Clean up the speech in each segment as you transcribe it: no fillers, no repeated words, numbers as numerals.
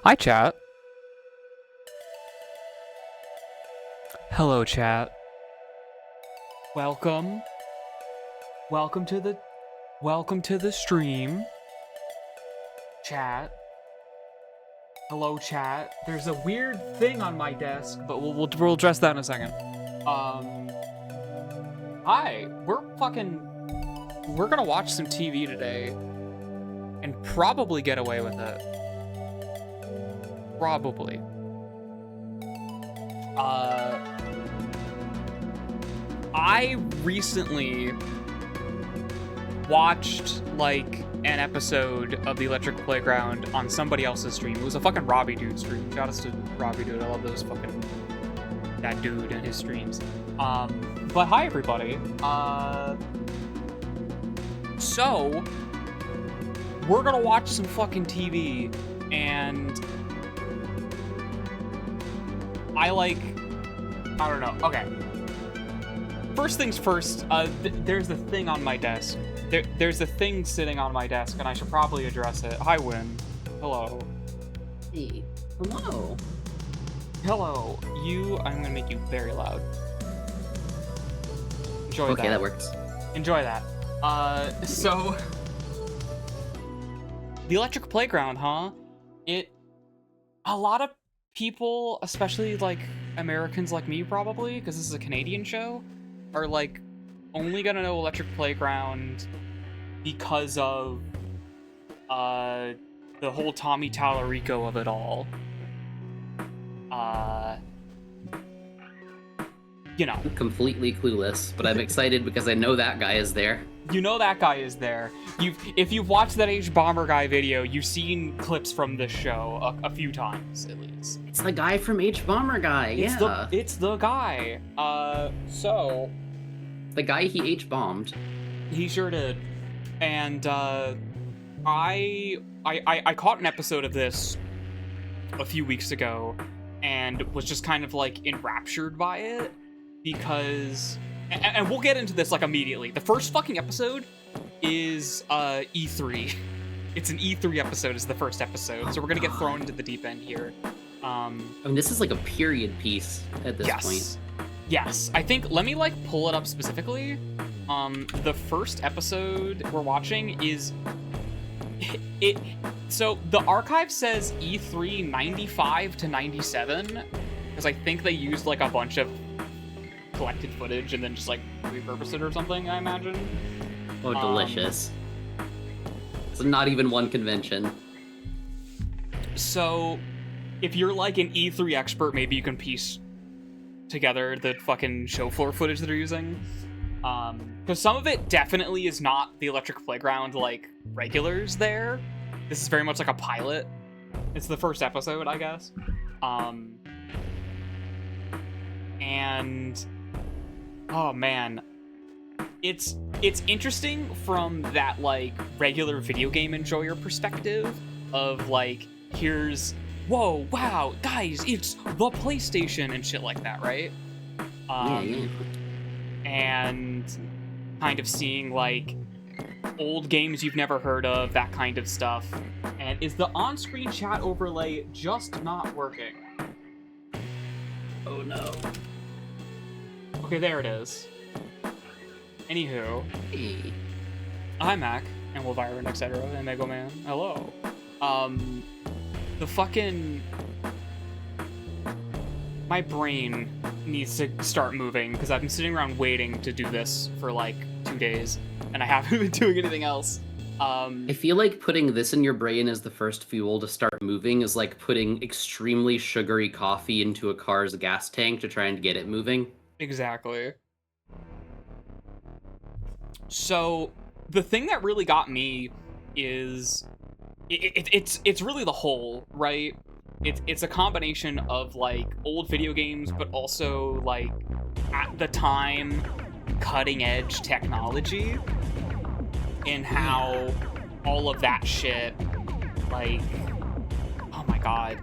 Hi, chat. Hello, chat. Welcome. Welcome to the stream. Chat. Hello, chat. There's a weird thing on my desk, but we'll address that in a second. Hi. We're gonna watch some TV today and probably get away with it. Probably. I recently watched, like, an episode of The Electric Playground on somebody else's stream. It was a fucking Robbie Dude stream. Shout out to Robbie Dude. I love that dude and his streams. But hi, everybody. So, we're gonna watch some fucking TV, and I don't know. Okay. First things first, there's a thing on my desk. There's a thing sitting on my desk, and I should probably address it. Hi, Win. Hello. Hey. Hello. Hello. I'm gonna make you very loud. Enjoy that. Okay, that works. Enjoy that. So... The Electric Playground, huh? A lot of people, especially, like, Americans like me, probably, because this is a Canadian show, are, like, only gonna know Electric Playground because of, the whole Tommy Tallarico of it all. You know. I'm completely clueless, but I'm excited because I know that guy is there. You know that guy is there. If you've watched that H-Bomber Guy video, you've seen clips from this show a few times, at least. It's the guy from H-Bomber Guy, yeah. It's the guy. So... The guy he H-bombed. He sure did. And, I caught an episode of this a few weeks ago, and was just kind of, like, enraptured by it, because... And we'll get into this, like, immediately. The first fucking episode is, E3. It's an E3 episode, is the first episode, so we're gonna get thrown into the deep end here. I mean, this is like a period piece at this point. Yes, I think, let me, like, pull it up specifically. The first episode we're watching is... So, the archive says E3 95 to 97, because I think they used, like, a bunch of collected footage and then just, like, repurposed it or something, I imagine. Oh, delicious. So not even one convention. So, if you're, like, an E3 expert, maybe you can piece together the fucking show floor footage that they're using. Because some of it definitely is not the Electric Playground, like, regulars there. This is very much like a pilot. It's the first episode, I guess. And... Oh, man. It's interesting from that, like, regular video game enjoyer perspective of, like, here's... Whoa, wow, guys, it's the PlayStation and shit like that, right? Yeah. And kind of seeing, like, old games you've never heard of, that kind of stuff. And is the on-screen chat overlay just not working? Oh, no. Okay, there it is. Anywho. Hey. I'm Mac, and Wilviron, etc., and Mego Man. Hello. The fucking... My brain needs to start moving, because I've been sitting around waiting to do this for, like, 2 days, and I haven't been doing anything else. I feel like putting this in your brain as the first fuel to start moving is like putting extremely sugary coffee into a car's gas tank to try and get it moving. Exactly. So, the thing that really got me is... It's really the whole, right? It's a combination of, like, old video games, but also, like, at the time, cutting-edge technology, and how all of that shit, like, oh my god.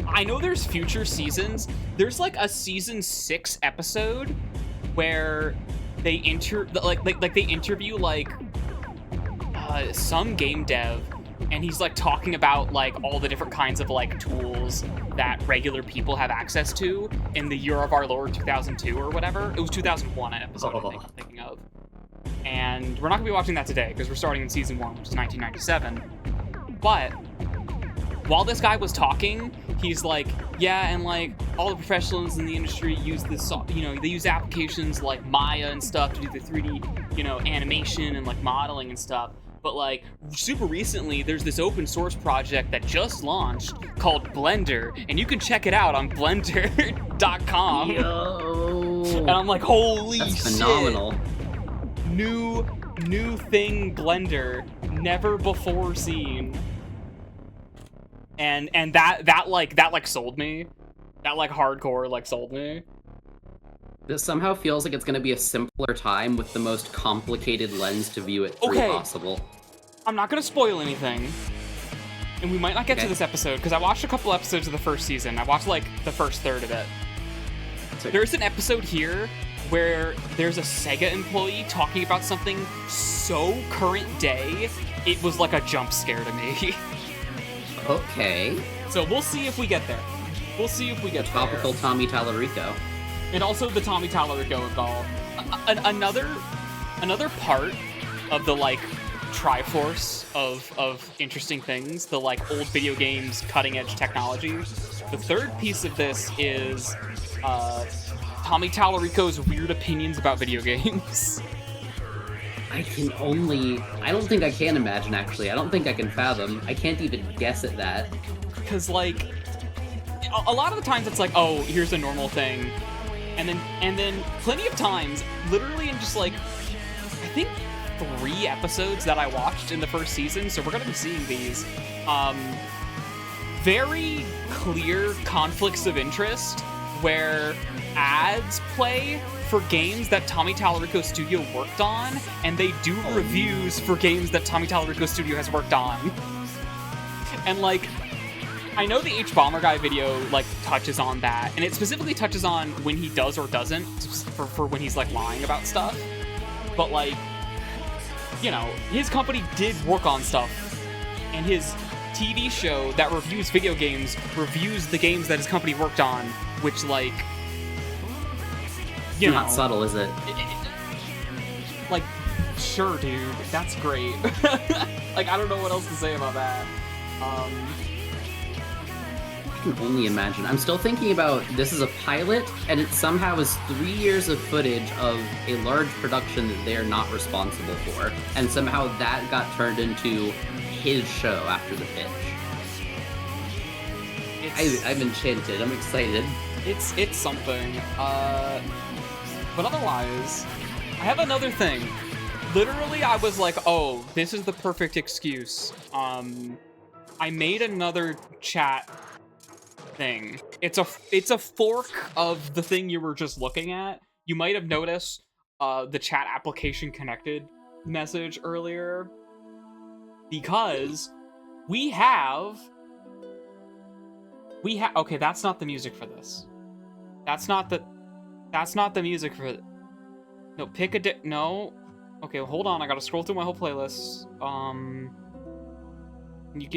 I know there's future seasons. There's, like, a season 6 episode where they they interview, like, some game dev and he's like talking about like all the different kinds of like tools that regular people have access to in the year of our Lord 2002 or whatever. It was 2001 episode I think I'm thinking of. And we're not gonna be watching that today because we're starting in season 1, which is 1997. But while this guy was talking, he's like, yeah, and like all the professionals in the industry use this, they use applications like Maya and stuff to do the 3D, animation and like modeling and stuff. But like super recently, there's this open source project that just launched called Blender, and you can check it out on blender.com. Yo. And I'm like, holy That's shit. phenomenal. New thing Blender, never before seen. And that sold me. That like hardcore like sold me. This somehow feels like it's going to be a simpler time with the most complicated lens to view it through possible. I'm not going to spoil anything. And we might not get to this episode because I watched a couple episodes of the first season. I watched like the first third of it. There's an episode here where there's a Sega employee talking about something so current day, it was like a jump scare to me. Okay. So we'll see if we get there. We'll see if we get there. Topical Tommy Tallarico. And also the Tommy Tallarico involved. Another part of the like Triforce of interesting things, the like old video games, cutting edge technology. The third piece of this is Tommy Tallarico's weird opinions about video games. I don't think I can imagine, actually. I don't think I can fathom. I can't even guess at that. Because, like, a lot of the times it's like, oh, here's a normal thing. And then plenty of times, literally in just, like, I think 3 episodes that I watched in the first season, so we're going to be seeing these, very clear conflicts of interest where ads play for games that Tommy Tallarico Studio worked on, and they do reviews for games that Tommy Tallarico Studio has worked on. And like, I know the H-Bomber Guy video like touches on that, and it specifically touches on when he does or doesn't, for when he's like lying about stuff. But like, his company did work on stuff, and his TV show that reviews video games reviews the games that his company worked on, which like, not subtle, is it? Like, sure, dude, that's great. Like, I don't know what else to say about that. I can only imagine. I'm still thinking about this is a pilot, and it somehow is 3 years of footage of a large production that they are not responsible for, and somehow that got turned into his show after the pitch. I'm enchanted. I'm excited. It's something. But otherwise, I have another thing. Literally, I was like, oh, this is the perfect excuse. I made another chat thing. It's a fork of the thing you were just looking at. You might have noticed the chat application connected message earlier, because we have okay, that's not the music for this. That's not the music for no, pick a no. Okay, well, hold on, I gotta scroll through my whole playlist. Can you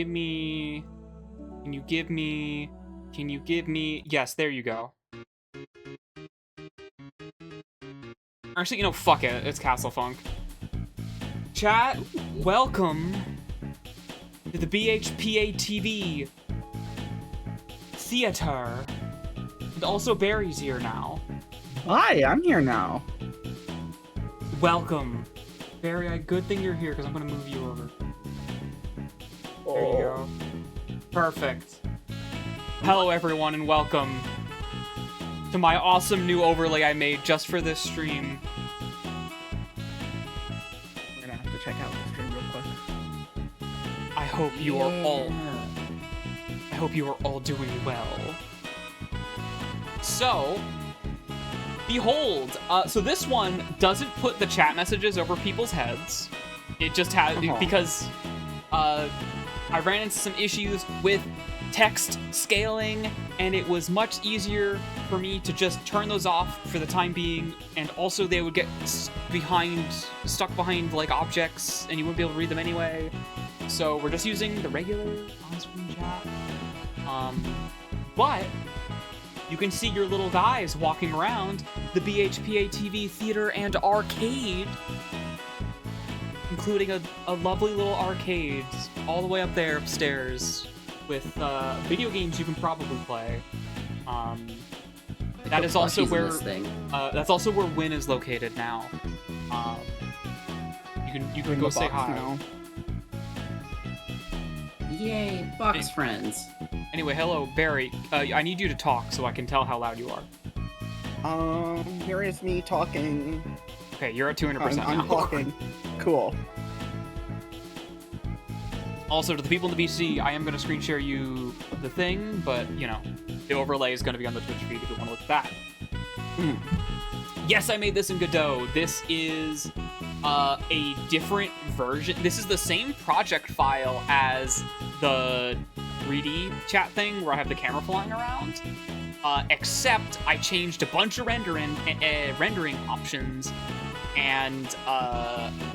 give me yes, there you go. Actually, fuck it, it's Castle Funk. Chat, welcome to the BHPA TV Theater. And also Barry's here now. Hi, I'm here now. Welcome. Barry, good thing you're here, because I'm going to move you over. There you go. Perfect. Hello, everyone, and welcome to my awesome new overlay I made just for this stream. I'm gonna have to check out the stream real quick. I hope you are all doing well. So, behold, so this one doesn't put the chat messages over people's heads. It just has, because I ran into some issues with text scaling, and it was much easier for me to just turn those off for the time being, and also they would get stuck behind like objects, and you wouldn't be able to read them anyway. So we're just using the regular on-screen chat. But you can see your little guys walking around the BHPA TV theater and arcade, including a lovely little arcade all the way up there upstairs with video games you can probably play. That is also where that's also where Win is located now. You can go say hi. Now. Yay, box friends. Anyway, hello Barry. I need you to talk so I can tell how loud you are. Here is me talking. Okay, you're at 200% I'm now. talking. Cool. Also, to the people in the BC, I am going to screen share you the thing, but, you know, the overlay is going to be on the Twitch feed if you want to look at that. Yes, I made this in Godot. This is a different version. This is the same project file as the 3D chat thing where I have the camera flying around, except I changed a bunch of rendering options, and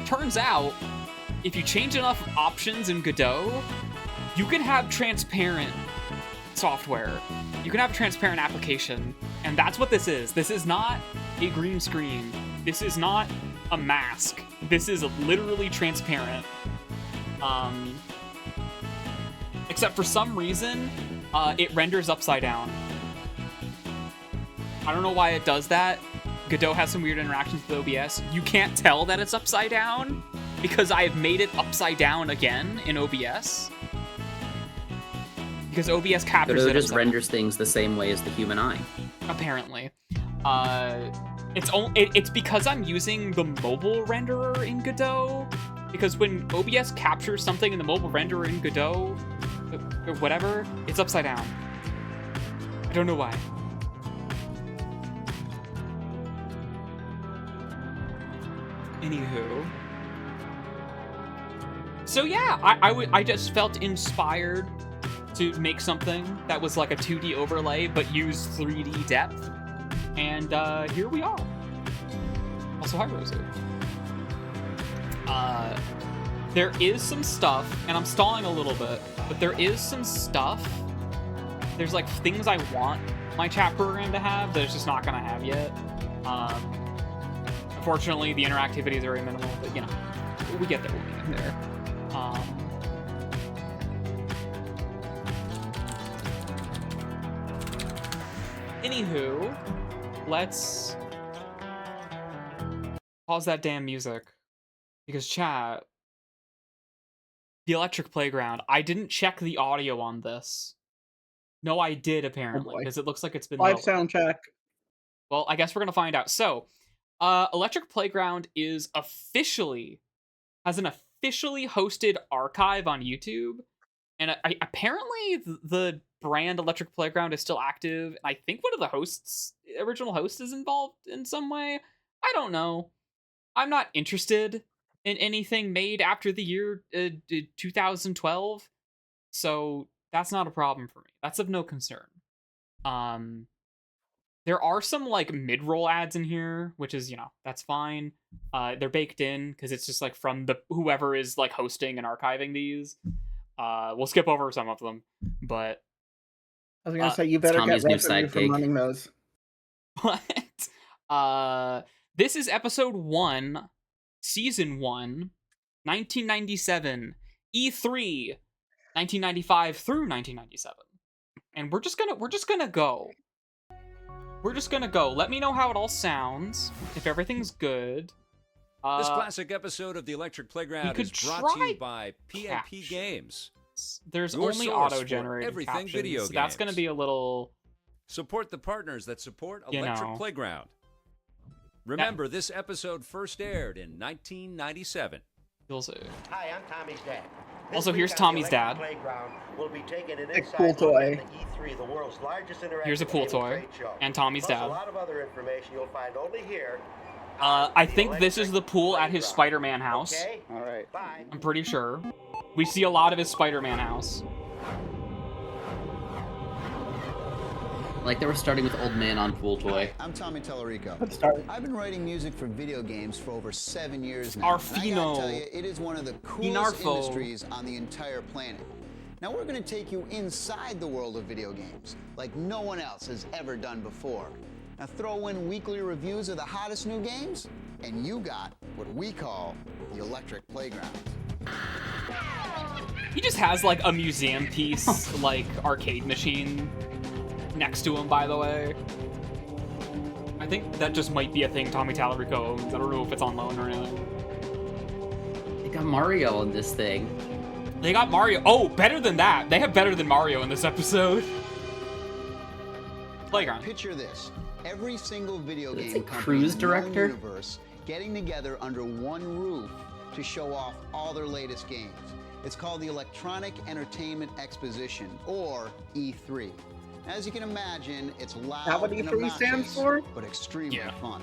turns out if you change enough options in Godot, you can have transparent software. You can have a transparent application, and that's what this is. This is not a green screen. This is not a mask. This is literally transparent. Except for some reason, it renders upside down. I don't know why it does that. Godot has some weird interactions with OBS. You can't tell that it's upside down because I have made it upside down again in OBS. Because OBS captures Godot it. just renders things the same way as the human eye. Apparently. It's because I'm using the mobile renderer in Godot. Because when OBS captures something in the mobile renderer in Godot, or whatever, it's upside down. I don't know why. Anywho. So yeah, I just felt inspired to make something that was like a 2D overlay, but use 3D depth. And here we are. Also, hi, Rosie. There is some stuff, and I'm stalling a little bit, but there is some stuff. There's like things I want my chat program to have that it's just not gonna have yet. Unfortunately, the interactivity is very minimal, but you know, we get there, we'll get there. Anywho, let's pause that damn music, because chat, the Electric Playground, I didn't check the audio on this. No, I did apparently, because it looks like it's been Live lowered. sound check. Well, I guess we're gonna find out. So, Electric Playground is has an officially hosted archive on YouTube, and apparently the brand Electric Playground is still active. And I think one of the original hosts is involved in some way. I don't know. I'm not interested in anything made after the year 2012, so that's not a problem for me. That's of no concern. There are some like mid-roll ads in here, which is, you know, that's fine. They're baked in because it's just like from whoever is like hosting and archiving these. We'll skip over some of them, but I was gonna say you better Tommy's get new revenue from sidekick. running those. what? This is episode 1, season 1, 1997, E3, 1995 through 1997, and we're just gonna go. We're just gonna go. Let me know how it all sounds, if everything's good. This classic episode of the Electric Playground is brought to you by PNP Games. There's Your only source for auto-generated everything captions, video so that's gonna games. be a little... Support the partners that support You Electric know. Playground. Remember, this episode first aired in 1997. You'll see. Hi, I'm Tommy's dad. Also, here's Tommy's dad. Playground, we'll be taking an A cool inside look toy. at the E3, the world's largest interactive Here's a pool gaming toy. trade show. And Tommy's Plus dad. a lot of other information you'll find only here. I think this is the pool at his Playground. Spider-Man house. Okay? All right. Bye. I'm pretty sure. We see a lot of his Spider-Man house. Like they were starting with Old Man on Pool Toy. I'm Tommy Tallarico. Let's start. I've been writing music for video games for over 7 years now. Arfino. And I gotta tell you, it is one of the coolest Inarfo. industries on the entire planet. Now we're gonna take you inside the world of video games, like no one else has ever done before. Now throw in weekly reviews of the hottest new games, and you got what we call the Electric Playground. He just has like a museum piece, like arcade machine next to him, by the way. I think that just might be a thing Tommy Tallarico owns. I don't know if it's on loan or not. They got Mario on this thing. They got Mario. Oh, better than that. They have better than Mario in this episode. Playground. Picture this. Every single video It's game a company cruise in the known director? universe getting together under one roof to show off all their latest games. It's called the Electronic Entertainment Exposition, or E3. As you can imagine, it's loud That what and E3 stands obnoxious, for? but extremely Yeah. fun.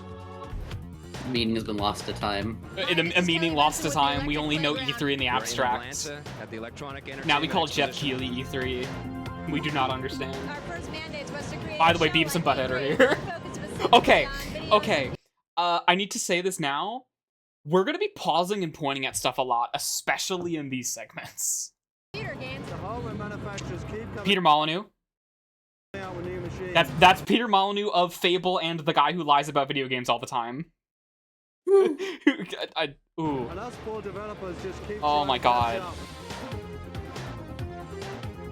Meaning has been lost to time. In a meeting lost to time. We only know E3 in the abstract. At the Electronic Now we call Entertainment Jeff Exposition. Keighley E3. We do not understand. Our first mandate was to create By the a way, show Beavis and like Butthead are E3, here. focused specifically Okay, on video okay. I need to say this now. We're gonna be pausing and pointing at stuff a lot, especially in these segments. computer games. The hardware manufacturers keep coming Peter Molyneux. out with new machines. That's Peter Molyneux of Fable and the guy who lies about video games all the time. Ooh. And us poor developers just keep Oh trying my to God. catch up.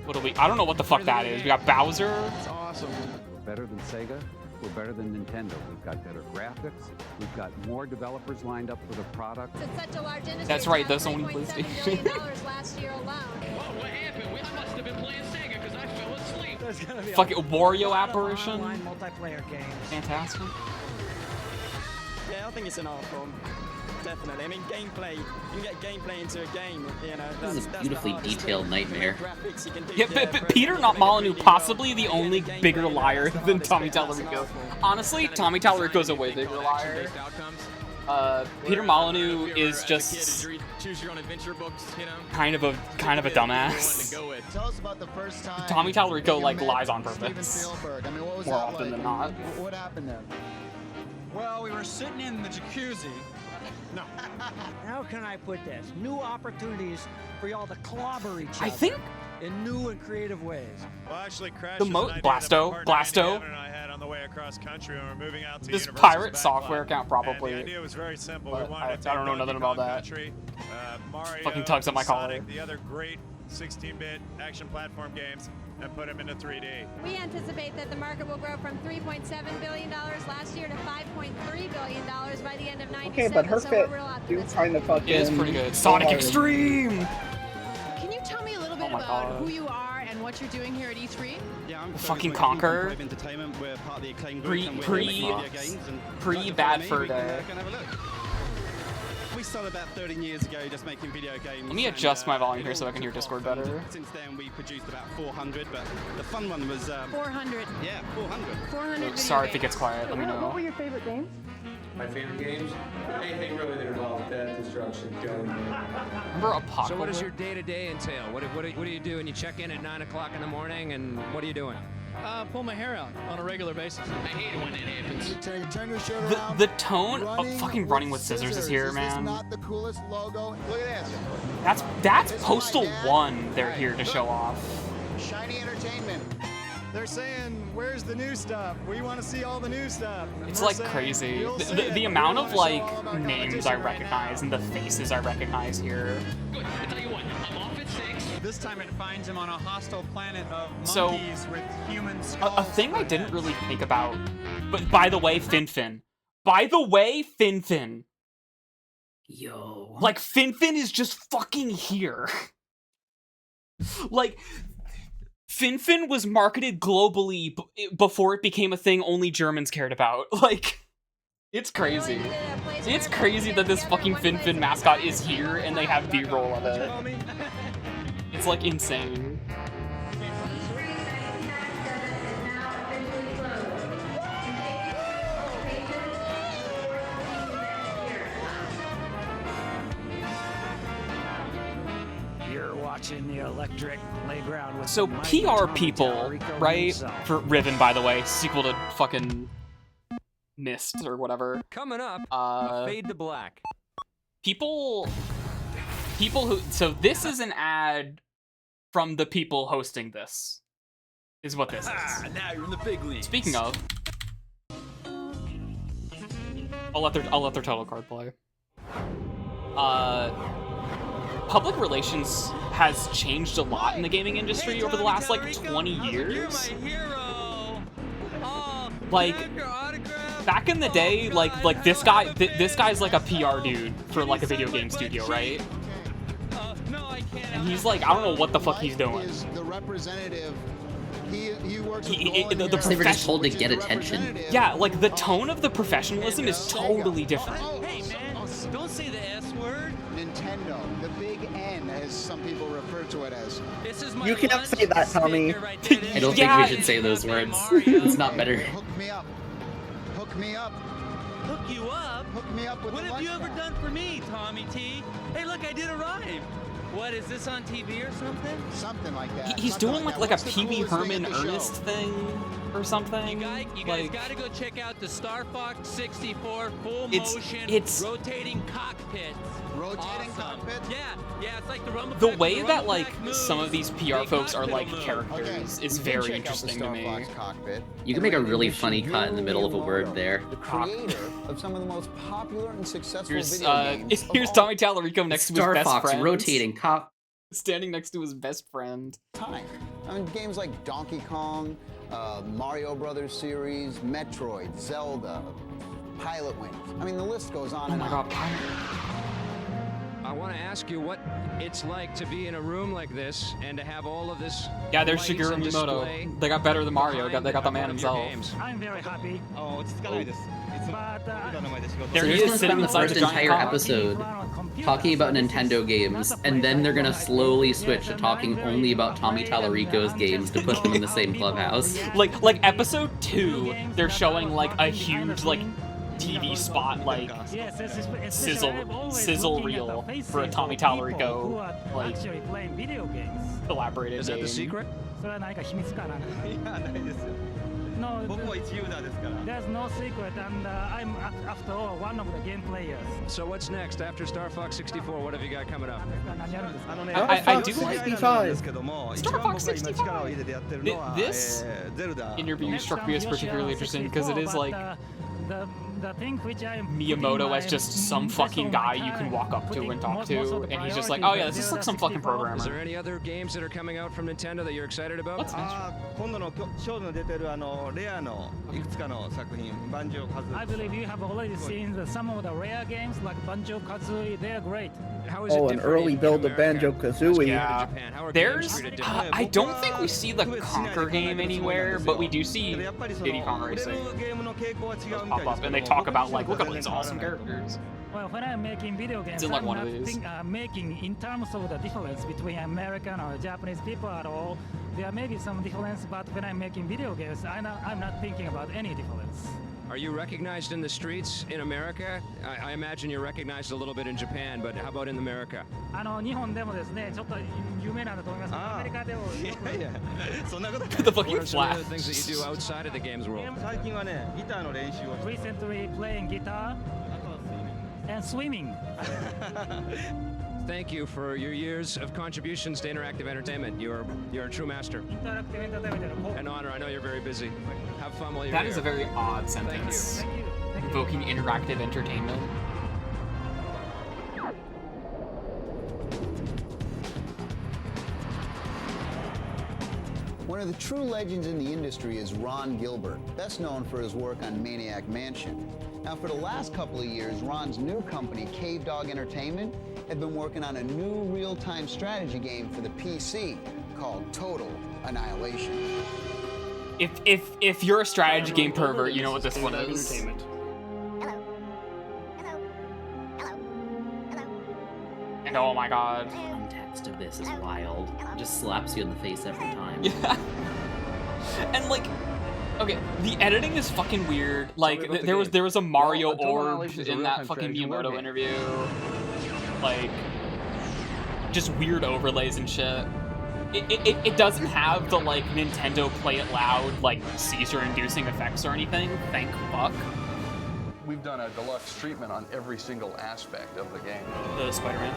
What do we? I don't know what the fuck that is. We got Bowser. It's awesome. Better than Sega, we're better than Nintendo. We've got better graphics, we've got more developers lined up for the product. It's such a large industry. That's right, it's that's only $3.7 PlayStation. billion last year alone. There's gonna be Fucking a Wario lot of apparition. online multiplayer games. Fantastic. Yeah, I think it's an art form. Definitely. I mean, gameplay. You can get gameplay into a game. You know, This is a that's beautifully the hardest detailed thing. nightmare. Graphics, you can do Yeah, the but Peter, progress not of it Molyneux, really possibly well. the But only gameplay, bigger that's liar the than hardest Tommy bit, that's an Tallarico. art form. Honestly, Tommy Tallarico's a way bigger liar. Peter Molyneux is just choose your own adventure books, you know. kind of a dumbass. Tell us about the first time Tommy Tallarico that you like met lies on Steven purpose. Spielberg. I mean, what was More that often like? than not. What happened there? Well, we were sitting in the jacuzzi. How can I put this? New opportunities for y'all to clobber each other. I think in new and creative ways. Well, actually, Crash The is mo- an idea Blasto- that my partner Blasto. Andy Gavin and I had on the way across country when we were moving out to this Universal's pirate backlot. software account probably. And the idea was very simple. But We wanted I to don't know take nothing Donkey about Kong that. Country, Mario, Fucking tugs at my collar. Sonic, the other great 16-bit action platform games, and put them into 3D. We anticipate that the market will grow from $3.7 billion last year to $5.3 billion by the end of 97. Okay, but her so fit we're real do optimistic. kind of fucking. It is pretty good. Sonic hard. Extreme! Can you tell me a little Oh bit my about God. who you are and what you're doing here at E3? Yeah, I'm Fucking Conquer. Entertainment. We're part of the Acclaim Pre- Group, and pre- we're making video games. And Pre-Bad Fur we can, Day. go and have a look. We started about 13 years ago just making video games. Let me adjust my volume here so I can hear Discord better. Since then, we produced about 400, but the fun one was 400. yeah, 400. 400 video Sorry if it games. gets quiet, let me What know. were your favorite games? My favorite games? Anything really that involves death, destruction, killing. Remember Apocalypse? So what does your day-to-day entail? What do you do? And you check in at 9 o'clock in the morning, and what are you doing? Pull my hair out on a regular basis. I hate it when that happens. Turn your shirt The, around. the tone of fucking running with scissors is here, Is man. this not the coolest logo? Look at this. That's This is Postal my dad. 1 they're Right, here to look. show off. Shiny Entertainment. They're saying, where's the new stuff? We want to see all the new stuff. And It's we're like saying, crazy. "You'll see The it. We amount wanna of show like all of our names I competition right recognize now." and the faces I recognize here. Good. I tell you what, I'm off at 6. This time it finds him on a hostile planet of So, monkeys with human A skulls. thing I for didn't heads. really think about, but by the way, Finfin. By the way, Finfin. Yo. Like, Finfin is just fucking here. Like, Finfin was marketed globally before it became a thing only Germans cared about. Like, it's crazy. It's crazy that this fucking Finfin mascot is here and they have B-roll of it. It's like insane. watching the Electric Playground with So the mighty PR Tommy people, Tallarico right? himself. For Riven, by the way, sequel to fucking Mist or whatever. Coming up, a Fade to Black. People who, so this is an ad from the people hosting this, is what this is. Now you're in the big league. Speaking of, I'll let their title card play. Public relations has changed a lot in the gaming industry over the last like 20 years. Like back in the day, like this guy's like a PR dude for like a video game studio, right? And he's like, I don't know what the fuck he's doing. The representative. He works They were just told to get attention. Yeah, like the tone of the professionalism is totally different. Hey man, don't say the S word. Nintendo, the big N, as some people refer to it as. This is my You cannot say that, Tommy. I don't think we should say those words. It's not better. Hook me up. Hook me up. Hook you up? Hook me up with What the have you lunch ever pack. done for me, Tommy T? Hey, look, I did a rhyme. What, is this on TV or something? Something like that. He's Something doing like that. a What's the Pee Wee coolest thing Herman at the show? Ernest thing or something. You guys Like, gotta go check out the Star Fox 64 full It's- motion it's- rotating cockpits. Rotating Awesome. cockpits? Yeah, it's like the Rumble the Pack- way the that Rumble like Pack moves. some of these PR folks are like cockpit characters is We can very check out the interesting to Star me. Fox cockpit. You can make a really funny cut in the middle of a word there. The creator of some of the most popular and successful Here's video games. of here's all Tommy Tallarico next to his Star best Fox friend. rotating cop. Standing next to his best friend. time. I mean, games like Donkey Kong, Mario Brothers series, Metroid, Zelda, Pilot Wings. I mean, the list goes on Oh and my on. god, I want to ask you what it's like to be in a room like this and to have all of this. yeah, there's lights Shigeru and display Miyamoto. They got better than Mario. behind They got the man one of your himself. games. I'm very happy. But There he They're is gonna sitting spend the inside first the giant entire cock. episode talking about Nintendo games, and then they're gonna slowly switch to talking only about Tommy Tallarico's games to put them in the same clubhouse. Like episode 2, they're showing like a huge like TV spot like sizzle reel for a Tommy Tallarico like actually playing video games. collaborative Is that game. the secret? それは何か秘密かな。いや、ないですよ。 No, 僕も一ユーザーですから。 there's no secret, and I'm after all one of the game players. So what's next after Star Fox 64? What have you got coming up? 何やるんですか？あのね、 I do like 65ですけども、 Star 一番僕 Fox が今力を入れてやってるのは、 This ゼルダ。 interview struck me as particularly interesting because it is like the thing which I'm Miyamoto as just some fucking guy you can walk up to and talk to, and he's just like, oh yeah, this is like some fucking Is there programmer. any other games that are coming out from Nintendo that you're excited about? What's あー、今度のショーの出てるレアのいくつかの作品、バンジョーカズ。 I believe you have already seen some of the rare games like Banjo-Kazooie. They're great. How is it Oh, an different early in build of America? Banjo-Kazooie. Yeah, Japan? How are games there's. treated differently? I don't think we see the Conquer game anywhere, but we do see やっぱりその Diddy Kong 売れ Racing るゲームの傾向は違うみたい pop です up, け and ど they も talk about like, 僕 look は at 全 all 然 these awesome 変わらない。 characters. Well, when I'm making video games, in like I'm one of not these. making in terms of the difference between American or Japanese people at all. There may be some difference, but when I'm making video games, I'm not thinking about any difference. Are you recognized in the streets in America? I imagine you're recognized a little bit in Japan, but how about in America? 日本でもですね、ちょっと有名なんだと思いますけど、アメリカでもよくいやいや、そんなことない。 The What fucking are some of the things flash. that you do outside of the games world? 最近はね、ギターの練習をして recently playing guitar and swimming. Thank you for your years of contributions to interactive entertainment. You're a true master. インタラクティブエンターテインメントのこう An honor. I know you're very busy. Have fun while you're That here. is a very odd sentence. Thank you. Thank you. Invoking interactive entertainment. One of the true legends in the industry is Ron Gilbert, best known for his work on Maniac Mansion. Now, for the last couple of years, Ron's new company, Cave Dog Entertainment, had been working on a new real-time strategy game for the PC called Total Annihilation. If you're a strategy game pervert, you know what this one is. And oh my god. Context of this is wild. It just slaps you in the face every time. Yeah. And like, okay, the editing is fucking weird. Like, there was a Mario orb in that fucking Miyamoto interview. Like, just weird overlays and shit. It doesn't have the like Nintendo play it loud like seizure-inducing effects or anything. Thank fuck. We've done a deluxe treatment on every single aspect of the game. The Spider-Man.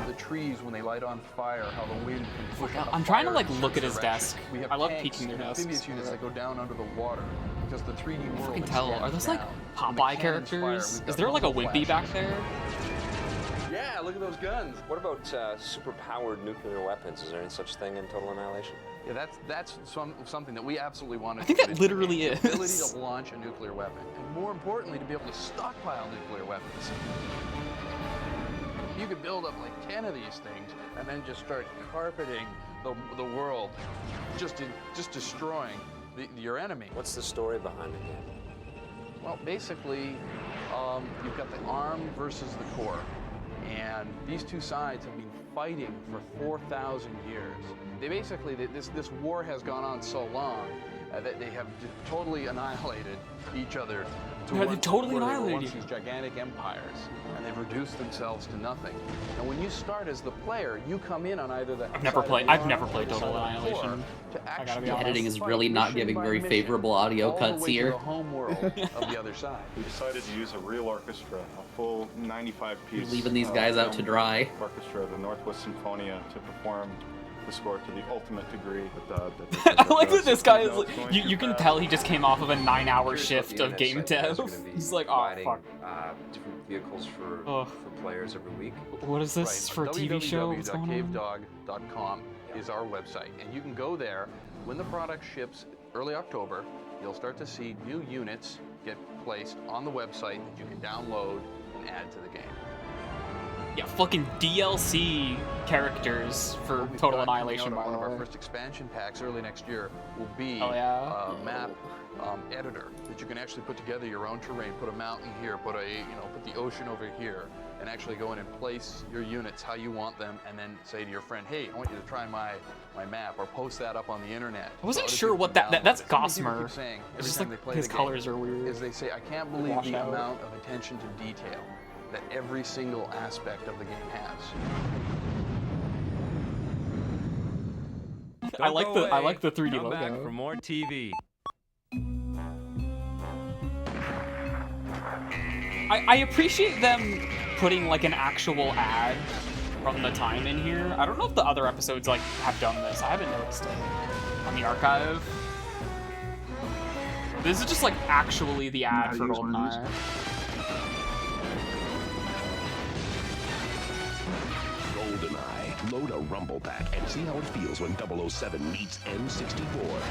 The trees when they light on fire, how the wind can push I'm trying to like look at his desk. I love peeking their desks. Amphibious units that go down under the water because the 3D world. I can tell. Are those like Popeye characters? Is there like a Wimpy back there? Yeah, look at those guns. What about super-powered nuclear weapons? Is there any such thing in Total Annihilation? Yeah, that's something that we absolutely want to. I think that literally is. The ability to launch a nuclear weapon, and more importantly, to be able to stockpile nuclear weapons. You could build up like 10 of these things, and then just start carpeting the world, just destroying your enemy. What's the story behind the game? Well, basically, you've got the ARM versus the core. And these two sides have been fighting for 4,000 years. They basically, this war has gone on so long that they have totally annihilated each other. Totally annihilated these gigantic empires, and they've reduced themselves to nothing. And when you start as the player, you come in on either the I've never played Total Annihilation. I gotta The editing is really not giving very favorable audio cuts here. The home world of the other side. We decided to use a real orchestra, a full 95-piece. You're leaving these guys out to dry. Orchestra, the Northwest Symphonia, to perform the score to the ultimate degree. I like that this guy is like, you can tell he just came off of a 9-hour shift of game dev. He's like, oh fuck. Different vehicles for players every week. What is this for a TV show? What's going on? www.cavedog.com is our website, and you can go there. When the product ships early October, you'll start to see new units get placed on the website that you can download and add to the game. Yeah, fucking DLC characters for Total Annihilation. One of our first expansion packs early next year will be a map editor that you can actually put together your own terrain. Put a mountain here, put the ocean over here, and actually go in and place your units how you want them, and then say to your friend, hey, I want you to try my map, or post that up on the internet. I wasn't sure what that's Gossamer. It's just like his colors are weird. Is they say, I can't believe the amount of attention to detail that every single aspect of the game has. I like the 3D logo. Back for more TV. I appreciate them putting like an actual ad from the time in here. I don't know if the other episodes like have done this. I haven't noticed it on the archive. This is just like actually the ad for GoldenEye. GoldenEye. Load a rumble pack and see how it feels when 007 meets M64.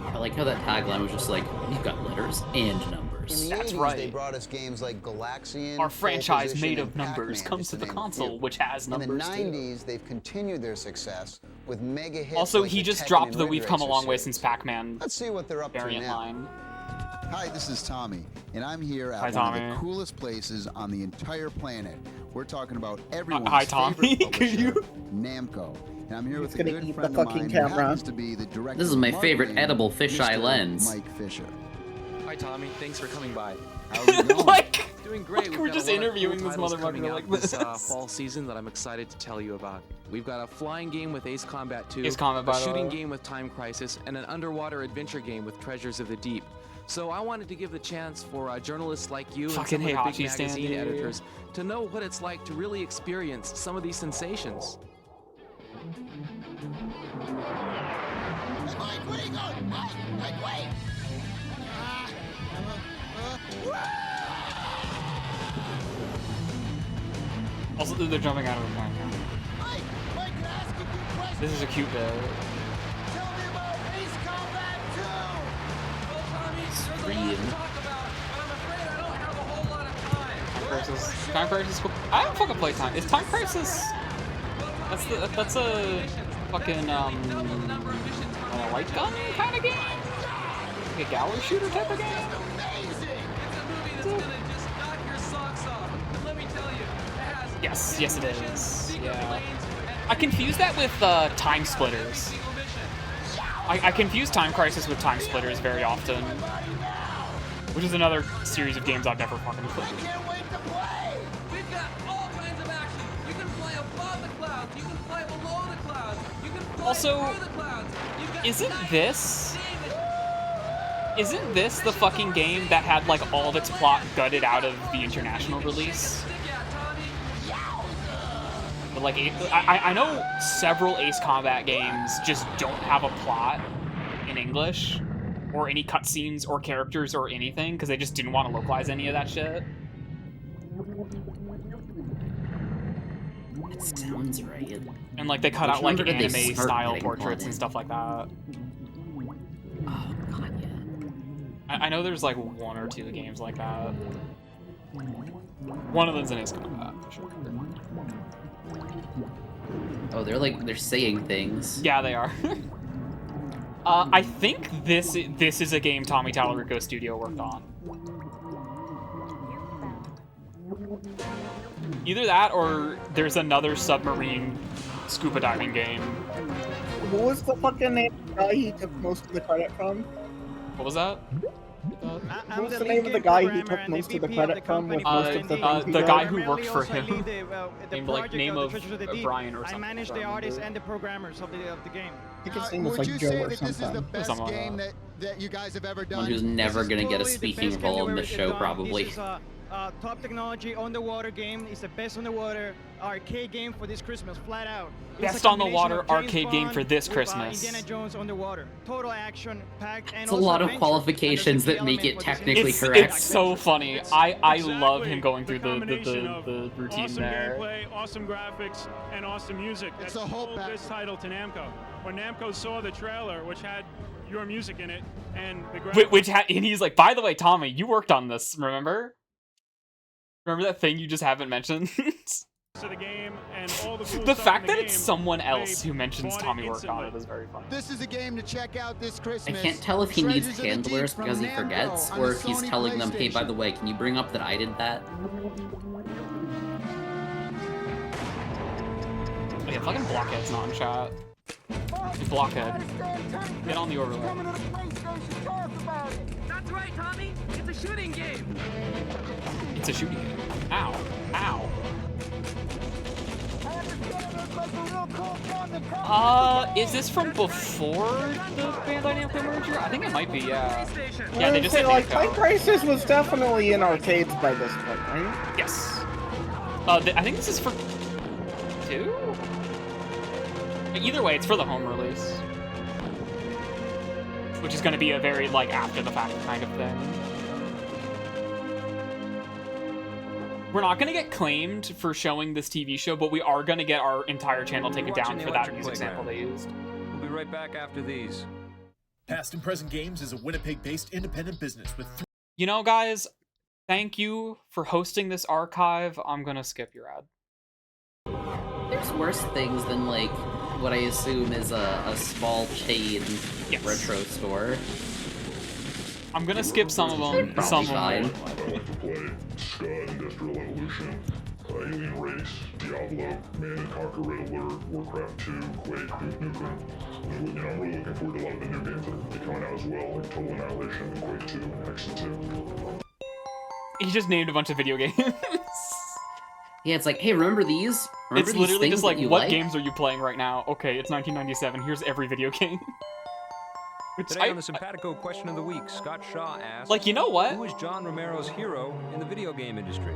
I like how that tagline was just like, we've got letters and numbers. In the 80s, they brought us games like Galaxian. Our franchise Pole made Position, of numbers and comes to the Pac-Man, console, which has numbers In the 90s, they've continued their success with mega hits. Also, like he the just Tekken dropped and the Ridge We've Come a Racer Long Way series. since Pac-Man Let's see what they're up to variant now. line. Hi, this is Tommy, and I'm here Hi, at one of Tommy. the coolest places on the entire planet. We're talking about everyone's Hi, Tommy. favorite publisher, Namco. And I'm here with a good friend of mine who happens to be the director This is my of favorite marketing, edible fisheye Mr. lens. Mike Fisher. Hi, Tommy. Thanks for coming by. How's it going? Like, doing great. Like we're just interviewing this motherfucker like this. Fall season that I'm excited to tell you about. We've got a flying game with Ace Combat 2, Ace Combat, by a the shooting way. game with Time Crisis, and an underwater adventure game with Treasures of the Deep. So I wanted to give the chance for journalists like you and Fucking some of the Heihachi big stand, magazine dude. editors to know what it's like to really experience some of these sensations. Mike, where are you going? Mike, wait! Also, they're jumping out of a plane. Mike, can I ask you a few questions? This is a cute bit. Tell me about Ace Combat 2! Well, Tommy, there's a lot Scream. to talk about, but I'm afraid I don't have a whole lot of time. Time Crisis. Time Crisis. I haven't fucking played Time. Is Time Crisis? That's a fucking light gun kind of game. Like a gallery shooter type of game. Yes, it is. Yeah. I confuse that with Time Splitters. I confuse Time Crisis with Time Splitters very often, which is another series of games I've never fucking played. Also, isn't this the fucking game that had like all of its plot gutted out of the international release? But like, I know several Ace Combat games just don't have a plot in English, or any cutscenes or characters or anything, because they just didn't want to localize any of that shit. It sounds right. And like they cut out like anime style portraits and stuff like that. Oh god, yeah. I know there's like one or two games like that. One of them's an Ace Combat, for sure. Oh, they're saying things. Yeah, they are. I think this is a game Tommy Tallarico Studio worked on. Either that, or there's another submarine scuba diving game. What was the fucking name of the guy he took most of the credit from? What was that? What was the name of the guy he took most of the credit from with most of the things he the did? guy who worked for him. Name of Brian or I something. manage the artists and the programmers of the game. I think his name was like Joe or something. That you guys have ever One who's never gonna get a speaking role in the show, probably. This is top technology underwater game. It's the best underwater arcade game for this Christmas, flat out. Best on the water arcade game for this Christmas. Indiana Jones underwater. Total action packed and It's a lot of qualifications that make it technically correct. It's so funny. I love him going through the routine awesome there. Gameplay, awesome graphics, and awesome music. That's a hope this title to Namco. When Namco saw the trailer, which had your music in it, and the graphics, And he's like, by the way, Tommy, you worked on this, remember? Remember that thing you just haven't mentioned? to the game and all the cool The stuff fact in the that it's game, someone else they who mentions bought it Tommy worked on instantly. it is very funny. This is a game to check out this I Christmas. can't tell if he needs Treasures of the handlers Deep from because he Namco forgets, on or the if he's Sony telling them, hey, by PlayStation. the way, can you bring up that I did that? Yeah, fucking Blockhead's not in chat. Blockhead. Get on the overlay. That's right, Tommy. It's a shooting game. It's a shooting game. Ow. Ow. Is this from before the Bandai Namco merger? I think it might be, yeah. Yeah, they just said like Namco. Time Crisis was definitely in arcades by this point, right? Yes. I think this is for 2? Either way, it's for the home release. Which is going to be a very, like, after-the-fact kind of thing. We're not going to get claimed for showing this TV show, but we are going to get our entire channel taken down for that music sample they used. We'll be right back after these. Past and Present Games is a Winnipeg-based independent business with You know, guys, thank you for hosting this archive. I'm going to skip your ad. There's worse things than, like, what I assume is a small chain retro store. I'm gonna skip some of them. Some of them. Play Scud, Industrial Evolution, Alien Race, Diablo, Man and Conquer Red Alert, Warcraft 2, Quake, Duke Nukem. I'm really looking forward to a lot of the new games that are going to be coming out as well, like Total Annihilation, Quake 2, and Hexen 2. He just named a bunch of video games. Yeah, it's like, hey, remember these? Remember It's these literally things just like, that you what like? games are you playing right now? Okay, it's 1997. Here's every video game. Which Today on the Simpatico Question of the Week, Scott Shaw asks, Like, you know what? Who is John Romero's hero in the video game industry?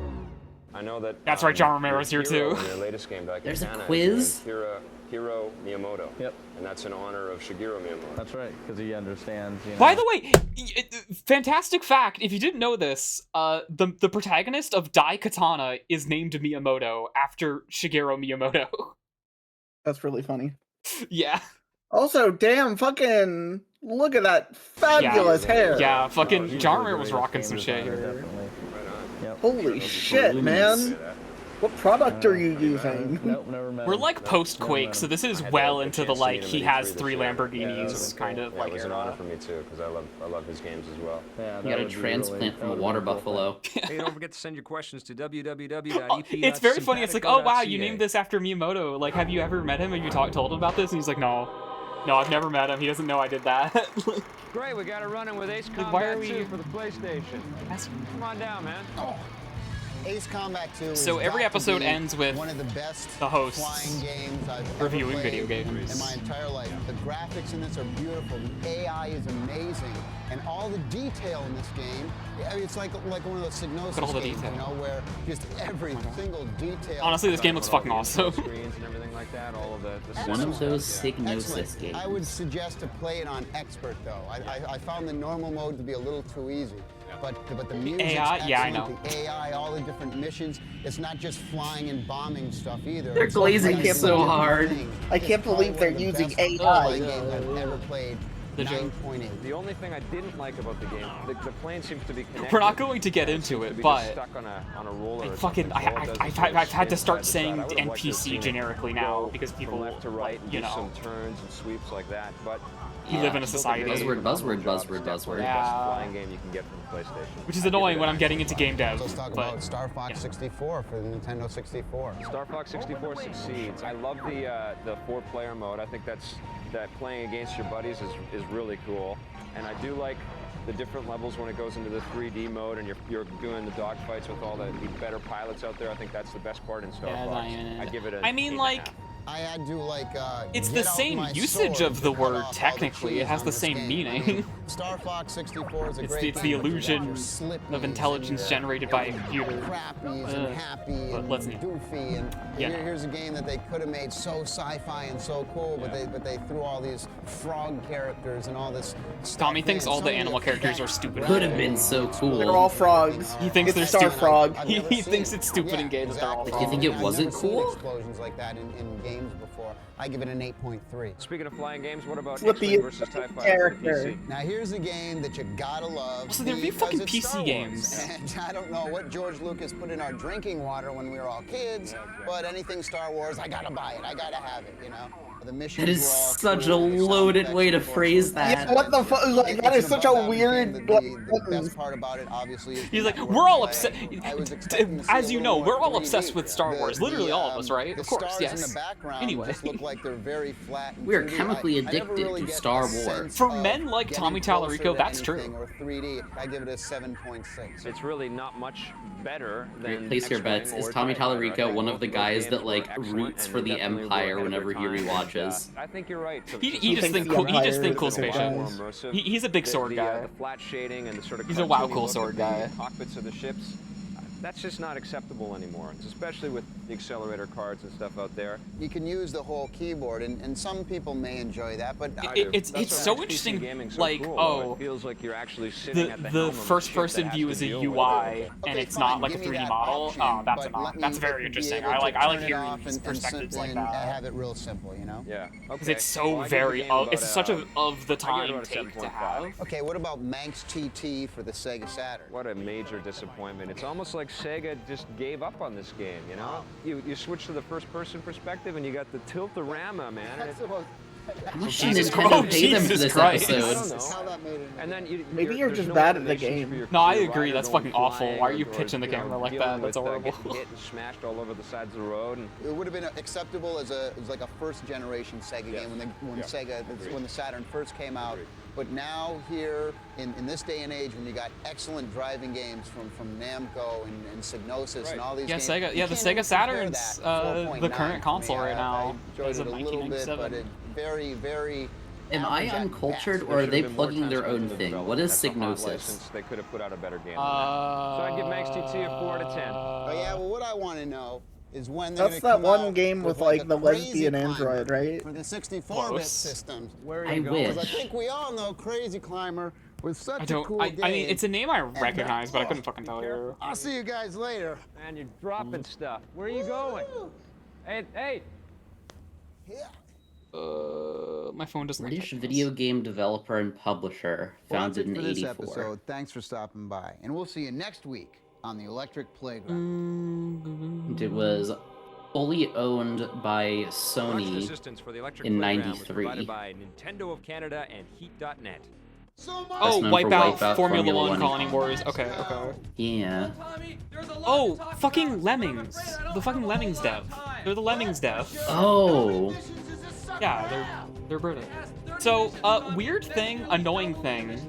I know that. That's right, John Romero's here hero too. In their latest game, Daikatana, There's a is quiz? named Hiro Miyamoto. Yep. And that's in honor of Shigeru Miyamoto. That's right, because he understands. You know. By the way, fantastic fact, if you didn't know this, the protagonist of Daikatana is named Miyamoto after Shigeru Miyamoto. That's really funny. Yeah. Also, damn, fucking look at that fabulous hair. Yeah, fucking John Romero was rocking some shit here. Holy shit, man. What product are you using? Nope, never met We're him. like post-Quake, so this is well into the, like, he has 3 Lamborghinis kind of, Yeah, like, it was an era. honor for me too, because I love his games as well. Yeah, You got a transplant from a water buffalo. Hey, don't forget to send your questions to www.ep. It's very funny. It's like, oh wow, you named this after Miyamoto. Like, have you ever met him? Have you told him about this? And he's like, no, I've never met him. He doesn't know I did that. Great, we got it running with Ace Like, why are Combat we- 2 for the PlayStation. Come on down, man. Ace Combat 2 is So every got to episode be ends with one of the best the hosts flying games I've reviewing ever video played games. in my entire life. The graphics in this are beautiful. The AI is amazing, and all the detail in this game. I mean, it's like one of those Psygnosis Look at all the games, detail. you know, where just every single detail. Honestly, this game looks fucking awesome. Screens and everything like that. All of the One of those Excellent. Psygnosis games. I would suggest to play it on Expert, though. I found the normal mode to be a little too easy. But the music's AI? Yeah, I know. excellent. The AI, all the different missions. It's not just flying and bombing stuff either. They're It's glazing like so different hard. things. I It's can't probably believe they're one of the using best AI. flying games I've ever played. The joke. 9.8. The only thing I didn't like about the game, the plane seems to be connected. We're not going to get into Seems it, to be but just stuck on a roller. I or fucking something. All it does is sort of I've had to spin start side saying side. I would've liked to have NPC seen it generically now go because people from left to right and you do know some turns and sweeps like that. But you live in a society. Buzzword, buzzword, buzzword, Definitely the best buzzword. flying game you can get from PlayStation. Which is annoying when I'm getting into game dev. Let's talk about Star Fox 64 for the Nintendo 64. Star Fox 64 succeeds. I love the 4-player mode. I think that playing against your buddies is really cool. And I do like the different levels when it goes into the 3D mode and you're doing the dogfights with all the better pilots out there. I think that's the best part in Star Fox. I give it a I mean, like, I had to it's get the out same my usage sword of to the cut word off all the technically. It cheese has on the this same game. I meaning. mean, Star Fox 64 is a great It's the game, but you got illusion your Slippies of intelligence and generated by a computer. Crappies and Happy but and let's- Goofy and Yeah. here's a game that they could have made so sci-fi and so cool, but they threw all these frog characters and all this stuff. Tommy thinks in. all Some the of animal characters are stupid. Could have been so cool. They're all frogs. He thinks It's they're Star stupid. Frog. I've never He seen thinks it. it's stupid and gay that they're all exactly. Did you think it I've wasn't never seen cool? explosions like that in games before. I give it an 8.3. Speaking of flying games, what about With the X-Wing versus TIE Fighter for the character. PC? Now here's a game that you gotta love. Also, they're because fucking it's PC Star Wars. games. And I don't know what George Lucas put in our drinking water when we were all kids, but anything Star Wars, I gotta buy it. I gotta have it, you know? The missions That is were all such a cool, the sound loaded effects way to were phrase that. Yeah, what the fuck? Like, that is It's such a above average weird. game. Like, The best part about it, obviously, is He's the like, network we're all play. obsessed. I was expecting to see As a you little know, more we're all 3D. obsessed with Star Wars. Literally all of us, right? The Of course, stars yes. in the background Anyway. just look like they're very flat. and We are 2D. chemically I never addicted really to get Star a Wars. sense For of men like getting Tommy closer Tallarico, to that's true. anything Or 3D, I give it a 7.6. It's really not much better than Place your X-Wing bets. or Is Tommy TIE Fighter. I Tallarico think one both of the those guys games that were like excellent, roots and for they the definitely were Empire ahead of whenever their he time, and, rewatches? I think you're right. He You just think thinks cool. the He just Empire thinks cool is a space good ships. guy? He's a big sword guy. The flat shading and the sort of He's a WoW cartoony cool look sword of guy. The cockpits of the ships. That's just not acceptable anymore, especially with the accelerator cards and stuff out there. You can use the whole keyboard, and some people may enjoy that, but It's That's what so makes PC interesting. gaming so Like, cool, oh, though. It feels like you're actually sitting at the the helm of a first ship person that has view to is a deal with UI and Okay, it's fine, not like a give me 3D that model. option, Oh, that's but let me that's very be interesting. able I to like turn it hearing off these and perspectives sit like and that. have it real simple, you know? Yeah. Because Okay. it's so Well, I give the very game about it's such a of the I give it time about a take to 7.5. have. Okay, what about Manx TT for the Sega Saturn? What a major disappointment. It's almost like Sega just gave up on this game, you know? You switch to the first-person perspective and you got the tilt-a-rama, man. and That's it- about How much Jesus did Christ. Nintendo pay them for Jesus this Christ. I don't episode? know. how that made it. And then Maybe you're there's just no bad at the animations game. for your No, I rider agree. That's going fucking awful. flying Why are you or, pitching the you know, camera like dealing that? That's with, horrible. Getting hit and smashed all over the sides of the road. And It would have been acceptable as like a first generation Sega game when the Saturn first came out. But now here in this day and age, when you got excellent driving games from Namco and Psygnosis and all these Yeah, games, Sega. you Yeah, the can't even Sega compare Saturn's that. the 4.9 current console for me. right now. I enjoyed Is it of a little bit, but 1997. it very Am I average at uncultured best. or are There they should have been more plugging time their spent own in the thing? development. What is That's a hot Psygnosis? license. They could have put out a better game than that. So I give Max TT a 4 out of 10. Oh yeah, well, what I want to know is when they're That's gonna that come one out game with like like a the crazy lesbian climber android, right? for the 64-bit Close. systems. Where are I you going? wish. Because I think we all know Crazy Climber was such I don't. a cool I game. mean, it's a name I And, recognize, but I couldn't fucking tell you. I'll see you guys later. Man, you're dropping stuff. Where are you going? Hey! Yeah. My phone doesn't. British video game developer and publisher, Well, that's founded it in for this '84. episode. Thanks for stopping by, and we'll see you next week on the Electric Playground. It was fully owned by Project Sony assistance for the Electric in Playground was '93. provided by Nintendo of Canada and Heat.net. Oh, known for Wipeout, Wipeout, Formula Formula 1, One. Colony Wars. Okay. Yeah. Oh, fucking Lemmings. The fucking Lemmings dev. They're the Lemmings dev. Oh. Yeah, they're British. So, weird thing, annoying thing.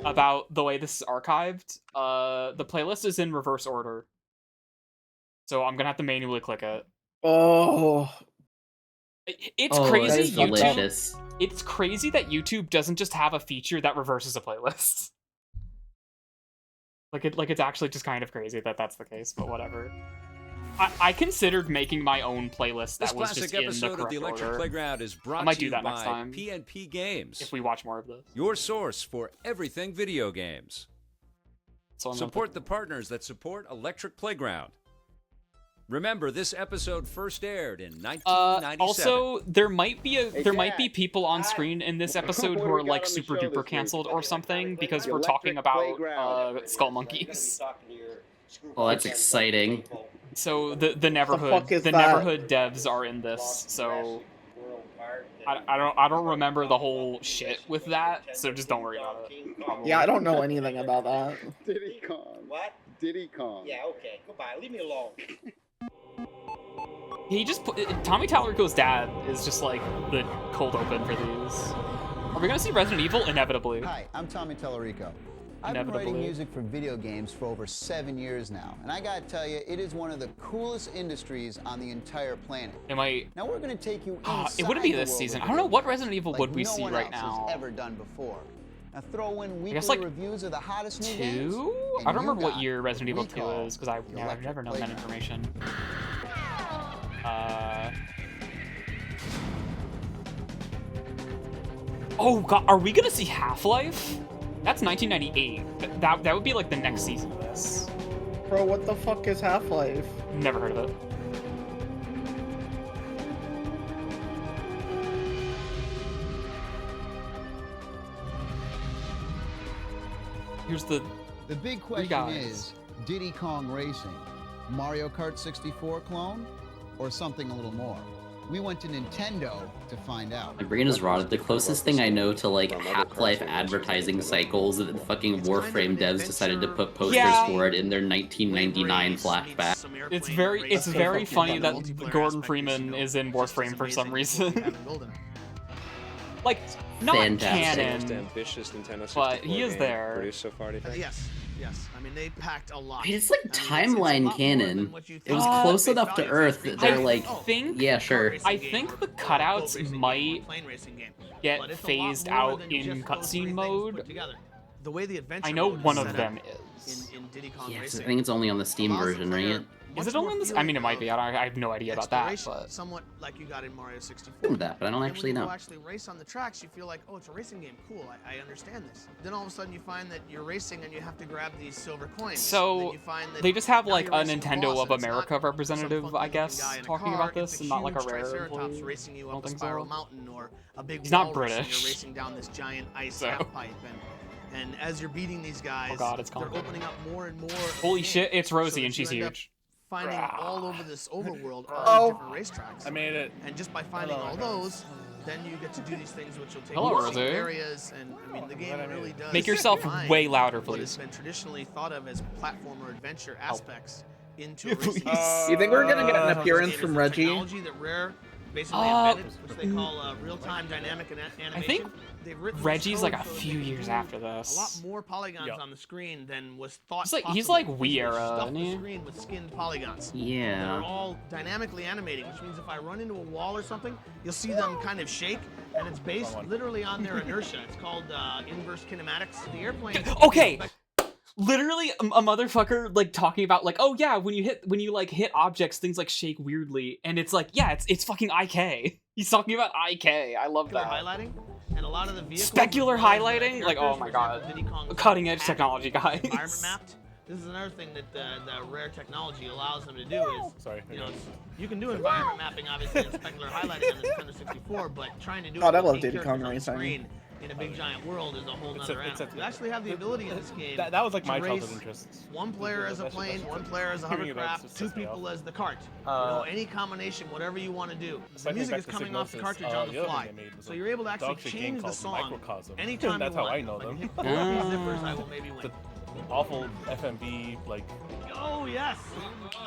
about the way this is archived. The playlist is in reverse order. So I'm gonna have to manually click it. Oh. It's Oh, crazy. that is YouTube, delicious. it's crazy that YouTube doesn't just have a feature that reverses a playlist. Like it's actually just kind of crazy that that's the case, but whatever. I considered making my own playlist that This was classic just in the episode correct of the Electric order. Playground is brought I might to do you that next by time PNP Games. if we watch more of this. Your source for everything video games. So Support the partners that support Electric Playground. Remember, this episode first aired in 1997. Also, there might be people on screen in this episode who are like super duper canceled or something because we're talking about Skull Monkeys. Oh, that's exciting. So the Neverhood Neverhood devs are in this. So I don't remember the whole shit with that. So just don't worry about it. Yeah, I don't know anything about that. Diddy Kong. What? Diddy Kong. Yeah, okay. Goodbye. Leave me alone. He just put Tommy Tallarico's dad is just like the cold open for these. Are we gonna see Resident Evil? Inevitably. Hi, I'm Tommy Tellerico. I've been writing music for video games for over 7 years now, and I gotta tell you, it is one of the coolest industries on the entire planet. It might. Now we're gonna take you inside It wouldn't be the this world season. of I don't know video what games, Resident Evil like would we no see one right else now. has ever done before. Now throw in weekly guess, like, reviews of the hottest new games. 2? and I don't remember you what got year Resident Evil 2 Recall, is because I've Electric never known that Playground. information. Oh god, are we gonna see Half-Life? That's 1998. That would be like the next season of this. Bro, what the fuck is Half-Life? Never heard of it. Here's the big three question guys. is, Diddy Kong Racing, Mario Kart 64 clone, or something a little more? We went to Nintendo to find out. My brain is rotted. The closest thing I know to like Half-Life advertising cycles that the fucking Warframe devs decided to put posters for it in their 1999 flashback. It's very funny that Gordon Freeman is in Warframe for some reason. Like, not Fantastic. Most canon, ambitious Nintendo 64 but he is game there. produced so far, do you think? Yes. I mean, they packed a lot. It's like timeline canon. It was Uh, close enough to Earth that they're like, yeah, sure. I think the cutouts might get phased out in cutscene mode. The way the adventure I know mode is one set of up them is. in Diddy Kong Yeah, 'cause I Racing. think it's only on the Steam version, right? Is it only on this? I mean, it might be. I have no idea about that, but Somewhat like you got in Mario 64. That, but I don't And actually when know. you actually race on the tracks, you feel like, oh, it's a racing game. Cool, I understand this. Then all of a sudden you find that you're racing and you have to grab these silver coins. Then so you find that they just have now like you're a racing a Nintendo boss of and it's America not representative, some I funky-looking guess, guy in a talking car, about it's this, and not like a huge rare Triceratops employee. racing you I up don't a think spiral so. mountain or a big He's not walrus and British. you're racing down this giant ice So. half pipe and as you're beating these guys, Oh god, it's they're coming. opening up more and more. Holy shit, it's Rosie so and that you she's end up huge. Finding all over this overworld Oh. all these different racetracks. I made it. And just by finding all those, then you get to do these things which will take Hello, you to Rosie. areas. And I mean, the game really does. Make yourself combine way louder, what has please. been traditionally thought of as platformer adventure aspects into Yeah, racing. please. You think we're gonna get an appearance It is from the Reggie? Technology that Rare basically Uh, invented, which they call real-time dynamic animation. I think They've written Reggie's this like a code so that few they can years do after a lot this. more polygons on the screen than was thought He's possible. like Wii They era, stuffed isn't the he? screen with skinned polygons. Yeah. They're all dynamically animating, which means if I run into a wall or something, you'll see them kind of shake, and it's based literally on their inertia. It's called inverse kinematics. The airplane. Okay. Literally a motherfucker like talking about like, oh yeah, when you like hit objects, things like shake weirdly, and it's like, yeah, it's fucking IK. He's talking about IK. I love that. Highlighting, and a lot of the vehicles. Specular as well as the highlighting, like, oh characters, my for example, god, Diddy Kong's cutting edge packed technology, guys. Environment mapped. This is another thing that the Rare technology allows them to do is, you know, you can do environment mapping obviously and specular highlighting on the Nintendo 64, but trying to do God, it I love with Diddy eight Kong characters on the Racing. screen in a big giant world is a whole It's nother a- animal. You actually have the ability in this game. That was like my to childhood race interests. one player as a plane, one player as a Hearing about hovercraft, this two pisses me people off. as the cart. You know, any combination, whatever you want to do. The Cycling music back is to coming off the Psygnosis, cartridge on the the other fly, thing I made was so a you're able to actually dog shit game change the called song Microcosm. anytime That's you how want. I know Like, them. hit both these zippers, I will maybe win. Awful FMV, like, Oh yes!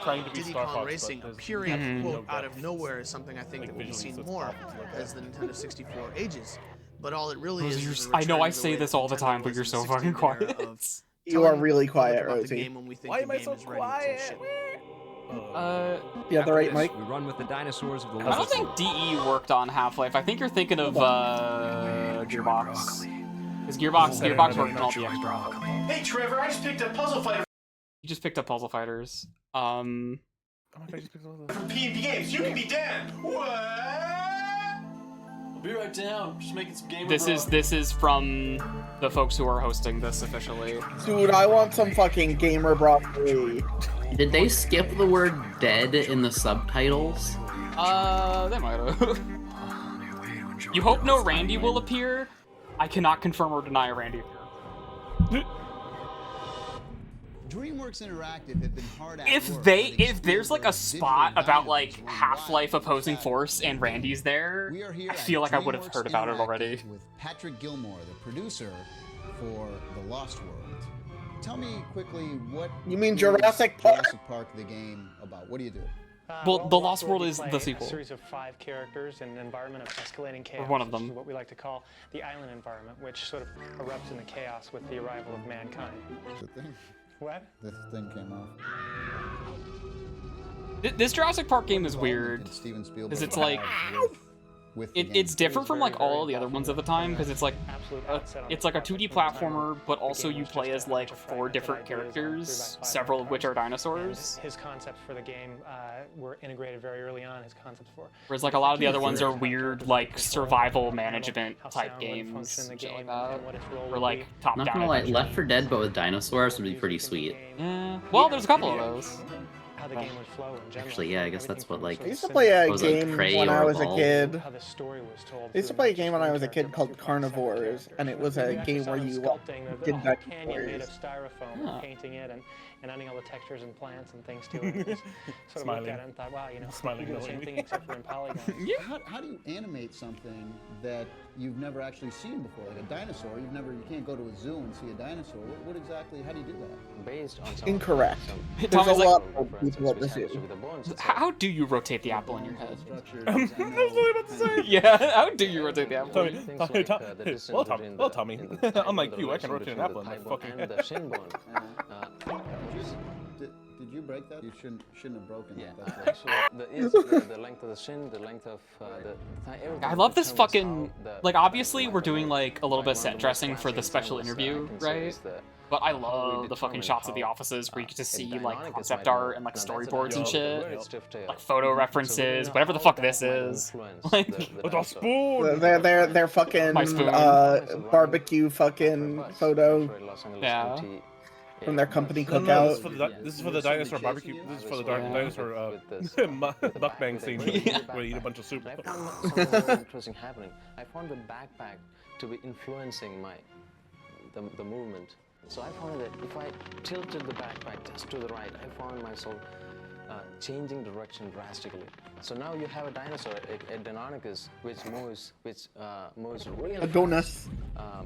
trying to be Diddy Star Kong Fox, Racing, but there's pure absolutely quote no out of depth. nowhere is something I think Like, that we'll be visually, seeing so it's more awful to look at. as the Nintendo 64 ages. but all it really Rosie, is. you're is s- a I know return I to the say way this that all the Nintendo time, but was you're in so 16 fucking era quiet. of You are telling really the public quiet, about the Rosie. game when we think Why the am I game so is ready quiet? to ship. Yeah, the After right this, mic. we run with the dinosaurs of the I don't think DE worked on Half-Life. I think you're thinking of Gearbox. Because Gearbox worked on all the extra. Hey Trevor, I just picked up Puzzle Fighter You just picked up Puzzle Fighters. from P&B Games. You can be Dan. What? I'll be right down. Just making some gamer This is from the folks who are hosting this officially. Dude, I want some fucking gamer broccoli. Did they skip the word dead in the subtitles? They might have. You hope no Randy will appear? I cannot confirm or deny a Randy appear. DreamWorks Interactive have been hard at If work they, with if there's like a exhibit spot about dynamos like running Half-Life wild opposing inside. force and Randy's there, We are here I at feel like I would have DreamWorks heard about it Interactive already. With Patrick Gilmore, the producer for The Lost World. Tell me quickly what You mean is Jurassic Park? Jurassic Park the game about? What do you do? Well, The Lost World you is play the sequel. A series of 5 characters in an environment of escalating chaos. one of which them. is what we like to call the island environment, which sort of erupts into chaos with the arrival of mankind. The thing. What? This thing came off. This Jurassic Park game is weird. Steven Spielberg Because it's like, with the it's game. different from like all the other ones at the time, because it's like, it's like a 2D platformer, but also you play as like 4 different characters, several of which are dinosaurs. His concepts for the game were integrated very early on. His concepts for Whereas like a lot of the other ones are weird like survival management type games, function in the shit like game that, and what its role or would like be. top-down. Not gonna lie, adventure. Left 4 Dead but with dinosaurs would be pretty sweet. Yeah. Well, there's a couple of those. How the game would flow in general. Actually, yeah, I guess that's what like. I used to play a was it game Prey when or I was a Evolve? kid. How the story was told. I used to play a game when I was a kid called Carnivores, and it was a game where you sculpting the did whole canyon made of dinosaurs. styrofoam, and painting it, and adding all the textures and plants and things to it. And just sort of looked at it and thought, wow, you know, you do the same thing except for in polygons. How do you animate something that you've never actually seen before, like a dinosaur? You can't go to a zoo and see a dinosaur. What exactly? How do you do that? Based on some Incorrect. There's a Tommy's like, lot of people that this is. How do you rotate the apple in your head? I was literally about to say. Yeah, how do you rotate the apple? Well, Tommy, unlike you, I can rotate an apple in my fucking head. Did you break that? You shouldn't have broken that. Actually, the length of the shin, the length of the thigh, everything I love this determines fucking, how the- like, obviously we're doing like a little bit of set dressing for the special interview, right? But I love the fucking shots of the offices where you get to see like concept art and like storyboards and shit, like photo references, whatever the fuck this is. Like, with a spoon. They're fucking My spoon. barbecue fucking photo yeah. from their company No, cookout. this is for the dinosaur barbecue. This is for the dinosaur mukbang scene where you eat a bunch of soup. I found something interesting happening. I found the backpack to be influencing the movement. So I found that if I tilted the backpack just to the right, I found myself changing direction drastically. So now you have a dinosaur, a Deinonychus, which moves really Adonis.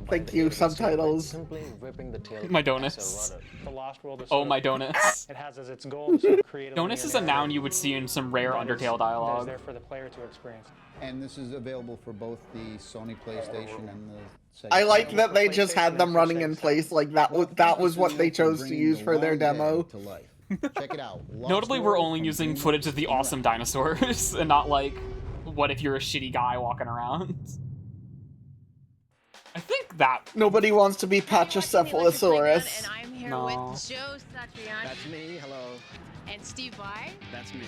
Thank you, subtitles. simply whipping the tail. My as a donuts. rudder. The Lost World is Oh, sort of- my donuts. It has as its goal to sort of create Donuts is a noun you would see in some rare Undertale that is dialogue. there for the player to experience. And this is available for both the Sony PlayStation and the Sega. I like that they just had them running in place, like that was what they chose to use for their demo. To life. Check it out. Lost Notably, we're World only from using DreamWorks footage of the awesome dinosaurs, and not like, what if you're a shitty guy walking around? I think that... Nobody wants to be Pachycephalosaurus. And I'm here No. with Joe Satriani. That's me, hello. And Steve Vai. That's me.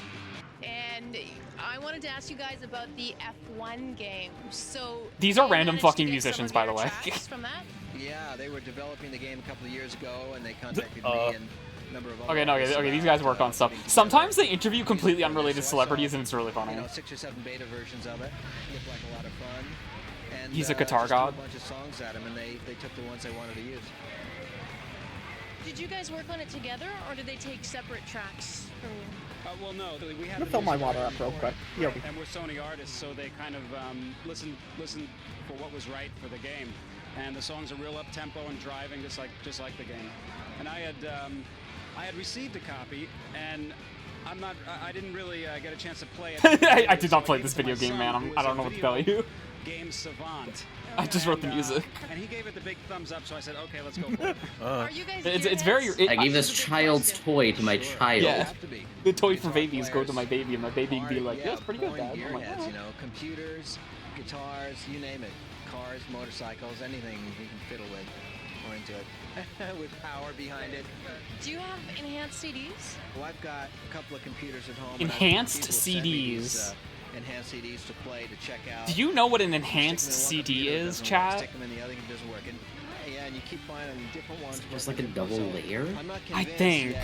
And I wanted to ask you guys about the F1 game. So These are you random managed to fucking get musicians, some by of the your way. tracks from that? Yeah, they were developing the game a couple of years ago, and they contacted me and a number of other Okay, no, artists okay, these about, guys work on stuff. Sometimes they interview completely unrelated celebrities, and it's really funny. You know, 6 or 7 beta versions of it. Looked like a lot of fun. And, He's a guitar just threw god. a bunch of songs at them, and they took the ones they wanted to use. Did you guys work on it together, or did they take separate tracks from you? Well, no, we I'm gonna haven't fill my used water it up real before, quick. Yeah. and we're Sony artists, so they kind of listened for what was right for the game. And the songs are real up tempo and driving, just like the game. And I had received a copy, and I didn't really get a chance to play it. I did not play this video game, man. I don't know what to tell you. game savant. I just wrote the music. And he gave it the big thumbs up, so I said, okay, let's go for it. Are you guys It's very. I gave this child's toy to my child. Yeah, the toy for babies go to my baby, and my baby can be like, yeah, it's pretty good, Dad. I'm like, Gearheads, you know, computers, guitars, you name it. Cars, motorcycles, anything you can fiddle with or into it. With power behind it. Do you have enhanced CDs? Well, I've got a couple of computers at home. Enhanced and send me these, CDs. Enhanced CDs to play, to check out. Do you know what an enhanced CD is, chat? Stick them in the other, it doesn't work. And, yeah, and you keep finding different ones. Just like a double layer? I think.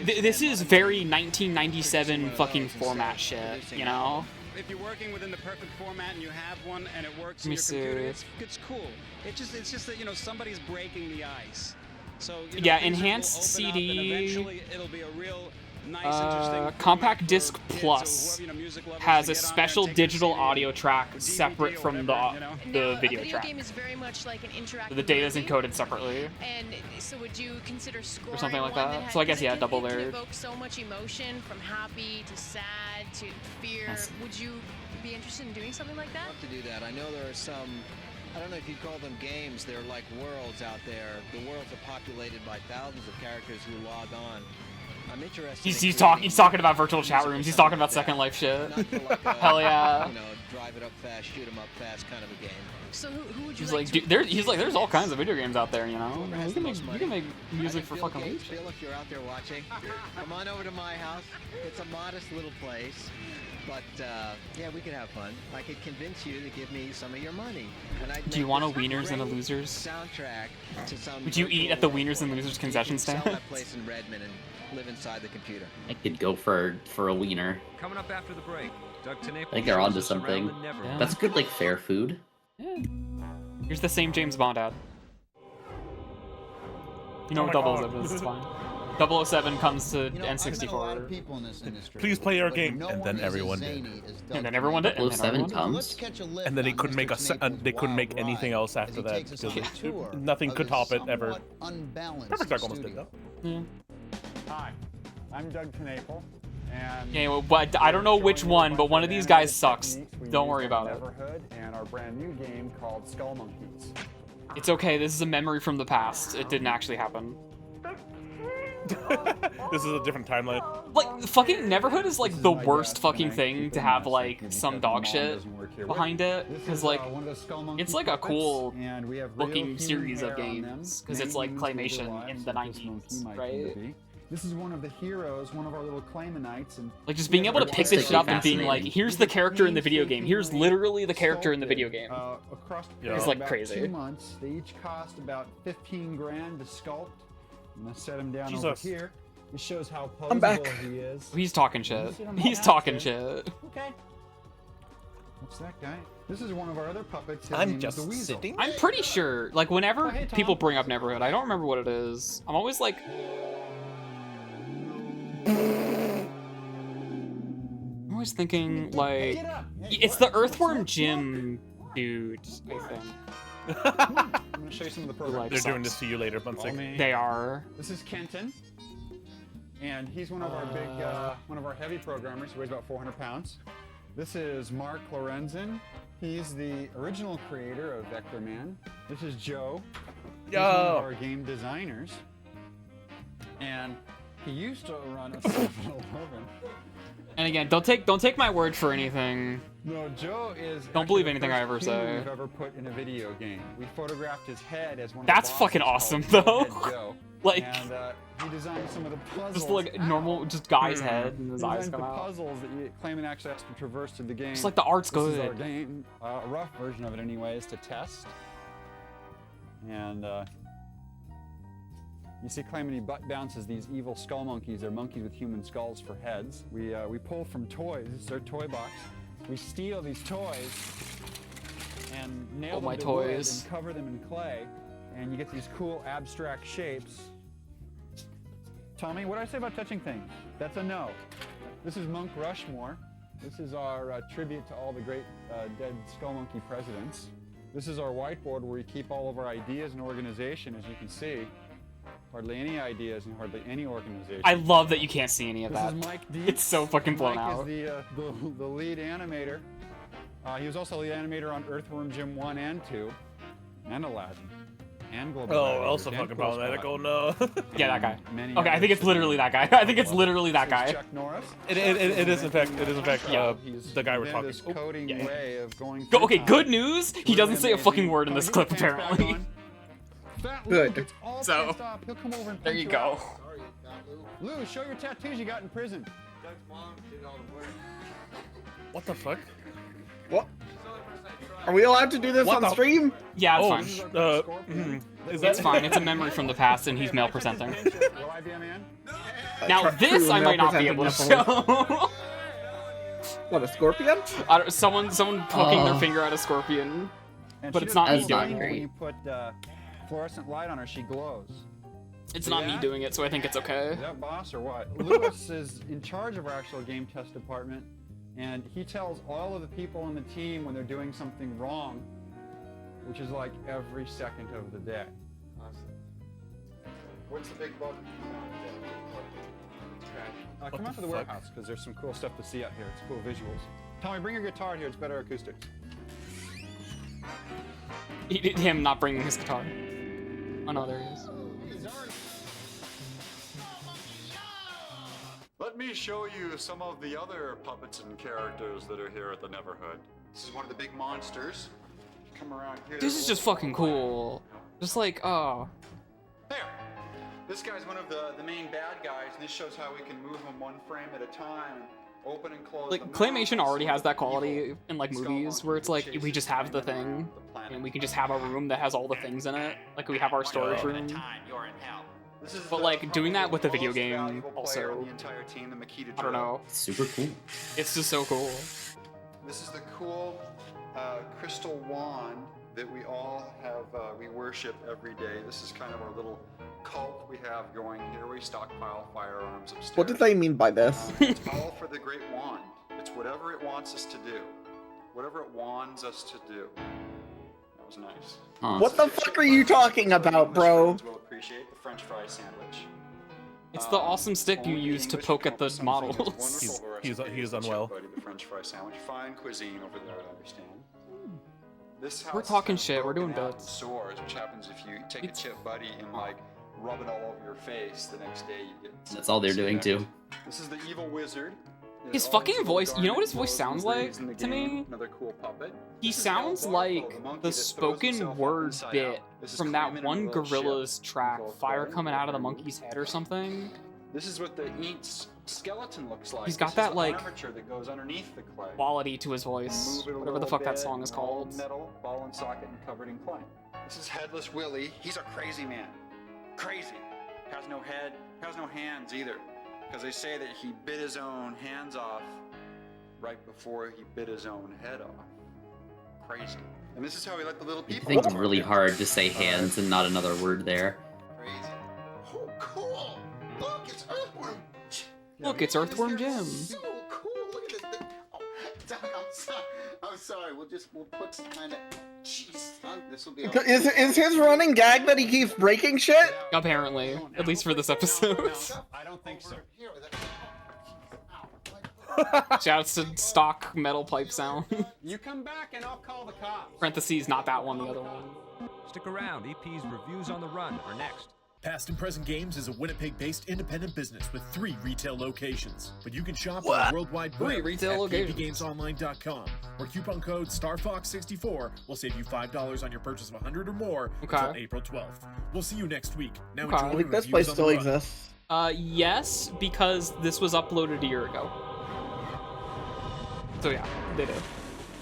This is very 1997 fucking format shit, you know? If you're working within the perfect format and you have one and it works Let in me your see. computer, it's cool. It's just that, you know, somebody's breaking the ice. So, you know, Yeah, things will enhanced open up CD. and eventually it'll be a real nice, interesting Compact format Disc for kids or Plus whoever, you know, music lovers has to a get on there special and take their digital CD audio or track DVD separate or from whatever, you know? the A video video track. game is very much like an interactive The data is movie. encoded separately. And so would you consider scoring Or something like one that. had, So I guess, because yeah, it double can layered. evoke so much emotion from happy to sad to fear. Yes. Would you be interested in doing something like that? I'd love to do that. I know there are some, I don't know if you'd call them games, they're like worlds out there. The worlds are populated by thousands of characters who log on. I'm interested He's talking about virtual chat rooms. He's talking about Second Life shit. Hell yeah. You know, drive it up fast, shoot 'em up fast kind of a game. So who would you He's like like, to dude, there's all kinds of video games out there, you know. You can make music for fucking Gates, weeks. Bill, if you're out there watching, come on over to my house. It's a modest little place, but yeah, we could have fun. I could convince you to give me some of your money. And I'd Do you make want a this Wieners and a great Losers? Soundtrack to some Would you eat at the virtual Wieners and Losers You concession can sell stand? that place in Redmond and live inside the computer. I could go for a wiener. Coming up after the break, Doug Tenable I think they're onto shows us around something. the Neverland. That's good, like, fair food. Yeah. Here's the same James Bond ad. You know Oh my what God. 007 is, it's fine. 007 comes to You know, I've met a lot of N64. people in this industry, Please play our but game. no And one then is everyone as did. zany as And Doug then everyone did. And then 007 everyone did. comes. Let's catch a lift And then they on couldn't Mr. make Tenable's they couldn't make wild anything ride else as after he that takes us on a tour nothing of could his top it ever. somewhat unbalanced Perfect Dark almost did studio. though. Yeah. Hi, I'm Doug Tenaple, and Yeah, well, but I don't know which one, but one of these guys sucks. Don't worry about it. Neverhood and our brand new game called Skull Monkeys. It's okay. This is a memory from the past. It didn't actually happen. This is a different timeline. Like, fucking Neverhood is like the worst fucking thing to have like some dog shit behind it, because like it's like a cool looking series of games, because it's like claymation in the 90s, right? This is one of the heroes, one of our little Claymanites, and Like just being able to pick this shit up and being like, here's the character in the video game. Here's literally the character in the video game. across the It's like about crazy. 2 months. They each cost about 15 grand to sculpt. I'm gonna set him down over Jesus. here. This shows how I'm back. posable he is. He's talking shit. You see him He's on talking acid. shit. Okay. What's that guy? This is one of our other puppets. His I'm name is just the Weasel. sitting. I'm pretty sure, like, whenever hey, Tom. people bring up Neverhood, I don't remember what it is. I'm always like... I'm always thinking, like... Get up! It's the Earthworm Jim dude, I think. I'm gonna show you some of the programs. They're doing this to you later, Bunsik. They are. This is Kenton, and he's one of our big, one of our heavy programmers. He weighs about 400 pounds. This is Mark Lorenzen. He's the original creator of Vector Man. This is Joe. He's one of our game designers, and he used to run a 7-Eleven. And again, don't take my word for anything. No, Joe is. Don't actually believe the anything I first ever human say. We've ever put in a video game. We photographed his head as one. That's of the fucking bosses awesome, called though. Head Joe. Like- and he designed some of the puzzles. Just like normal, just guy's head and his He eyes designed come the out. puzzles that you claim and actually has to traverse through the game. Just like the art's This is good. our game, a rough version of it, anyways, to test. And you see Calamity butt bounces these evil skull monkeys. They're monkeys with human skulls for heads. We pull from toys. This is our toy box. We steal these toys and nail Oh, them my to toys. wood and cover them in clay, and you get these cool abstract shapes. Tommy, what did I say about touching things? That's a no. This is Monk Rushmore. This is our tribute to all the great dead Skull Monkey presidents. This is our whiteboard where we keep all of our ideas and organization, as you can see. Hardly any ideas and hardly any organization. I love that you can't see any of This that. is Mike Dietz. It's so fucking blown Mike out. is the lead animator. He was also the animator on Earthworm Jim 1 and 2, and Aladdin, and Global. Oh, also fucking problematic. Oh no. Yeah, that guy. Okay, I think it's literally that guy. I think it's literally that guy. Chuck Norris. It is in fact Yeah. the guy we're talking. This coding way of going. Okay, good news. He doesn't say a fucking word in this clip apparently. Good. So, He'll come over and there you go. Lou, show your tattoos you got in prison. What the fuck? What? Are we allowed to do this on stream? Yeah, it's fine. Is It's fine. It's a memory from the past, and he's male presenting. Will I be a man? Now this I might not be able to show. What, a scorpion? Someone poking their finger at a scorpion, And but she it's not me doesn't doing mind it. When you put fluorescent light on her, she glows. It's See not me that? doing it, so I think it's okay. Is that boss or what? Lewis is in charge of our actual game test department, and he tells all of the people on the team when they're doing something wrong, which is like every second of the day. What's the big bug? Come out to the warehouse, because there's some cool stuff to see out here. It's cool visuals. Tommy, bring your guitar here. It's better acoustics. Him not bringing his guitar. Oh no, there he is. Let me show you some of the other puppets and characters that are here at the Neverhood. This is one of the big monsters. Come around here. This is just fucking cool. Just like, oh. There. This guy's one of the main bad guys, and this shows how we can move him one frame at a time, open and close. Like, Claymation already has that quality in, like, movies, where it's like, we just have the thing, and we can just have a room that has all the things in it. Like, we have our storage room. But, like, doing that with a video game, also, I don't know. Super cool. It's just so cool. This is the cool crystal wand that we all have, we worship every day. This is kind of our little cult we have going here. We stockpile firearms upstairs. What did they mean by this? It's all for the great wand. It's whatever it wants us to do. Whatever it wands us to do. That was nice. What the fuck are you talking about, bro? We'll appreciate the French fry sandwich. It's the awesome stick you use to poke at the models. He's unwell. The French fry sandwich. Fine cuisine over there, I understand. This We're house talking has shit, we're doing broken out bits. Sores, which happens if you take a chip buddy and like rub it all over your face. The next day you get. That's all they're doing too. This is the evil wizard. His fucking voice, you know what his voice sounds like to me? Another cool puppet. He sounds like the spoken word bit from that one Gorillaz track, Fire Coming Out of the Monkey's Head or something. This is what the ink's skeleton looks like. He's got This that, is the like, armature that goes underneath the clay. quality to his voice, Move it a whatever the little fuck that bit, song is all called. Metal, ball and socket, and covered in clay. This is Headless Willie. He's a crazy man. Crazy. Has no head. Has no hands either. Because they say that he bit his own hands off right before he bit his own head off. Crazy. And this is how we let the little I people. think it's really hard to say hands and not another word there. Crazy. Oh, cool. Look, it's Earthworm. Look, it's Earthworm Jim. So cool. Look at this. Oh, Doc, I'm sorry. We'll put some kind of. Jeez, this will be. Is his running gag that he keeps breaking shit? Apparently, at least for this episode. I don't think so. Shouts to stock metal pipe sound. You come back and I'll call the cops. Parentheses, not that one, the other one. Stick around. EP's Reviews on the Run are next. Past and Present Games is a Winnipeg-based independent business with 3 retail locations. But you can shop on the worldwide 3 web retail at locations. PPGamesOnline.com, where coupon code StarFox64 will save you $5 on your purchase of 100 or more until April 12th. We'll see you next week. Now enjoy Like, this Reviews place on still the Run. exists. Yes, because this was uploaded a year ago. So yeah, they do.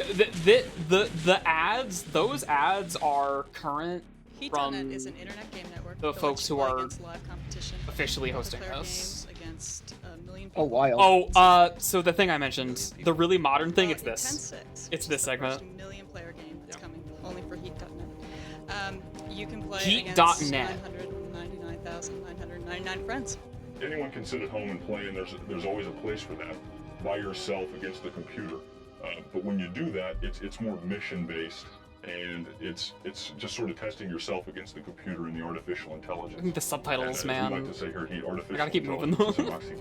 The ads, those ads are current from Heat.net is an internet game network the that folks lets who you play are against live competition, officially hosting multiplayer this. games against a million Oh, people. wild. So the thing I mentioned, the really modern thing, it's this. Intense It's this segment. First million player game that's coming only for Heat.net. You can play Heat.net. against 999,999 friends. Anyone can sit at home and play, and there's always a place for that, by yourself against the computer. But when you do that, it's more mission-based, and it's just sort of testing yourself against the computer and the artificial intelligence. I think the subtitles, and, as we man. like to say here, Heat, artificial I gotta keep moving intelligence them. is an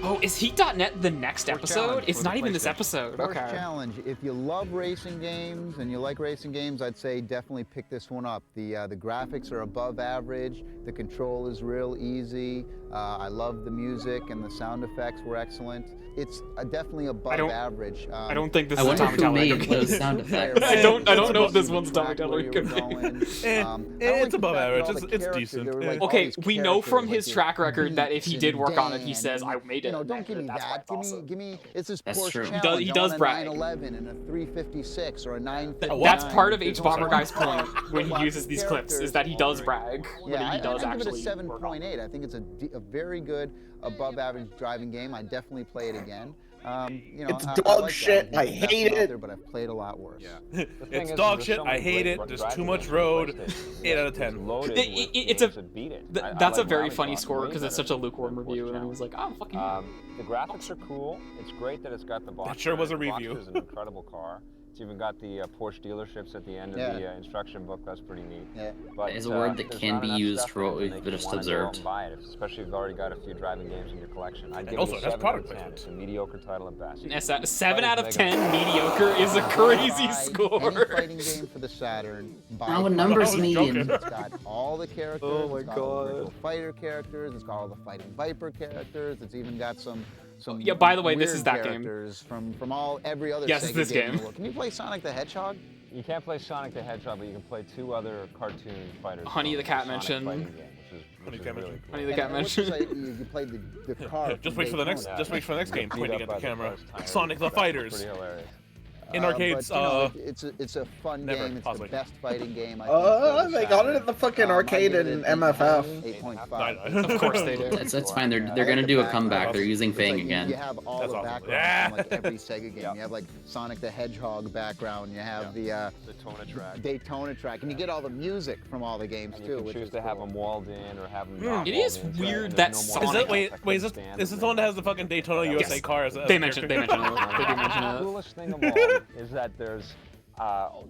oxymoron. Oh, is Heat.net the next episode? It's not even this episode. Force Okay. Challenge. If you love racing games and you like racing games, I'd say definitely pick this one up. The graphics are above average. The control is real easy. I love the music and the sound effects were excellent. It's definitely above average. I don't think this I is wonder Tommy who made Talarico. those sound effects. I don't know if this one's Tommy Talarico. It's above average. It's decent. Okay, we know from his track record that if he did work on it, he says, "I made it." Don't give me that. Give me. It's this That's Porsche true. Challenge. He does on a brag. 911 and a 356 or a 959. That's part of H Bomber Guy's point when he uses these clips, is that he does brag when he does I actually. give it a 7.8. I think it's a very good above average driving game. I definitely play it again. You know, It's dog shit. I hate it. But I've played a lot worse. Yeah. It's dog shit. I hate it. There's too much road. 8 out of 10. That's a very funny score because it's such a lukewarm review, and he was like, "Oh, fucking." The graphics are cool. It's great that it's got the box. That sure was a review. It's an incredible car. It's even got the Porsche dealerships at the end of the instruction book. That's pretty neat. Yeah. But, Is a word that there's can not be enough used stuff for what in it we've to make you just wanna go out and observed. buy it, especially if you've already got a few driving games in your collection. I'd give Also, it a that's 7 product out of 10. placement. It's a mediocre title at best. 7 out of 10 mediocre is a crazy Any score. fighting game for the Saturn. Now what number's median? It's got all the characters. Oh my it's got all the Virtual Fighter characters. It's got all the Fighting Viper characters. It's even got some. Yeah, by the way, this weird is that game. characters from every other. Yes, it's Sega this game. in game. the world. Can you play Sonic the Hedgehog? You can't play Sonic the Hedgehog, but you can play 2 other cartoon fighters. Honey the from Cat Sonic mentioned. fighting game, which is really cool. Honey the Cat And what's this, mentioned. like, you played the car. Just from wait for the Daytona. next. Just wait for the next game. Beat Pointing up at by the camera. first tire. Sonic the That's Fighters. pretty hilarious. In arcades, but, you know, it's a fun never, game. It's possibly. the best fighting game. I think, for the They got it Saturn. at the fucking I arcade give it in an MFF. 8.5. Of course they do. That's fine. They're gonna do a comeback. They're using Fang You again. have all That's the awesome. backgrounds Yeah. from like every Sega game. You have like Sonic the Hedgehog background. You have the Daytona track, and you get all the music from all the games And too. you can which choose is to have cool. them walled in or have them not It is walled in, so weird there's that no more Sonic- Is that wait? that Wait, is can this stand is in this the one that has the fucking Daytona USA car? As They mentioned it. They mentioned it. They do mention The it. coolest thing of all is that there's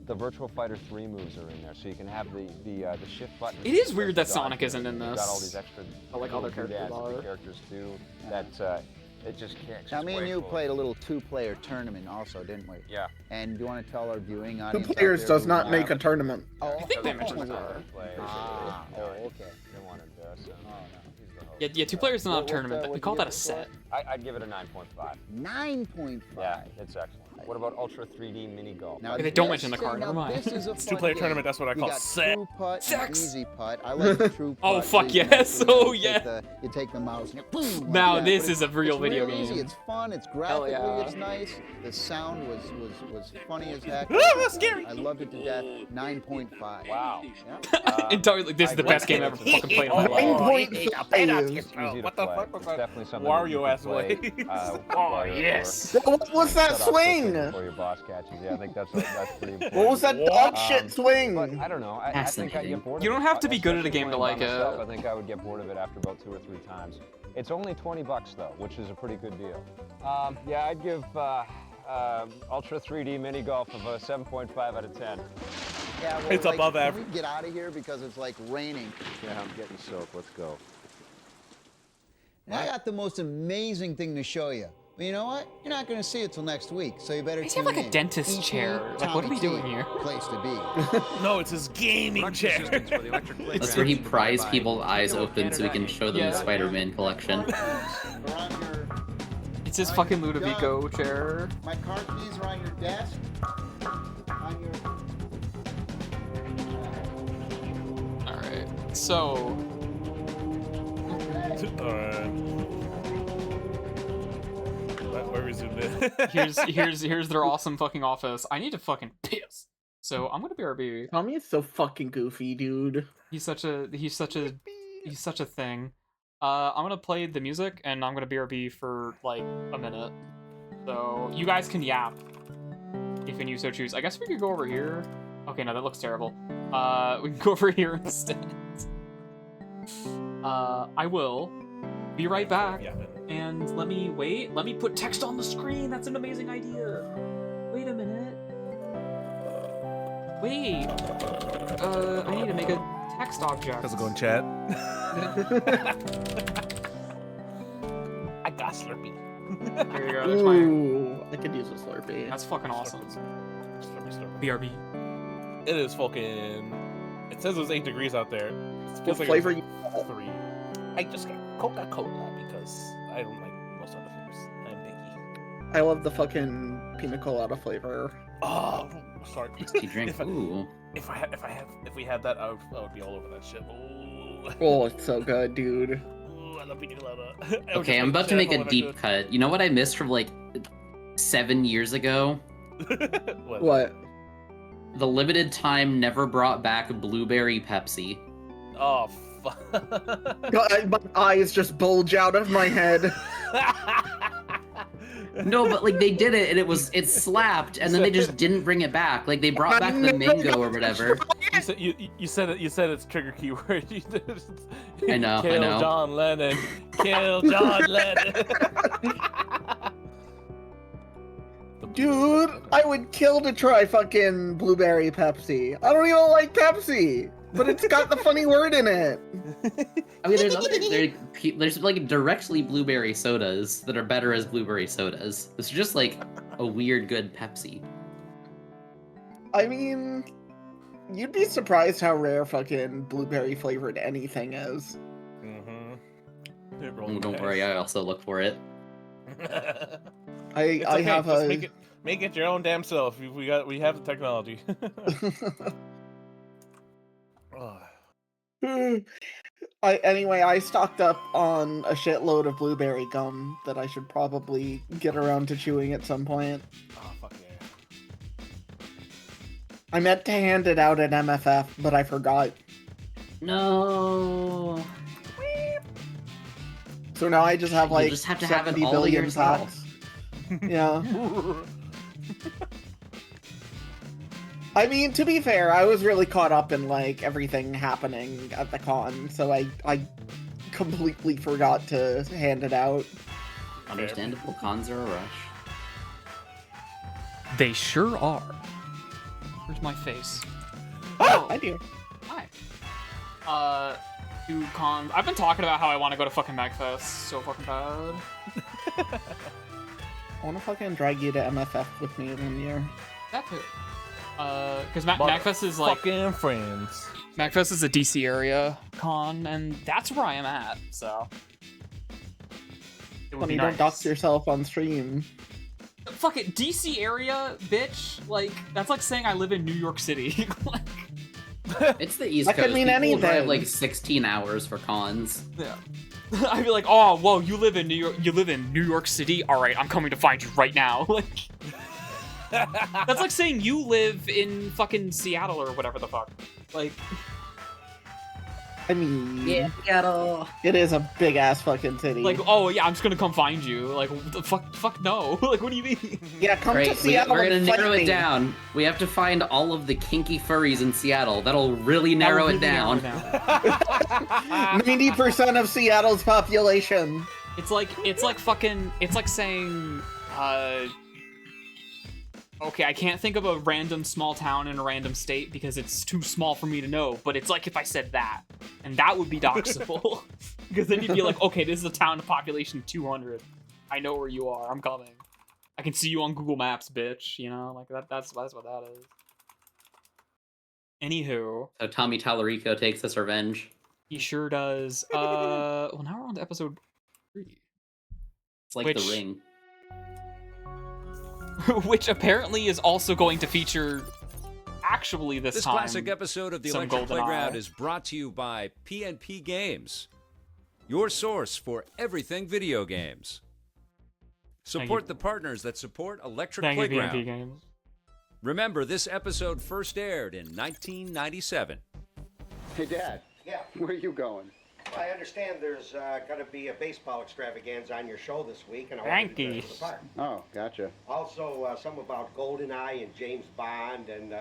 the Virtual Fighter 3 moves are in there, so you can have the shift button. It is weird that Sonic isn't in You've got all these this. extra But like other little characters doodads that the are. characters do. That it just can't. Now, me and you played a little 2-player tournament also, didn't we? Yeah. And do you want to tell our viewing 2 audience? out players there does who not are- make a tournament. Oh, I think they mentioned oh, the car. Ah, oh, okay. They wanted this. Yeah, 2 players not a tournament. We call that a set. I'd give it a 9.5. 9.5. Yeah, it's excellent. What about Ultra 3D Mini Golf? Now, They don't this- mention the car, now never mind. This is a It's fun 2-player game. tournament. That's what I You call got set. True putt and Sex. easy putt. I like the true Oh, putt. fuck So you yes. can Oh, take yeah. You take the mouse and you boom. like Now that. this But is a real it's video real easy. game. It's fun. It's Hell graphically yeah. it's nice. The sound was funny as heck. That's scary. I loved it to death. 9.5. Wow. Yeah. Entirely. This is the best game I've ever fucking played in my life. 9.5. It's easy What to the play. fuck was It's that? definitely something Wario that you ass can play. ways. Oh, yes. What was that Shut up quickly swing? Before your boss catches you. I think that's pretty important. What was that dog shit But swing? I don't know. I think I'd get bored You of don't it. have to be good at a Especially game to playing by like it. myself, I think I would get bored of it after about 2 or 3 times. It's only $20 though, which is a pretty good deal. Yeah, I'd give Ultra 3D Mini Golf of a 7.5 out of 10. Yeah, well, It's like, above can average. we get out of here because it's like raining. Yeah, I'm getting soaked. Let's go. Now I got the most amazing thing to show you. But you know what? You're not going to see it till next week, so you better Does he have tune like a in. dentist E.T. chair? Like, what are we Tommy T, doing here? Place to be. No, it's his gaming chair. That's where he pries people's eyes open so he can show them the Spider-Man collection. It's his fucking Ludovico chair. My car keys are on your desk. On your... Alright, so. Where is it? here's their awesome fucking office. I need to fucking piss. So I'm gonna BRB. Tommy is so fucking goofy, dude. He's such a thing. I'm gonna play the music and I'm gonna BRB for like a minute. So you guys can yap if you so choose. I guess we could go over here. Okay, no, that looks terrible. We can go over here instead. I will be right back. Yeah, and let me put text on the screen. That's an amazing idea. Wait a minute. Wait. I need to make a text object. How's it going, chat? I got Slurpee. There you go. There's my... Ooh, I could use a Slurpee. That's fucking awesome. Slurpee. BRB. It is fucking. It says it was 8 degrees out there. It What feels like flavor it you was 3. I just got Coca-Cola because I don't like most other flavors. I'm picky. I love the fucking pina colada flavor. Oh, sorry. Tasty drink. Ooh. If we had that, I would be all over that shit. Ooh. Oh, it's so good, dude. Ooh, I love pina colada. Okay, I'm about to make a deep cut. You know what I missed from like 7 years ago? What? The limited time never brought back blueberry Pepsi. Oh, fuck. My eyes just bulge out of my head. No, but like they did it and it slapped and then they just didn't bring it back. Like they brought back the mango or whatever. You said it's trigger keyword. I know. Kill John Lennon. Kill John Lennon. Dude, I would kill to try fucking blueberry Pepsi. I don't even like Pepsi, but it's got the funny word in it. I mean, there's like directly blueberry sodas that are better as blueberry sodas. It's just like a weird good Pepsi. I mean, you'd be surprised how rare fucking blueberry flavored anything is. Oh, don't worry, I also look for it. I have just a make it your own damn self. We have the technology. Anyway, I stocked up on a shitload of blueberry gum that I should probably get around to chewing at some point. Oh, fuck yeah. I meant to hand it out at MFF, but I forgot. No. So now I just have like you just have to have it 70 all billion yourself. packs. Yeah. I mean, to be fair, I was really caught up in like everything happening at the con, so I completely forgot to hand it out. Understandable, cons are a rush. They sure are. Where's my face? Oh, I do. Hi. To con. I've been talking about how I want to go to fucking MagFest so fucking bad. I want to fucking drag you to MFF with me one year. That too. Because MagFest is like fucking friends. MagFest is a DC area con, and that's where I am at. So. It would be You don't nice. dox yourself on stream. Fuck it, DC area, bitch. Like that's like saying I live in New York City. It's the East That Coast. could mean People anything. drive like 16 hours for cons. Yeah. I'd be like, oh, whoa, you live in New York. You live in New York City. All right, I'm coming to find you right now. Like, that's like saying you live in fucking Seattle or whatever the fuck. Like, I mean, yeah, Seattle. It is a big ass fucking city. like, oh yeah, I'm just gonna come find you. Like, what the fuck no. Like, what do you mean? Yeah, come Right, to Seattle. we're gonna and fight narrow it me. down. We have to find all of the kinky furries in Seattle. That'll really narrow it down. 90% of Seattle's population. It's like saying, okay, I can't think of a random small town in a random state because it's too small for me to know, but it's like if I said that, and that would be doxable. Because then you'd be like, okay, this is a town of population 200. I know where you are, I'm coming. I can see you on Google Maps, bitch, you know? Like, that's what that is. Anywho. So Tommy Tallarico takes his revenge. He sure does. Well, now we're on to episode 3. It's like The Ring. Which apparently is also going to feature, actually this time, classic episode of the some Electric Playground GoldenEye. is brought to you by PNP Games, your source for everything video games. Support the partners that support Electric Thank you, Playground. PNP Games. Remember, this episode first aired in 1997. Hey, Dad. Yeah. Where are you going? I understand there's going to be a baseball extravaganza on your show this week, and I want you to dress the part. Oh, gotcha. Also, some about GoldenEye and James Bond, and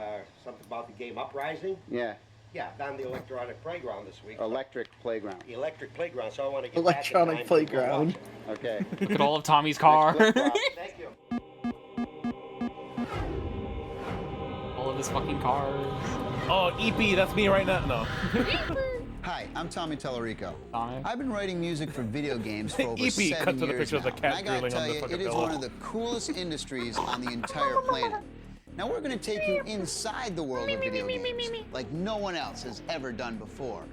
something about the game Uprising. Yeah. Yeah, on the Electronic Playground this week. Electric Playground. The Electric Playground, so I want to get Electronic back in time to go Playground. watch it. Okay. Look at all of Tommy's car. Thank you. All of his fucking cars. Oh, EP, that's me right now. No. Hi, I'm Tommy Tellerico. Tommy. I've been writing music for video games for over 7 cut to the years picture of the now, cat and I gotta drooling on tell the you, fucking it is pillow. one of the coolest industries on the entire planet. Now we're gonna take you inside the world of video games, like no one else has ever done before.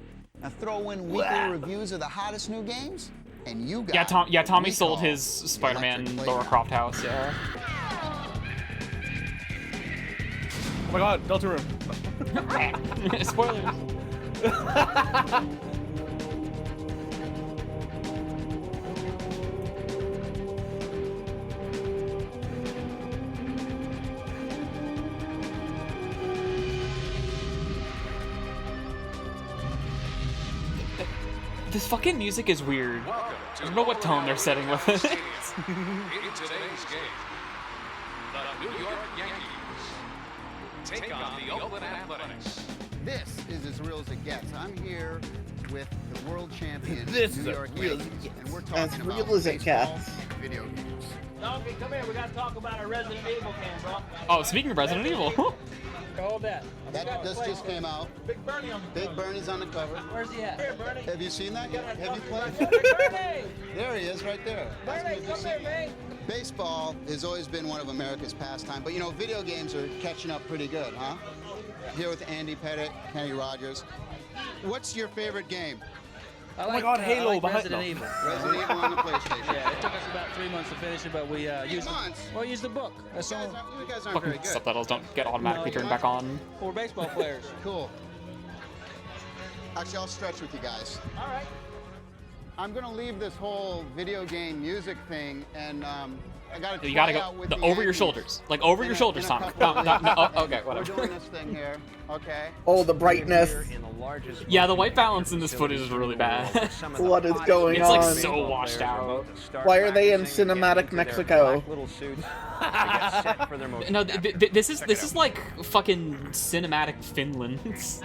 Now throw in weekly reviews of the hottest new games, and you got Tommy sold his Spider-Man Lara Croft house. Yeah. Oh my God, Deltarune. Spoilers. This fucking music is weird. I don't know what tone they're setting with it. In today's game, the New York Yankees take on the Oakland Athletics. This is as real as it gets. I'm here with the world champion This New is York real as Yankees, it and we're gets. talking As about real as it baseball, gets. video games. Donkey, come here. We gotta talk about our Resident Evil game, bro. Oh, speaking of Resident Evil. Hold that. That just came out. Big Bernie on the Big Bernie's on the cover. Where's he at? Here, Bernie. Have you seen that yet? Have you played? Bernie! There he is, right there. Bernie, come here, man. Baseball has always been one of America's pastime, but you know, video games are catching up pretty good, huh? Here with Andy Pettit, Kenny Rogers. What's your favorite game? I my God, Halo I like behind- Resident no. Evil. Resident Evil on the PlayStation. Yeah, it took us about 3 months to finish it, but we used the book. That's all. You guys aren't very Fucking good. subtitles don't get automatically turned back on. We're baseball players. Cool. Actually, I'll stretch with you guys. All right. I'm gonna leave this whole video game music thing, and I gotta. You gotta try go out with the, the over your Yankees shoulders, like over in your a- shoulders, in a Tommy. couple No, of no, minutes. oh, okay, We're whatever. doing this thing here, okay? Oh, the brightness. Yeah, the white balance in this footage is really bad. What is going It's on? like so washed out. Why are they in cinematic Mexico? No, this is like fucking cinematic Finland. This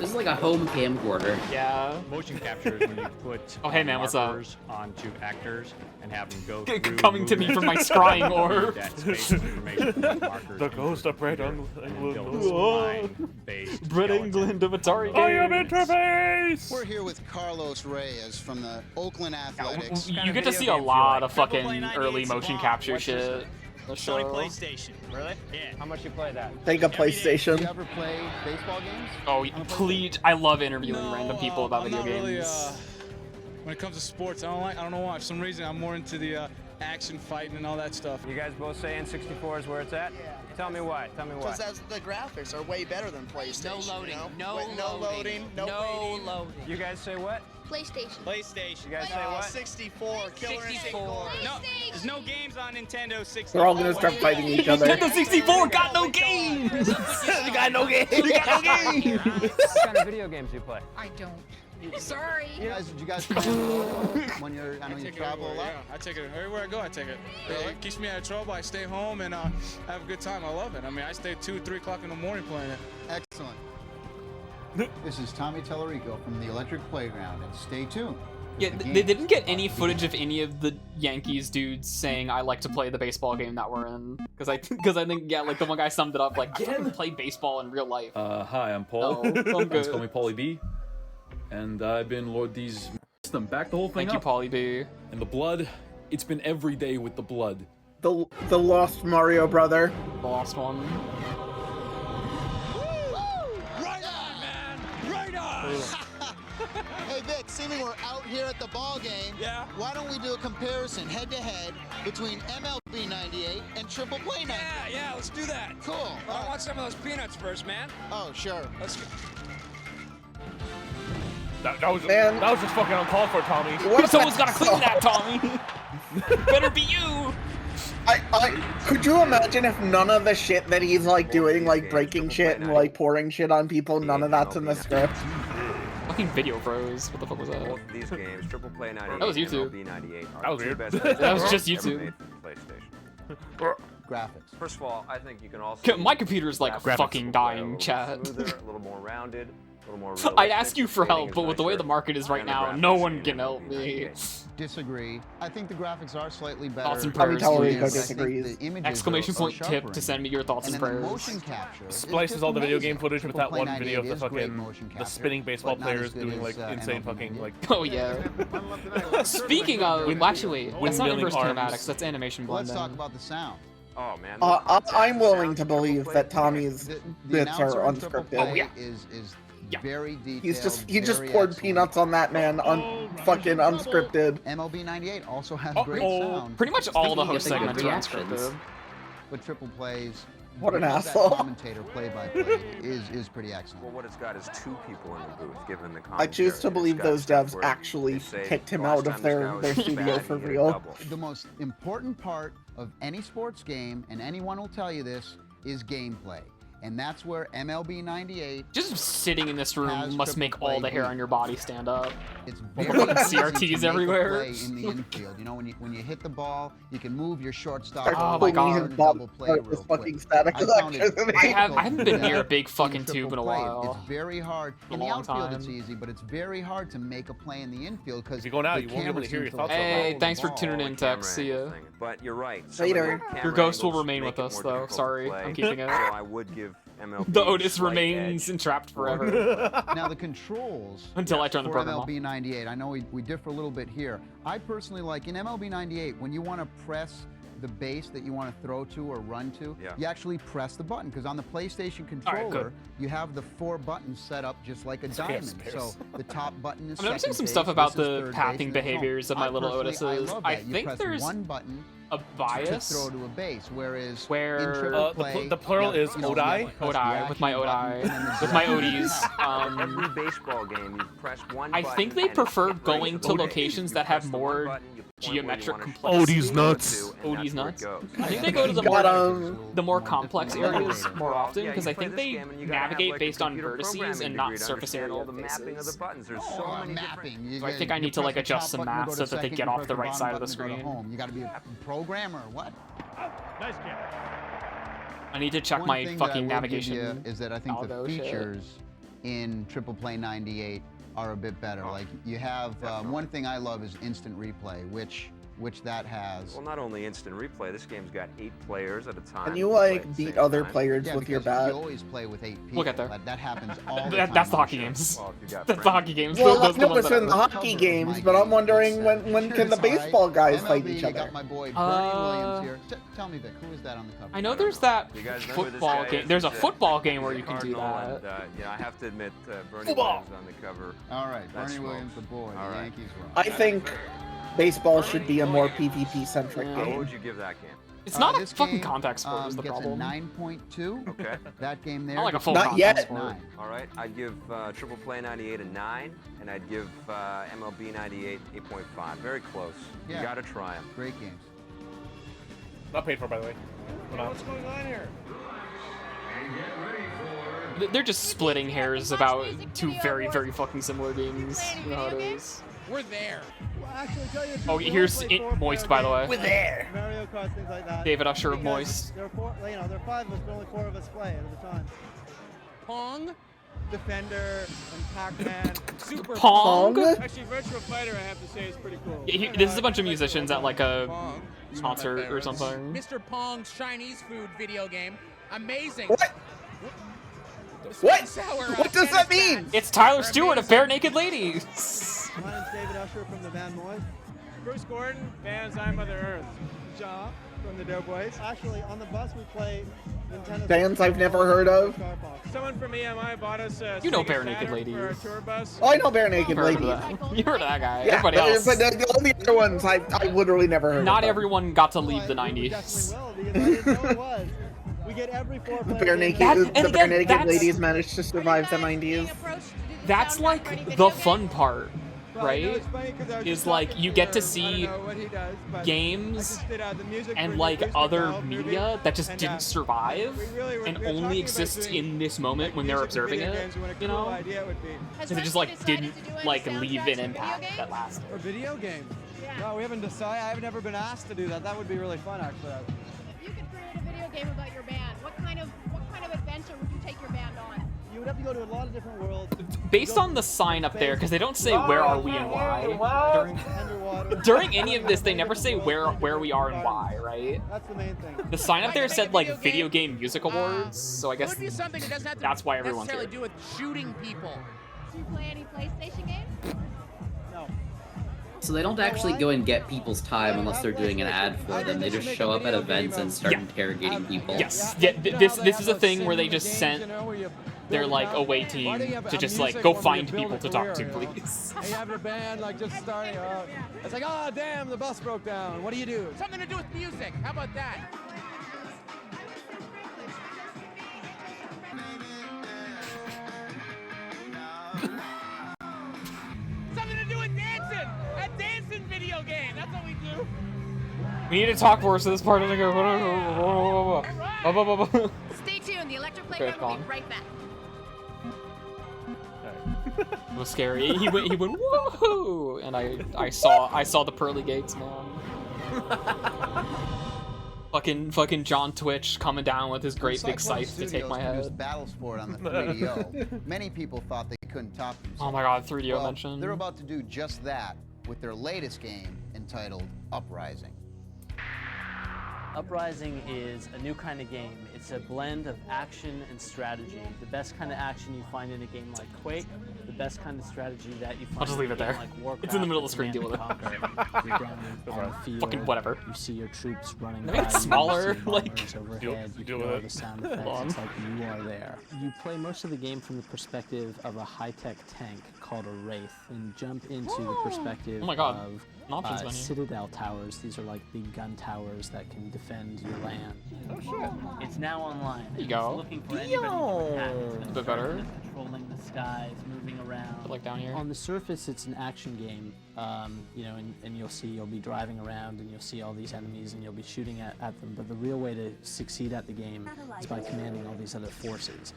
is like a home camcorder. Yeah. Motion capture is when you put Oh, hey, man, what's up? markers onto actors and have them go C- through coming to me from my movements scrying to orb. that space information from the markers The ghost of Brett and England. build a spine-based Brett England of Atari I am games. interface! We're here with Carlos Reyes from the Oakland Athletics. You get to see a lot of fucking early motion capture shit. The Sony show. PlayStation. Really? Yeah. How much you play that? Take a PlayStation. You ever play baseball games? Oh, please! I love interviewing random people about I'm video not really, games. when it comes to sports, I don't know why. For some reason, I'm more into the action fighting and all that stuff. You guys both say N64 is where it's at? Yeah. Tell me why. Tell me why. Because the graphics are way better than PlayStation. No loading. You No know? No loading. loading. No waiting. loading. You guys say what? PlayStation. PlayStation. You guys say what? 64. Killer 64. No. There's no games on Nintendo 64. They're all gonna start fighting each other. Nintendo 64 got no games. You got no game. You got no games. What kind of video games do you play? I don't. Sorry. You guys play when you're, I know you travel a lot? Yeah, I take it everywhere I go. I take it. It keeps me out of trouble. I stay home and have a good time. I love it. I mean, I stay 2, 3 o'clock in the morning playing it. Excellent. This is Tommy Tellerico from the Electric Playground, and stay tuned. Yeah, they didn't get any footage of any of the Yankees dudes saying I like to play the baseball game that we're in, because I think yeah, like the one guy summed it up like I fucking play baseball in real life. Hi, I'm Paul. Oh, I'm good. Just call me Paulie B. And I've been Lord D's them back the whole thing Thank you, Paulie B. And the blood, it's been every day with the blood. The lost Mario brother. The lost one. Right on, man! Right on! Hey Vic, seeming we're out here at the ball game. Yeah. Why don't we do a comparison head-to-head between MLB 98 and Triple Play 98? Yeah, let's do that. Cool. I want some of those peanuts first, man. Oh, sure. Let's go. That was just fucking uncalled for, Tommy. Someone's gotta clean that, Tommy. Better be you. Could you imagine if none of the shit that he's like doing, like breaking shit and like pouring shit on people, none of that's in the script? Fucking Video Bros. What the fuck was that? Both of these games, Triple Play 98 That was and YouTube. MLB 98, are That was the weird. best That was just ever YouTube. made for PlayStation. Graphics. First of all, I think you can also. My computer's like graphics fucking will dying, play a chat. little smoother, a little more rounded. I'd ask you for help, but with the way the market is right now, no one can help me. Disagree. I think the graphics are slightly better. Thoughts and prayers, please. Exclamation point tip to send me your thoughts and prayers. Splices all the video game footage with that one video of the fucking spinning baseball players doing like insane fucking like. Oh yeah. Speaking of, actually, wait, that's not inverse kinematics. That's animation blending. Let's talk about the sound. Oh man. I'm willing to believe that Tommy's bits are unscripted. Oh yeah. Is very detailed. He just poured peanuts on that man, fucking unscripted. MLB 98 also has great sound. Pretty much all the host segments are unscripted. But triple plays. What an asshole. Commentator play-by-play is pretty excellent. Well, what it's got is 2 people in the booth, given the I choose to believe those devs actually kicked him out of their studio for real. The most important part of any sports game, and anyone will tell you this, is gameplay. And that's where MLB 98. Just sitting in this room must make all the hair on your body stand up. It's CRTs everywhere. In the infield, you know, when you hit the ball, you can move your shortstop. Oh my god! Double play real quick. I haven't been near a big fucking tube in a while. It's very hard. In the outfield, it's easy, but it's very hard to make a play in the infield because if you go now, you won't be able to hear your thoughts. Hey, thanks for tuning in, Tex. See ya. But you're right. Later. Your ghost will remain with us, though. Sorry, I'm keeping it. So I would give MLB the Otis remains entrapped forever. Now the controls until I turn the for program MLB 98. I know we differ a little bit here. I personally like in MLB 98 when you want to press the base that you want to throw to or run to, you actually press the button because on the PlayStation controller you have the 4 buttons set up just like a diamond. So the top button is. I'm noticing some stuff about the pathing behaviors of my little Otises. I think there's one button a bias to throw to a base, whereas where the plural is Odai. Odai with my Odai with my Odis. Every baseball game, you press one. I think they prefer going to locations that have more geometric complexity. Odie's nuts. Odie's nuts. I think they go to the more complex areas more often because I think they navigate based on vertices and not surface area faces. So I think I need to like adjust some math so that they get off the right side of the screen. You got to be a programmer. What? Nice game. I need to check my fucking navigation. Is that I think the features in Triple Play 98 are a bit better. Like you have one thing I love is instant replay, which that has. Well, not only instant replay. This game's got 8 players at a time. Can you like beat other players with your bat? You always play with 8 people. We'll get there. That happens all the time. That's the hockey games. That's the hockey games. Well, I know it's in the hockey games, but I'm wondering when can the baseball guys fight each other? I got my boy Bernie Williams here. Tell me, Vic, who is that on the cover? I know there's that football game. There's a football game where you can do that. Yeah, I have to admit, Bernie Williams on the cover. All right, Bernie Williams, the boy. The Yankees were. I think baseball should be a more PvP-centric game. What would you give that game? It's not a fucking contact sport is the problem. Gets a 9.2. Okay. That game there. Not like a full not yet. Sport. All right, I'd give Triple Play 98 a 9, and I'd give MLB 98 8.5. Very close. Yeah. You got to try them. Great games. Not paid for, by the way. What's going on here? They're just splitting hairs about 2 very, very fucking similar games. You know how it is. We're there. Oh, here's Moist, by the way. We're there. Mario Kart, things like that. David Usher of Because Moist. There are 4, there are 5 of us, but only 4 of us play at a time. Pong, Defender, and Pac-Man. Super Pong? Actually, Virtua Fighter, I have to say, is pretty cool. Yeah, this is a bunch of musicians at like a concert or something. Mr. Pong's Chinese food video game. Amazing. What? What? What does that mean? It's Tyler Stewart of Bare Naked Ladies. My name's David Usher from the band Moist. Bruce Gordon, band's I'm Mother Earth. Ja from the Doughboys. Actually, on the bus we play Nintendo. Bands I've never heard of. Someone from EMI bought us a You know Sega Bare Naked Saturn Ladies. for our tour bus. Oh, I know Bare Naked Ladies. You heard of that guy. Yeah, Everybody else. but all the other ones I literally never heard Not of. everyone got to leave the 90s. Definitely will, because I didn't know it was. We get every 4 The players. Bare Naked Ladies managed to survive the 90s. That's like the fun part, right? Is like you get to see games and like other media that just didn't survive and only exists in this moment when they're observing it, you know? Because it just like didn't like leave an impact that lasted. For video games? No, we haven't decided. I've never been asked to do that. That would be really fun, actually. If you could create a video game about your band, what kind of adventure would you take your band on? you would have to go to a lot of different worlds. Based on the sign up there, because they don't say where are we and why. During any of this, they never say where we are and why, right? That's the main thing. The sign up there said like Video Game Music Awards, so I guess Could be something that doesn't have to that's why everyone's necessarily here. do with shooting people. Do you play any PlayStation games? No. So they don't actually go and get people's time unless they're doing an ad for them. They just show up at events and start interrogating people. Yes. Yeah. This is a thing where they just sent their like away team to just like go find people to talk to, please. Hey, you having a band like just starting out. It's like, oh damn, the bus broke down. What do you do? Something to do with music. How about that? Something to do with dancing. A dancing video game. That's what we do. We need to talk more so this part doesn't go. Stay tuned. The electric playground will be right back. It was scary. He went woohoo, and I saw the pearly gates, man. fucking John Twitch coming down with his great big scythe to take my head. Battlesport on the 3DO. Many people thought they couldn't top themselves. Oh my god, 3DO well, mention. They're about to do just that with their latest game entitled Uprising. Uprising is a new kind of game. It's a blend of action and strategy. The best kind of action you find in a game like Quake, the best kind of strategy that you find I'll just leave in it a game there. like Warcraft. It's in the middle of the screen, deal with it. You're down on the field, Fucking whatever. You see your troops running Make it by, smaller, you see like bombers overhead, you hear all the sound effects, it's like you are there. You play most of the game from the perspective of a high-tech tank called a Wraith, and jump into the perspective Oh my god. of An options menu. Citadel towers. These are like big gun towers that can defend your land. Oh shit. It's now online. There you go. Looking for anybody who can hack. It's A been bit better. controlling the skies, moving around. Like down here. On the surface, it's an action game. You know, and you'll be driving around and you'll see all these enemies and you'll be shooting at them. But the real way to succeed at the game is by commanding all these other forces.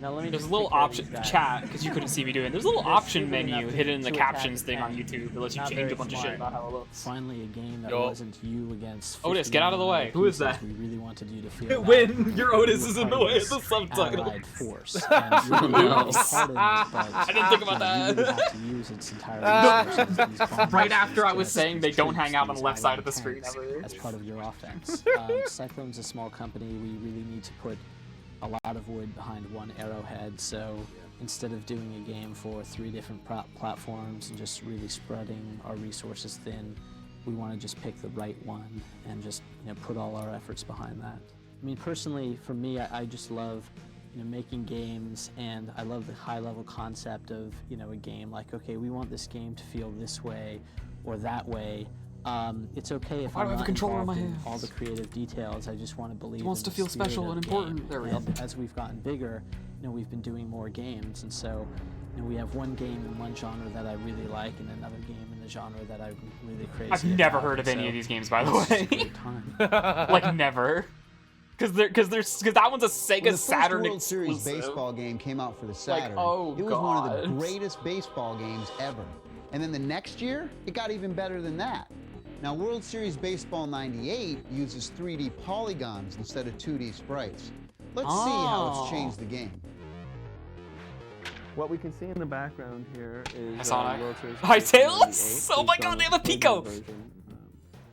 Now let me There's a just little take care of option these guys. chat because you couldn't see me doing it. There's a little They're option stupid menu enough hidden in the to captions attack thing on tank. YouTube that lets you Not change very a bunch of shit smart. about how it looks. Finally, a game that Yo. wasn't you against. Otis, 50 get out of the million way. other Who is pieces. that? We really wanted you to feel When that your you Otis were is in part the of way of this the subtitle. allied force. And you're really Oops. part of it, but I didn't think about you really that. have to use its entire resources, these bombs, Right after I these was jets, saying they these don't hang troops, out on these the left side of the high-end screen tanks ever. as part of your offense. Cyclone's a small company. We really need to put a lot of wood behind one arrowhead, so instead of doing a game for 3 different platforms and just really spreading our resources thin, we want to just pick the right one and just put all our efforts behind that. I mean, personally, for me, I just love making games, and I love the high-level concept of a game. Like, okay, we want this game to feel this way or that way. It's okay if Why do I I'm have a not controller in my involved in hands? all the creative details. I just want to believe. He wants in to the feel spirit special of and the important. game. There we go. And as we've gotten bigger, we've been doing more games, and so we have one game in one genre that I really like, and another game in a genre that I'm really crazy I've never about. heard of any So of these games, by the it's just a way. great time. Like never. Because that one's a Sega When the first Saturn World Series exclusive. baseball game came out for the Like, Saturn, oh, it was one of the God. greatest baseball games ever. And then the next year, it got even better than that. Now, World Series Baseball 98 uses 3D polygons instead of 2D sprites. Let's see how Oh. it's changed the game. What we can see in the background here is Sonic. World Series Hi, 98. Tails! Oh my It's god, on they have a the Pico! version,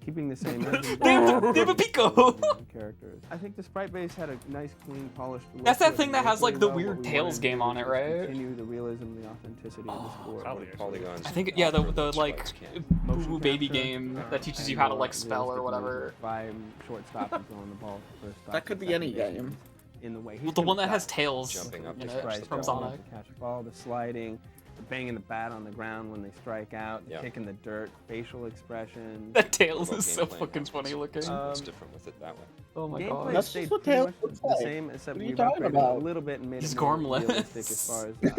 keeping the same engine. They have a Pico! characters. I think the sprite base had a nice, clean, polished look. That's to that it. thing that It has, worked like, the really well. weird What we Tails wanted to game do on was it, right? Continue the realism, the authenticity of the sport. Polygons. I think, yeah, the like, boo baby game that teaches you how to, like, spell or whatever. By shortstop and throwing the ball for first stop. That could be any game. In the way. Well, the one that has Tails Jumping up in to it catch the from ball. Sonic. To catch a ball, the sliding, the banging the bat on the ground when they strike out, the kick in the dirt, facial expressions. That Tails What is about so gameplay fucking funny looking. What's different with it that way? Oh my Gameplay god. That's stayed just what pretty Tails much looks the like. same, except What are you we've talking upgraded about? a little bit and made He's it more gormless. realistic as far as the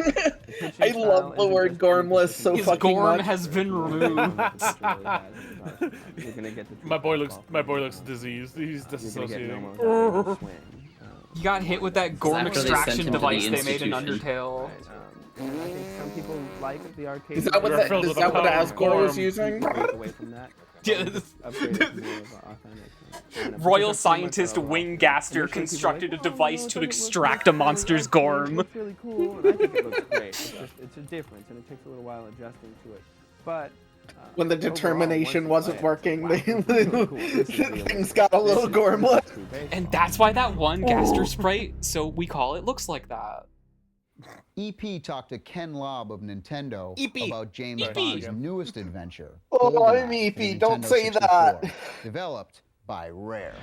pitching I style love the isn't word just gormless so His fucking gorm much. has been removed. You're gonna get the My boy looks diseased. He's disassociated. He got hit with that gorm After they sent extraction him to the device they made in institution. Undertale. And I think some people like the arcade. Is that what Asgore was using? Away from that. Yeah, Royal scientist Wing Gaster constructed a device to extract a monster's gorm. It's really cool, and I think it looks great. It's a difference, and it takes a little while adjusting to it. But when the determination wasn't working, things got a little gormlet. And that's why that one Gaster sprite, so we call it, looks like that. EP talked to Ken Lobb of Nintendo about James EP. Bond's newest adventure. Oh, I'm GoldenEye, EP, for don't Nintendo say 64, that. Developed by Rare.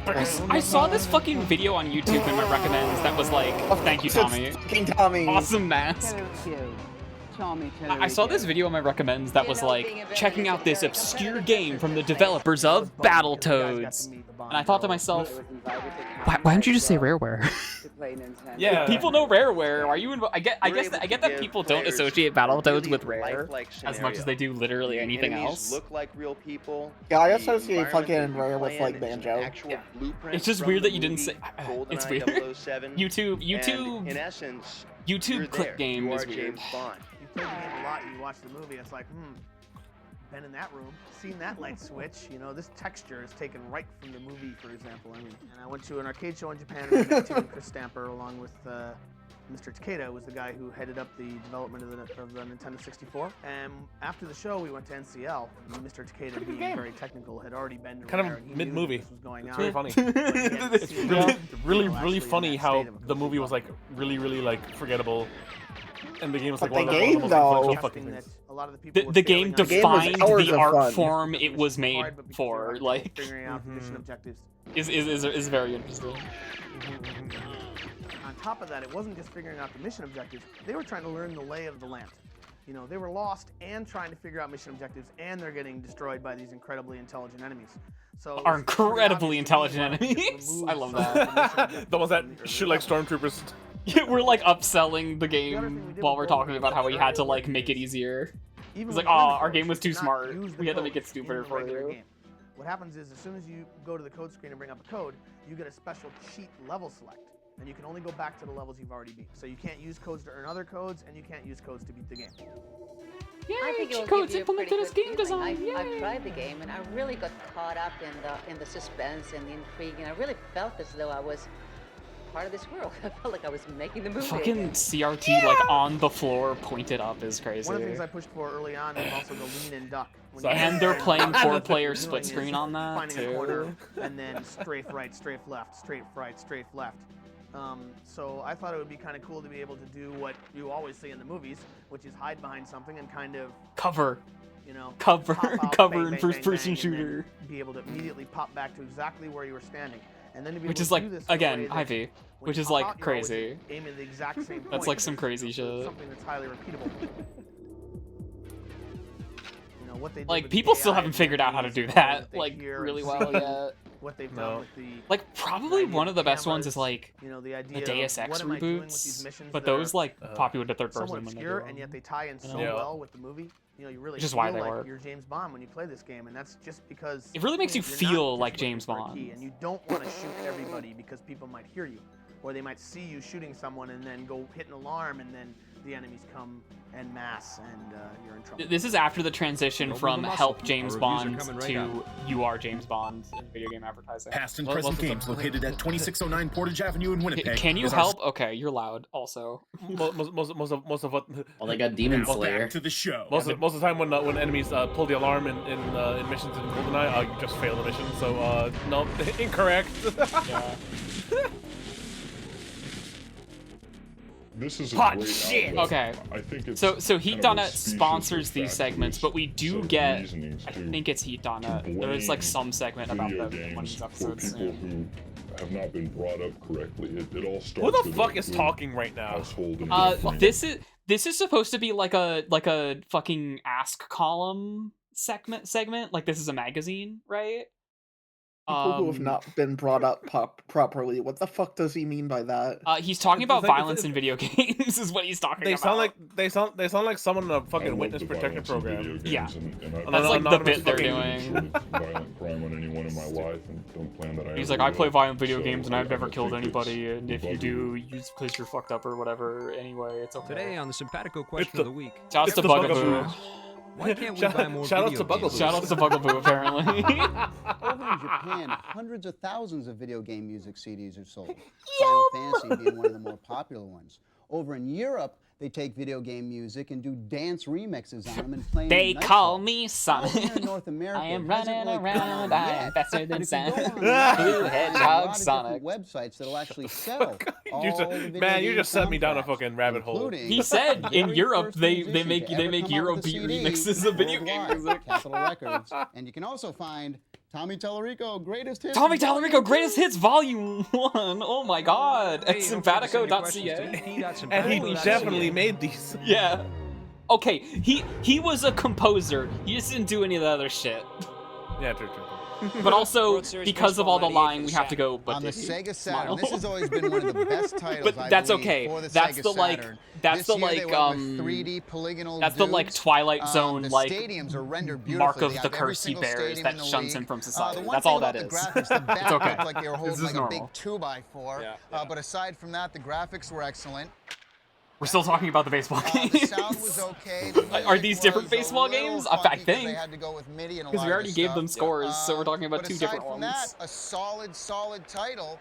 I saw this fucking video on YouTube in my recommends that was like, thank you, Tommy. Fucking Tommy. Awesome mask. I saw this video on my recommends that was like, checking out this obscure game from the developers of Battletoads. And I thought to myself, why don't you just say Rareware? Yeah. People know Rareware. Are you? I get that people don't associate Battletoads with Rare as much as they do literally anything else. Look like real people. Yeah, I associate fucking Rare with like Banjo. Yeah. It's just weird that you didn't say. It's weird. YouTube. In essence, YouTube clip game is weird. You play the game a lot, you watch the movie, it's like, been in that room, seen that light switch, you know, this texture is taken right from the movie, for example. I mean, and I went to an arcade show in Japan and met Chris Stamper along with Mr. Takeda, was the guy who headed up the development of the Nintendo 64. And after the show, we went to NCL. And Mr. Takeda, being very technical, had already been to Kind Rare, of and he mid-movie. knew this was going It's on. very funny. It's really funny how the movie was like really like forgettable. And the game was like But one the of the game, most though- influential fucking things. The game defined hours the of art fun. form it was made for. Like, figuring out the mission objectives. is very interesting. On top of that, it wasn't just figuring out the mission objectives. They were trying to learn the lay of the land. You know, they were lost and trying to figure out mission objectives, and they're getting destroyed by these incredibly intelligent enemies. So Are it's pretty incredibly obvious to me intelligent why they enemies. removed I love some of the mission that. objectives The ones that from the shoot early like stormtroopers. We're like upselling the game while we're talking about how we had to like make it easier. It's like, oh, our game was too smart. We had to make it stupider for you. game. What happens is, as soon as you go to the code screen and bring up a code, you get a special cheat level select. And you can only go back to the levels you've already beat. So you can't use codes to earn other codes, and you can't use codes to beat the game. I think it'll codes give you a pretty implemented as good game feeling. design, I've tried the game, and I really got caught up in the suspense and the intrigue, and I really felt as though I was part of this world. I felt like I was making the movie. Fucking CRT like on the floor, pointed up is crazy. One of the things I pushed for early on is also the lean and duck. When And you- they're playing what 4-player you're split doing screen is on that finding a too. corner and then strafe right, strafe left, strafe right, strafe left. So I thought it would be kind of cool to be able to do what you always see in the movies, which is hide behind something and kind of Cover. you know, Cover. pop out, Cover bang, in bang, first-person bang, bang, and then shooter. be able to immediately pop back to exactly where you were standing. And then to be Which able is to like, do this in a way again, that Ivy, when which you is pop like out, you're always crazy. aiming at the exact same That's point. like some crazy shit. Something that's highly repeatable. You know, what they did Like, with people the still AI haven't figured out how to is do what that, they like, hear really and well see, yet. What they've done with the Like, probably idea one of the of best ones cameras, is like you know, the idea the of Deus Ex what am I doing with these reboots, missions but that those are, like popular to third somewhat person when they do obscure, them. and yet they tie in so Yeah. well with the movie. You know, you really Which is feel why they like work. you're James Bond when you play this game, and that's just because It really makes you you're not feel just like looking James for a Bond. key, and you don't want to shoot everybody because people might hear you, or they might see you shooting someone and then go hit an alarm, and then the enemies come en masse, and you're in trouble. This is after the transition from help James Our Bond reviews are coming to right you are James Bond in video game advertising. Past and present games located at 2609 Portage Avenue in Winnipeg. Can you is our help? Okay, you're loud. Also, Most of what. Well, they got Demon Now Slayer. back to the show. Most of the time when enemies pull the alarm in missions in GoldenEye, you just fail the mission. So no, incorrect. Yeah. This is a Hot great shit! outlet. Okay. I think it's So kind of HeatDonut a species sponsors of these fact segments, that but we do set of get. reasonings I to- think it's HeatDonut. There's like some segment about video them in one of games these for episodes people soon. who have not been brought up correctly. It all starts Who the with fuck a is good talking right now? household and This is supposed to be like a fucking ask column segment. Like this is a magazine, right? People who have not been brought up properly. What the fuck does he mean by that? He's talking about violence in video games. Is what he's talking about. They sound like someone in a fucking witness protection program. Yeah, and that's like the bit they're doing. Violent crime on anyone in my life, and don't plan that. He's like, I play violent video games and I've never killed anybody, and if you do, you because you're fucked up or whatever. Anyway, it's okay. Today on the Simpatico question of the week. Shout out to Bugaboo. Why can't we buy more Shout out video to Bugaboo. games? Shout out to Bugaboo, apparently. Over in Japan, hundreds of thousands of video game music CDs are sold. Final Fantasy being one of the more popular ones. Over in Europe, they take video game music and do dance remixes on them and play them. They call me Sonic. Here in North America, I am it hasn't running really around. come out I yet. am faster than But if you Sonic. go Blue online, Hedgehog there's a lot of Sonic. different websites that'll actually sell all You the video man, you game just set me down a soundtracks, fucking rabbit hole. including He said the in very Europe first they musician make to ever come out Eurobeat with a CD remixes of video game worldwide, music. Capitol Records. And you can also find Tommy Tallarico, Greatest Hits. Tommy Tallarico, Greatest Hits Volume 1. Oh my god. At Hey, don't forget to send your questions to simpatico.ca. And he definitely made these. Yeah. Okay, he was a composer. He just didn't do any of the other shit. Yeah, true. But also, World Series because of Baseball all the 98 lying, for we have to go. But on the did he? Sega Smile. Saturn. This has always been one of the best titles. But that's I believe, okay. For the That's Sega the like. Saturn. That's This the year they like. went with 3D polygonal That's the like dudes. Twilight Zone the like stadiums are rendered mark beautifully. of They the have every curse he single bears stadium that in the shuns him league. from The society. one That's thing all about that is. the graphics, the back It's okay. looked like they were holding This is like a normal. big 2x4. But aside from that, the graphics were excellent. We're still talking about the baseball The games. sound was okay. The Are these different music baseball was a little games? funky I 'cause think. they had to go with MIDI and a Because lot we of already this gave stuff. them scores, so we're talking about But two aside different from ones. that, a solid title.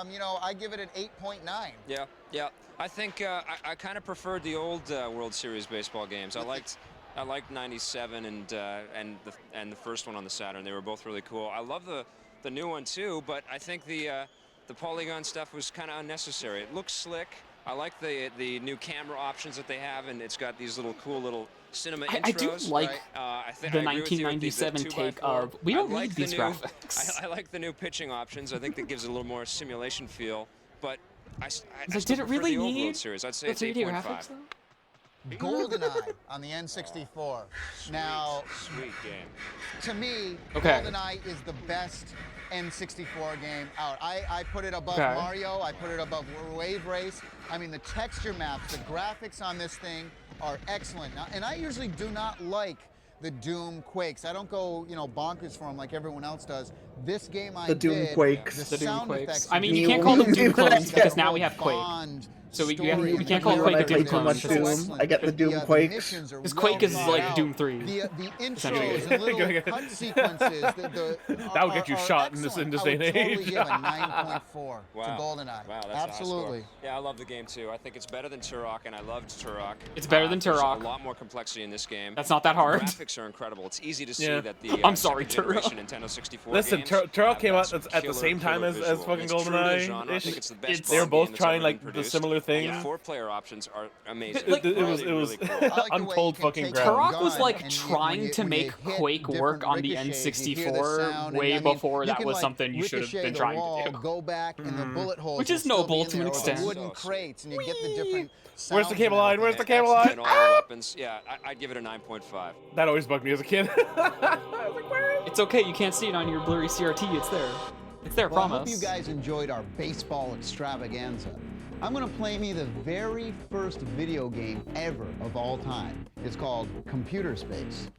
You know, I give it an 8.9. Yeah. I think I kind of preferred the old World Series baseball games. I liked 97 and the first one on the Saturn. They were both really cool. I love the new one too, but I think the polygon stuff was kind of unnecessary. It looks slick. I like the new camera options that they have, and it's got these little cool little cinema intros. I do like I think the I agree with you with the 1997 2x4. take of we don't I like need the these new- graphics. I like the new pitching options. I think that gives it a little more simulation feel, but I It's still like, did it prefer really the old need World Series. I'd say the it's 3D 8.5. graphics, though? GoldenEye on the N64. Now, Sweet game. to me, Okay. GoldenEye is the best N64 game out. I put it above Okay. Mario. I put it above Wave Race. I mean, the texture maps, the graphics on this thing are excellent. Now, and I usually do not like the Doom Quakes. I don't go, bonkers for them like everyone else does. This game I The Doom did, Quakes. The The Doom sound Quakes. effects. I mean, you Doom. can't call them Doom Doom. clones because now we Real have Quake. Bond So we story can't and call the Quake a I Doom play too much clone. Doom. I get the Doom Quakes. missions are Because Quake is well like thought Doom out. 3. The essentially. intros and little cut sequences. That would get you shot in this day and I would totally age. give a 9.4 Wow. to GoldenEye. Wow, that's a high absolutely. score. Yeah, I love the game too. I think it's better than Turok, and I loved Turok. It's better than There's Turok. a lot more complexity in this game. That's not that hard. The graphics are incredible. It's easy to see Yeah. that the I'm sorry, second generation Turok. Nintendo 64 Listen, games Turok have came got out some at the killer, same time killer as visual. fucking It's true to the genre. I GoldenEye-ish. think it's the best It's- They were Bond both game that's trying ever like been the produced. similar things. The 4-player options are amazing. Like- it was Really cool. I like the way you untold can fucking take ground. your Turok was gun like and you- trying when to you make hit Quake work different on the ricochets, you hear the N64 sound, way and, I mean, before you that can, was like, something you should have ricochet been the trying wall, to do. Go back and the bullet holes Which will is still noble be in to an there, or extent. the wooden crates, and you get the different Where's the sounds cable and line? Where's the everything. cable line? And all the weapons. Yeah, I'd give it a 9.5. That always bugged me as a kid. It's okay, you can't see it on your blurry CRT. It's there. It's there, Well, I promise. hope you guys enjoyed our baseball extravaganza. I'm going to play me the very first video game ever of all time. It's called Computer Space.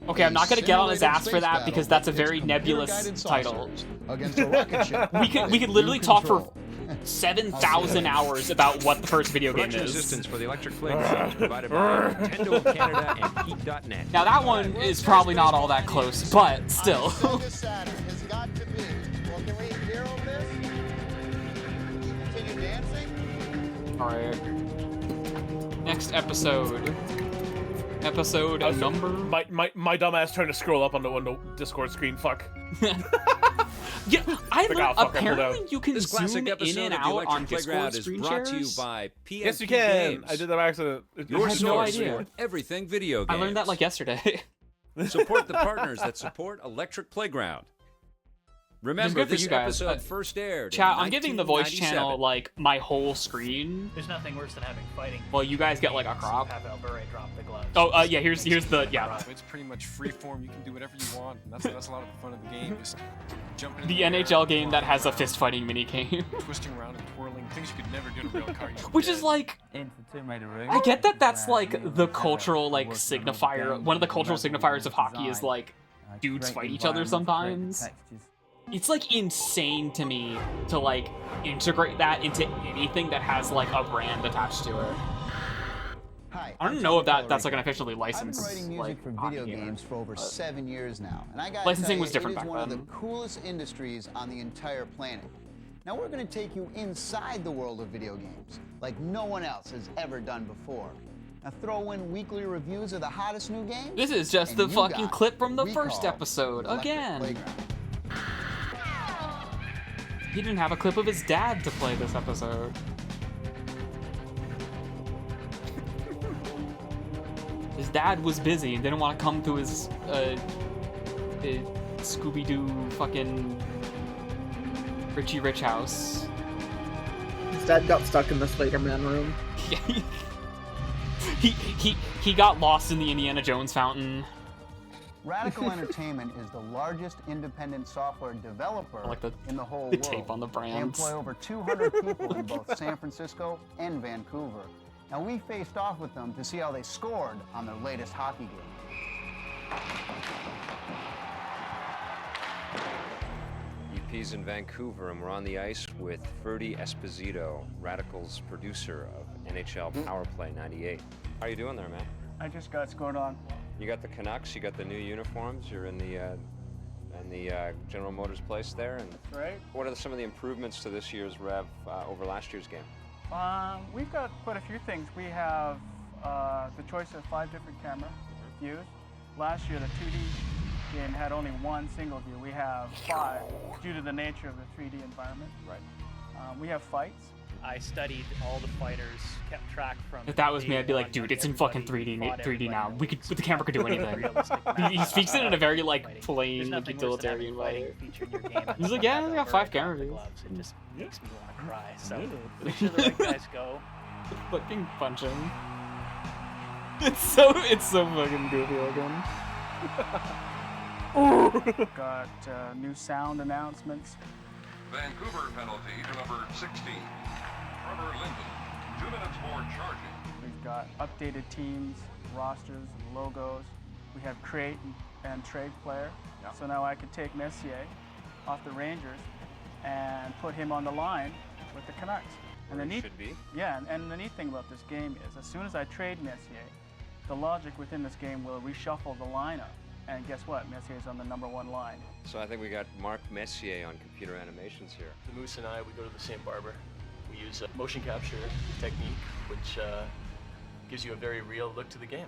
Okay, I'm not gonna get on his Simulated ass for space that battle because that's a that pits very nebulous computer-guided title. saucers against a rocket ship. We could with literally new talk for control. 7,000 hours about what the first video game Production is. assistance for the Electric Playground is provided by Nintendo of Canada and Heat.net. Now that one is probably not all that close, but still. Sega Saturn has got to be. Well, can we hear over this? Continue dancing? Alright. Next episode. Episode number. My dumbass trying to scroll up on the Discord screen. Fuck. Yeah, I Like, learned oh, fuck, I pulled apparently out. you can This classic zoom in episode and of the out Electric on Playground Discord is screen brought to you shares. by PNP Yes, you can. Games. I did that by accident. Your I had no source idea. for everything video games. I learned that like yesterday. Support the partners that support Electric Playground. Remember, good for this you guys. episode first aired Chat, in I'm giving the voice 1997. channel like my whole screen. There's nothing worse than having fighting. Well, you guys get like a crop. Have El Burre drop the gloves. Oh, yeah. Here's the yeah. It's pretty much free form. You can do whatever you want. And that's a lot of the fun of the game. Just jumping in The air, NHL game that has a flying fist fighting mini game. around, twisting around and twirling, things you could never do in a real car. Which is like, I get that that's like the cultural like signifier. One of the cultural signifiers of hockey is like dudes fight each other sometimes. It's like insane to me to like integrate that into anything that has like a brand attached to it. Hi, I don't know if that's like an officially licensed I've been writing music like for hockey video game, games for over 7 years now, and I got licensing was different it is back one of then. the coolest industries on the entire planet. Now we're going to take you inside the world of video games, like no one else has ever done before. Now throw in weekly reviews of the hottest new games. This is just and the you fucking got clip from the what we first call episode Electric again. Playground. He didn't have a clip of his dad to play this episode. His dad was busy and didn't want to come to his Scooby-Doo fucking Richie Rich house. His dad got stuck in the Spider-Man room. he got lost in the Indiana Jones fountain. Radical Entertainment is the largest independent software developer in the whole the world. tape on the They brands. employ over 200 people in both San Francisco and Vancouver. Now we faced off with them to see how they scored on their latest hockey game. EP's in Vancouver, and we're on the ice with Ferdy Esposito, Radical's producer of NHL Powerplay 98. How are you doing there, man? I just got scored on. You got the Canucks, you got the new uniforms, you're in the General Motors place there, and That's right. what are some of the improvements to this year's Rev over last year's game? We've got quite a few things. We have the choice of 5 different camera views. Last year, the 2D game had only one single view. We have 5 due to the nature of the 3D environment. Right. We have fights. I studied all the fighters, kept track from. If that was me, I'd be like, day dude, one, it's in fucking 3D now. We could, the camera could do anything. Realistic He speaks it in a very like plain, There's like nothing worse than utilitarian having way. fighting feature in your game and He's like, someone yeah, has I got a 5 bird camera on the views. gloves. It just makes me want to cry. So make sure the right guys go. Fucking punch him. It's so fucking goofy looking. Got new sound announcements. Vancouver penalty to number 16, Trevor Linden. 2 minutes more charging. We've got updated teams, rosters, logos. We have create and trade player. So now I could take Messier off the Rangers and put him on the line with the Canucks. And the neat, should be. yeah, and the neat thing about this game is as soon as I trade Messier, the logic within this game will reshuffle the lineup. And guess what? Messier's on the #1 line. So I think we got Mark Messier on computer animations here. The Moose and I, we go to the same barber. We use a motion capture technique, which gives you a very real look to the game.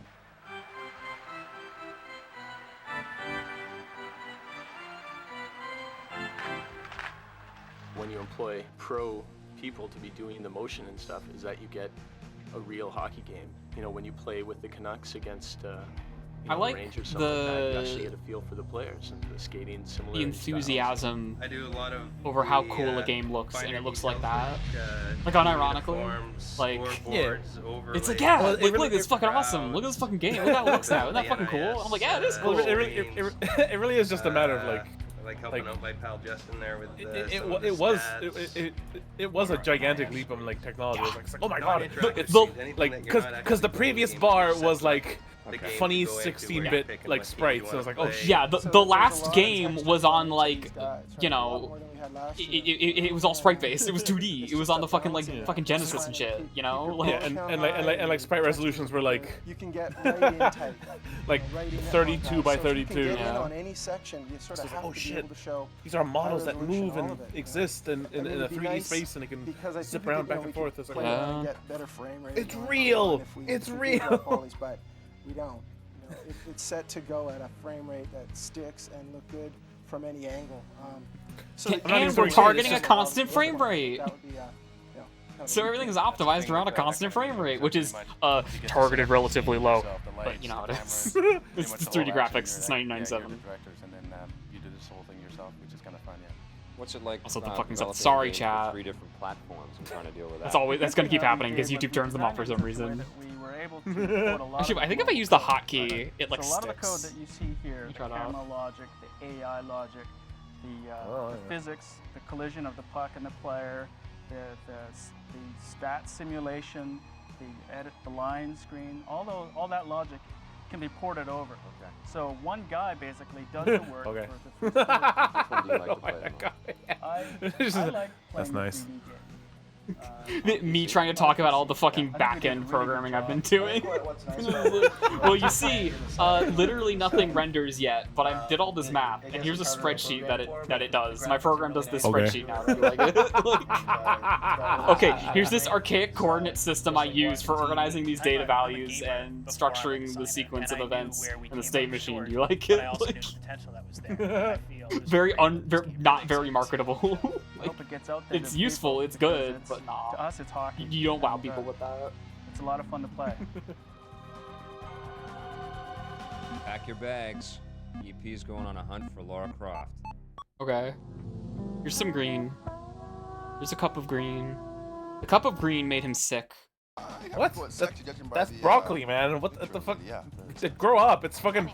When you employ pro people to be doing the motion and stuff, is that you get a real hockey game. You know, when you play with the Canucks against I like the Rangers, something like that, you actually get a feel for the players and the skating similar. The enthusiasm I do a lot of over how cool a game looks, and it looks like that. Like unironically, like it's like yeah, look, it's fucking awesome. Look at this fucking game. Look how it looks now. Isn't that fucking cool? I'm like, yeah, it is cool. It really is just a matter of like. Like helping out my pal Justin there with it was a gigantic leap in like technology. It was like, oh my god, it's Anything like that you're not because the actually previous playing, bar just set was like the game funny to go into 16-bit like sprites. So I was like, oh shit. Yeah, the last game was on like, you know, it was all sprite based. It was 2D. It was on the fucking like fucking Genesis and shit. You know, like yeah, and like sprite resolutions were like you can get right in tight, like 32 by 32. So if you can get in on any section, you sort of have to be able to show. These are models that move and all of it. exist in I mean, a it'd be 3D nice space, and it can because I zip think around we back and forth. It's like, play around and get better frame rate. It's real. It's real. But we don't. You know, it's set to go at a frame rate that sticks and look good from any angle. and we're targeting a constant frame rate. That would be, So everything is optimized around a constant frame rate, which is targeted relatively low. But you know it is. It's 3D graphics. It's 1997. And then you do this whole thing yourself, which is kind of fun, yeah. What's it like? Also, the fucking developing sorry, games chat. for 3 different platforms and trying to deal with that. That's gonna keep happening because YouTube turns them off for some reason. Actually, I think if I use the hotkey, it like so a lot of the code sticks. that you see here, the Try it out. camera logic, the AI logic, the physics, the collision of the puck and the player, the stat simulation, the line screen, all that logic can be ported over. Okay. So one guy basically does the work Okay. for the first Which one do you like to play the most? I like playing That's nice. 3D games. Me trying to talk about all the fucking back-end programming I've been doing. Well, you see, literally nothing renders yet, but I did all this math, and here's a spreadsheet that it does. My program does this Okay. spreadsheet now. Do you like it? Like, okay, here's this archaic coordinate system I use for organizing these data values and structuring the sequence of events in the state machine. Do you like it? Like, very not very marketable. Like, hope it gets out there it's to useful, people, it's good, because but nah. to us it's hockey. You don't wow and, people with that. It's a lot of fun to play. Pack your bags. EP's going on a hunt for Lara Croft. Okay. Here's some green. Here's a cup of green. The cup of green made him sick. What? That's broccoli, man. What the fuck? Grow up. It's fucking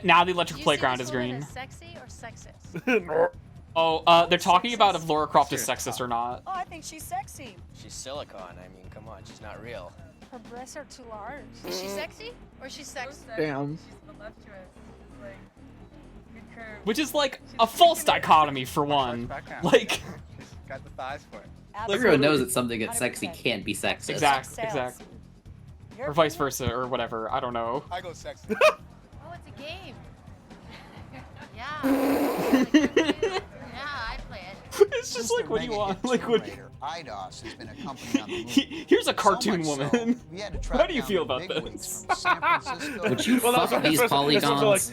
Now the electric playground is green. Sexy or sexist? Oh, they're talking about if Lara Croft is sexist or not. Oh, I think she's sexy. She's silicone. I mean, come on, she's not real. Her breasts are too large. Is she sexy or she's sexy? Damn. Which is like a false dichotomy for one. Like, Got the thighs for it. Everyone knows that something that's sexy can't be sexist. exactly. Or vice versa, or whatever. I don't know. I go sexy. Oh, it's a game. Yeah. I play it. It's just like, what do you want? Like, what? IDOS has been a company on the move. Here's a cartoon So much woman. so, we had to track How do you down feel the about big this? wigs from San Francisco. Would you Well, fuck these polygons?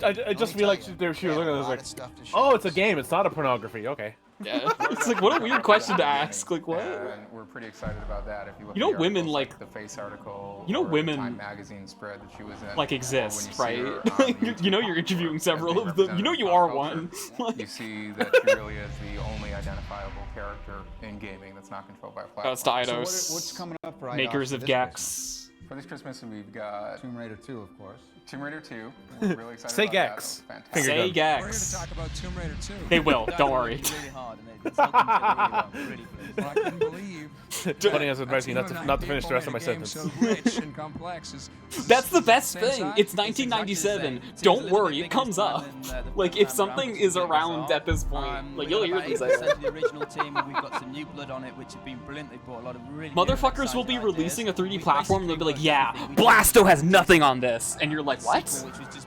I just feel like she was looking at this like, oh, it's a game. It's not a pornography. Okay. Yeah. It's like, what a weird question to ask. Like, what? And we're pretty excited about that. If you look You know, at the women articles, like the Face article. You know, or the women Time magazine spread that she was in. like or exist, when you see right? her on YouTube You know, you're interviewing several of them. You know, you pop are culture, one. You see that she really is the only identifiable character in gaming that's not controlled by a platform. Shouts to Eidos. So what's coming up for IDOS Makers for of this Gex. For this Christmas, we've got Tomb Raider 2, of course. Tomb Raider 2. We're really excited Say about Gex. that. Fantastic. Say We're here to Gex. talk about Tomb Raider 2. They will. Don't worry. Really hard, and it's not gonna be really pleased. What I couldn't believe. Funny as advice you not to finish the rest of my sentence. So rich and complex is That's the best same thing. side? It's 1997. Don't worry, it comes up. Like, if something is around at this point, like, you'll hear them say it. of the original team, and we've got some new blood on it, which have been brilliant. They brought a lot of really Motherfuckers will be releasing a 3D platform and they'll be like, yeah, Blasto has nothing on this. And you're like, what?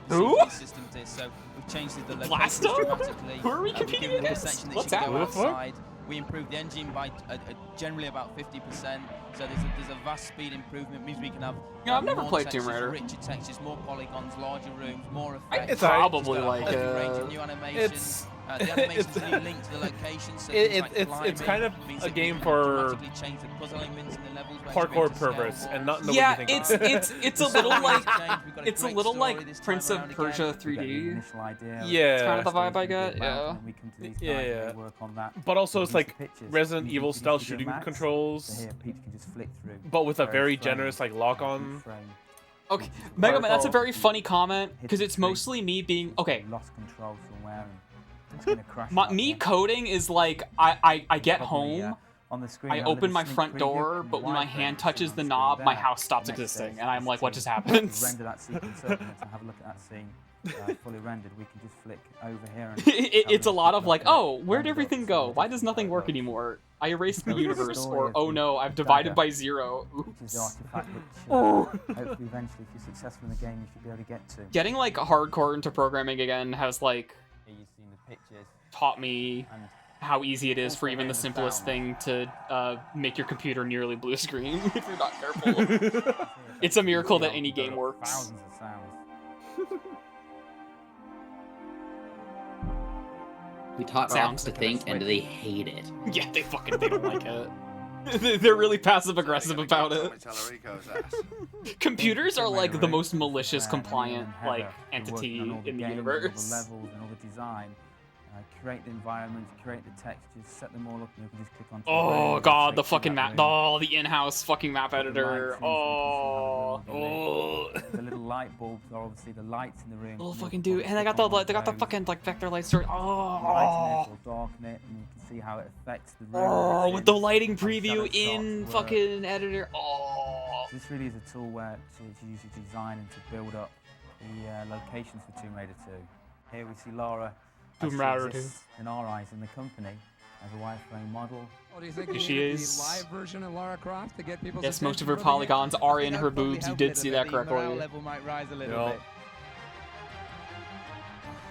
Who? Blasto? Who are we competing against? What's happening? We improved the engine by generally about 50%. So there's a vast speed improvement. Means we can have Yeah, I've never more played textures, Tomb Raider. richer textures, more polygons, larger rooms, more effects. It's probably Just like a whole range of new animations. The animations really linked to the location. So It's kind of a game for parkour perverts and not nobody Yeah, thinks it's a little like it's a little like Prince of Persia 3D. Yeah, It's kind of the vibe I get. Yeah. Yeah. But also it's like Resident Evil style shooting controls, but with a very generous like lock on. Okay, Mega Man, that's a very funny comment because it's mostly me being okay. Me coding is like I get home, I open my front door, but when my hand touches the knob, my house stops existing, and I'm like, what just happened? Render that sequence up and to have a look at that scene fully rendered, we can just flick over here. And It's a lot of like, oh, where'd everything go? Why does nothing work anymore? I erased the universe, or oh no, I've divided by 0. Oops. Hopefully, eventually, if you're successful in the game, you should be able to get to. Getting like hardcore into programming again has like taught me how easy it is for even the simplest thing to make your computer nearly blue screen if you're not careful. It's a miracle that any game works. Thousands of sounds. We taught Sounds to think, and they hate it. Yeah, they don't like it. They're really passive aggressive about it. Computers are like the most malicious compliant like entity in the universe. Levels and all the design. create the environment, create the textures, set them all up, and you can just click on. Oh god, the fucking map, oh, the in-house fucking map editor. The little light bulbs are obviously the lights in the room. Oh fucking dude, and they got the fucking like vector light story. Oh, lights will darken it, and you can see how it affects the room. Oh, with the lighting preview in fucking editor. Oh. So this really is a tool where to use to design and to build up the locations for Tomb Raider 2. Here we see Lara. Tomb Raider 2. In our eyes, in the company, as a wireframe model. Oh, do you think she is. Live version of Lara Croft to get people's Yes, most of her polygons are in her boobs. You did see that correctly. Level might rise a little bit.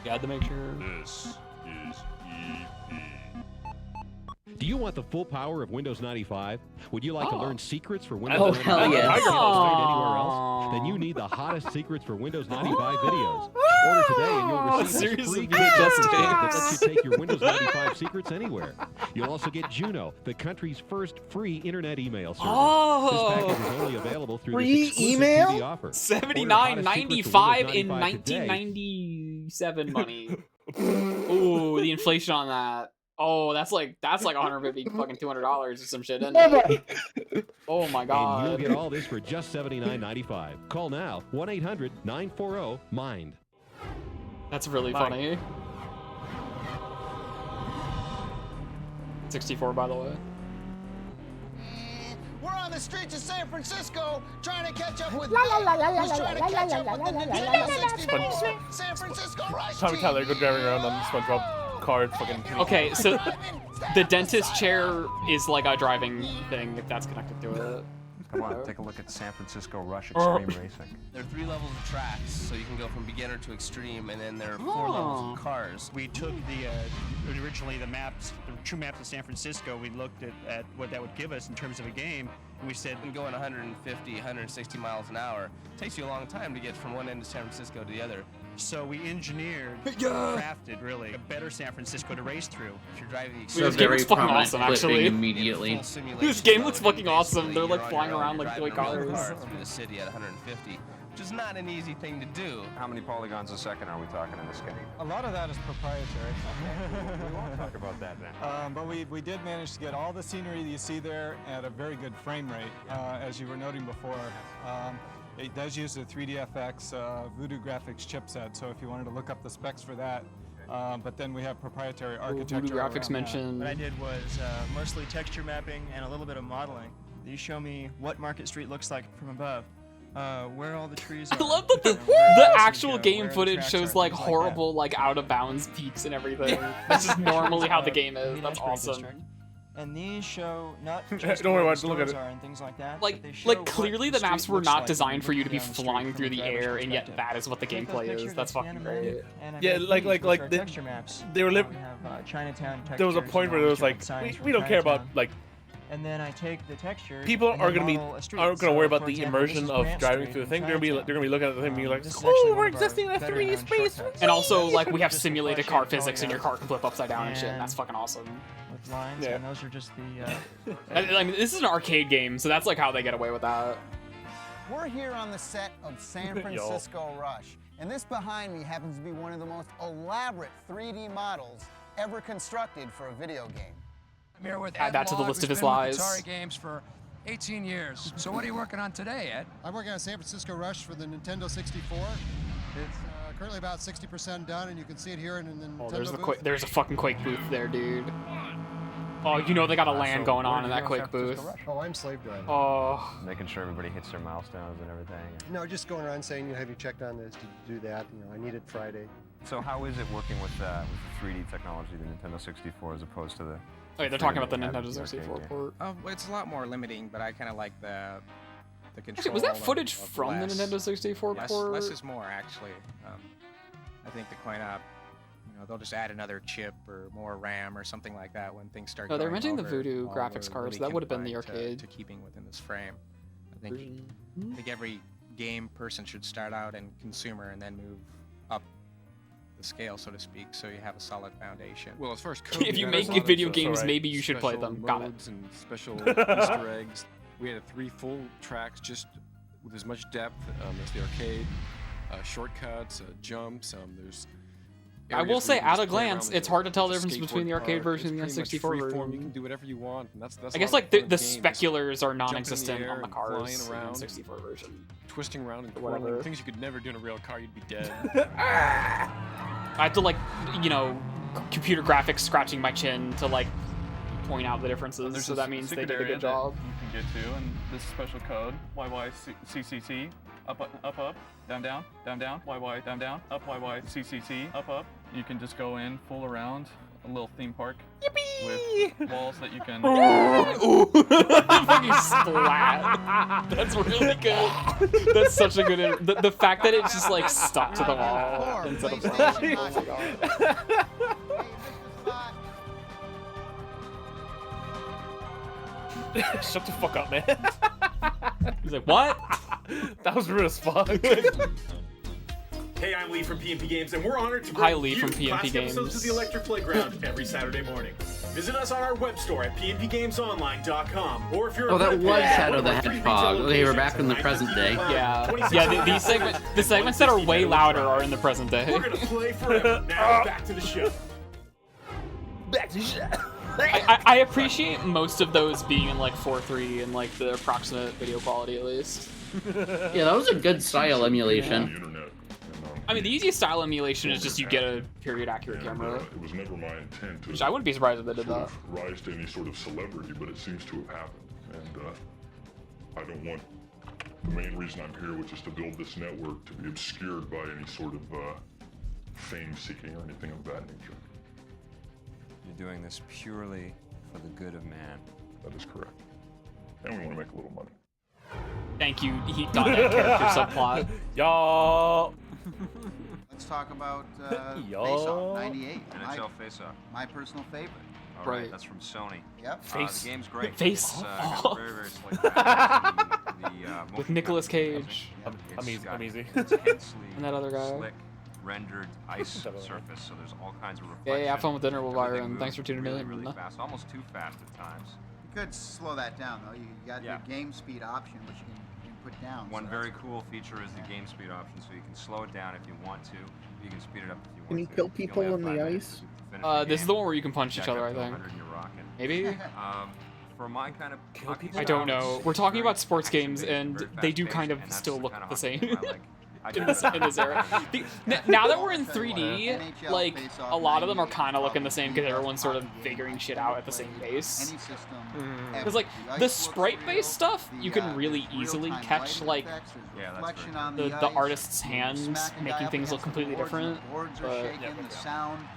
You had to make sure. This is EP. Do you want the full power of Windows 95? Would you like to learn secrets for Windows 95? Hell yes. Anywhere else? Then you need the hottest secrets for Windows 95 videos. Order today and you'll receive a free gift that lets you take your Windows 95 secrets anywhere. You'll also get Juno, the country's first free internet email service. This package is only available through this exclusive TV offer. $79.95 in 1997 money. Ooh, the inflation on that. Oh, that's like $150 fucking $200 or some shit, isn't it? Oh my god. And you'll get all this for just $79.95. Call now, 1-800-940-MIND. That's really funny. 64, by the way. We're on the streets of San Francisco trying to catch up with who's trying to catch up with the Nintendo 64 San Francisco Rush Tommy Tyler, go driving around on the SpongeBob car fucking. Okay, so the dentist chair is like a driving thing if that's connected to it. Come on, take a look at San Francisco Rush Extreme Racing. There are 3 levels of tracks, so you can go from beginner to extreme, and then there are 4 levels of cars. We took originally the maps, the true maps of San Francisco. We looked at what that would give us in terms of a game, and we said, going 150, 160 miles an hour takes you a long time to get from one end of San Francisco to the other. So we engineered, crafted really a better San Francisco to race through. If you're driving the This game looks fucking awesome, actually. Immediately. This game looks fucking awesome. They're like flying around like toy cars. Through the city at 150, which is not an easy thing to do. How many polygons a second are we talking in this game? A lot of that is proprietary. We won't talk about that now. But we did manage to get all the scenery that you see there at a very good frame rate, as you were noting before. It does use the 3DFX Voodoo Graphics chipset, so if you wanted to look up the specs for that, but then we have proprietary architecture. Voodoo Graphics mentioned. What I did was mostly texture mapping and a little bit of modeling. You show me what Market Street looks like from above, where all the trees are. I love that the actual game footage shows like horrible, like out of bounds peaks and everything. This is normally how the game is. That's awesome. And these show not just don't worry where about the it. Look at stores it. are and things like that. Like but they show clearly what the maps street were looks not like designed for you to be down the street flying from through the driver's air, and yet perspective. that is what the Take those gameplay is. pictures That's of fucking Tiananmen, great. and I Yeah, made like these, which are they, texture maps. they were We have Chinatown there was a textures, point where you it know, was like signs we don't from care about Chinatown. like. And then I take the texture. People and are then gonna model a street. aren't gonna So, worry about for the example, this immersion is of Grant driving Street through the in thing. They're Chinatown. gonna be looking at the thing and be like, This is oh, actually we're one of our existing in a better 3D known space. shortcuts. And also, like, we have Just simulated flush car out physics, and your car polygons. can flip upside down and shit. And that's fucking awesome. With lines, Yeah. and those are just the. I mean, this is an arcade game, so that's like how they get away with that. We're here on the set of San Francisco Rush, and this behind me happens to be one of the most elaborate 3D models ever constructed for a video game. I'm here with Add Ed that to the Log, list who's of his been with lies. Atari Games for 18 years. So what are you working on today, Ed? I'm working on San Francisco Rush for the Nintendo 64. It's currently about 60% done, and you can see it here in the Nintendo booth. There's a fucking Quake booth there, dude. Oh, you know they got a LAN going on in that Quake booth. Oh, I'm slave driving. Oh. Making sure everybody hits their milestones and everything. No, just going around saying, have you checked on this? Did you do that? I need it Friday. So how is it working with the 3D technology, the Nintendo 64, as opposed to the... Wait, they're talking about the Nintendo 64 port. Well, it's a lot more limiting, but I kind of like the control. Actually, was that footage of from the less. Nintendo 64 port? Less is more, actually. I think the coin-op, they'll just add another chip or more RAM or something like that when things start. No, they're going mentioning the over, Voodoo while graphics we're cards. really That would have been the confined arcade. to keeping within this frame. I think every game person should start out in consumer and then move up the scale, so to speak, so you have a solid foundation. Well, as far as If you make video games, maybe you should play them. Got it. And special Easter eggs. We had 3 full tracks just with as much depth as the arcade. Shortcuts, jumps. There's I will areas say, where you can at just a play glance, around it's with hard to tell the a difference between the skateboard arcade park. version and the It's pretty much N64 freeform. version. You can do whatever you want, and that's I guess a lot like of the fun of game, just speculars are jumping in the non-existent air on the and cars flying in the around, N64 version. twisting around and Or whatever. twirling, things you could never do in a real car. You'd be dead. I have to like, you know, computer graphics scratching my chin to like point out the differences. So that means they did a good job. You can get to, and this special code YYCCC up down down down down YY down down up YYCCC up. You can just go in full around a little theme park with walls that you can. Ooh, fucking splat. That's really good. That's such a good. The fact that it's just like stuck to the wall instead of flying. Oh my god. Shut the fuck up, man. He's like, what? That was rude as fuck. Hey, I'm Lee from PNP Games, and we're honored to Hi, bring Lee you from PNP classic episodes Games. of the Electric Playground every Saturday morning. Visit us on our web store at pnpgamesonline.com, or if you're Oh, a that web was fan at Shadow one the of our 3 Hedgehog. retail Okay, we're locations back in the at present day. Yeah, the segments that are way louder are in the present day. We're gonna play forever. Now back to the show. Back to the show. I appreciate most of those being in like 4:3 and like the approximate video quality at least. Yeah, that was a good style emulation. I mean, the easiest style emulation is just you get a period accurate camera. It was never my intent to Which I wouldn't be surprised if they did sort that. of rise to any sort of celebrity, but it seems to have happened. And I don't want the main reason I'm here, which is to build this network, to be obscured by any sort of fame seeking or anything of that nature. You're doing this purely for the good of man. That is correct. And we want to make a little money. Thank you, Heat.net character subplot. Y'all. Let's talk about Yo. Face Off 98. NHL Face Off. My personal favorite. All right, Right. that's from Sony. Yep. The game's great. Face It's, Off. got very, very slick graphics. The With motion Nicolas capture Cage. I'm easy. Intensely And that other guy. slick, rendered ice surface, so there's all kinds of Yeah, reflection. have fun with dinner, Will Everything Byron. moves Thanks for tuning really, in. really fast, almost too fast at times. You could slow that down though. You got your game speed option, which you can put down. One so very that's- cool feature is the game speed option, so you can slow it down if you want to. You can speed it up if you want Can you to. kill You people only in have the 5 minutes ice? to finish the This is game. the one where you can punch each Jack other, up I to think. 100 and you're rocking. Maybe? For my kind of hockey I don't style, know. it's We're talking very about sports games, action-based, and very they do fast-paced, kind of and that's still the look kind of the hockey same game I like. I in do this it. era. Now that we're in 3D, like a lot of them are kind of looking the same because everyone's sort of figuring shit out at the same pace. Any system. Because like the sprite-based stuff, you can really easily catch like Reflection on the ice, artist's hands smack a guy making up things look against the completely boards, and different. the boards are But shaking, the sound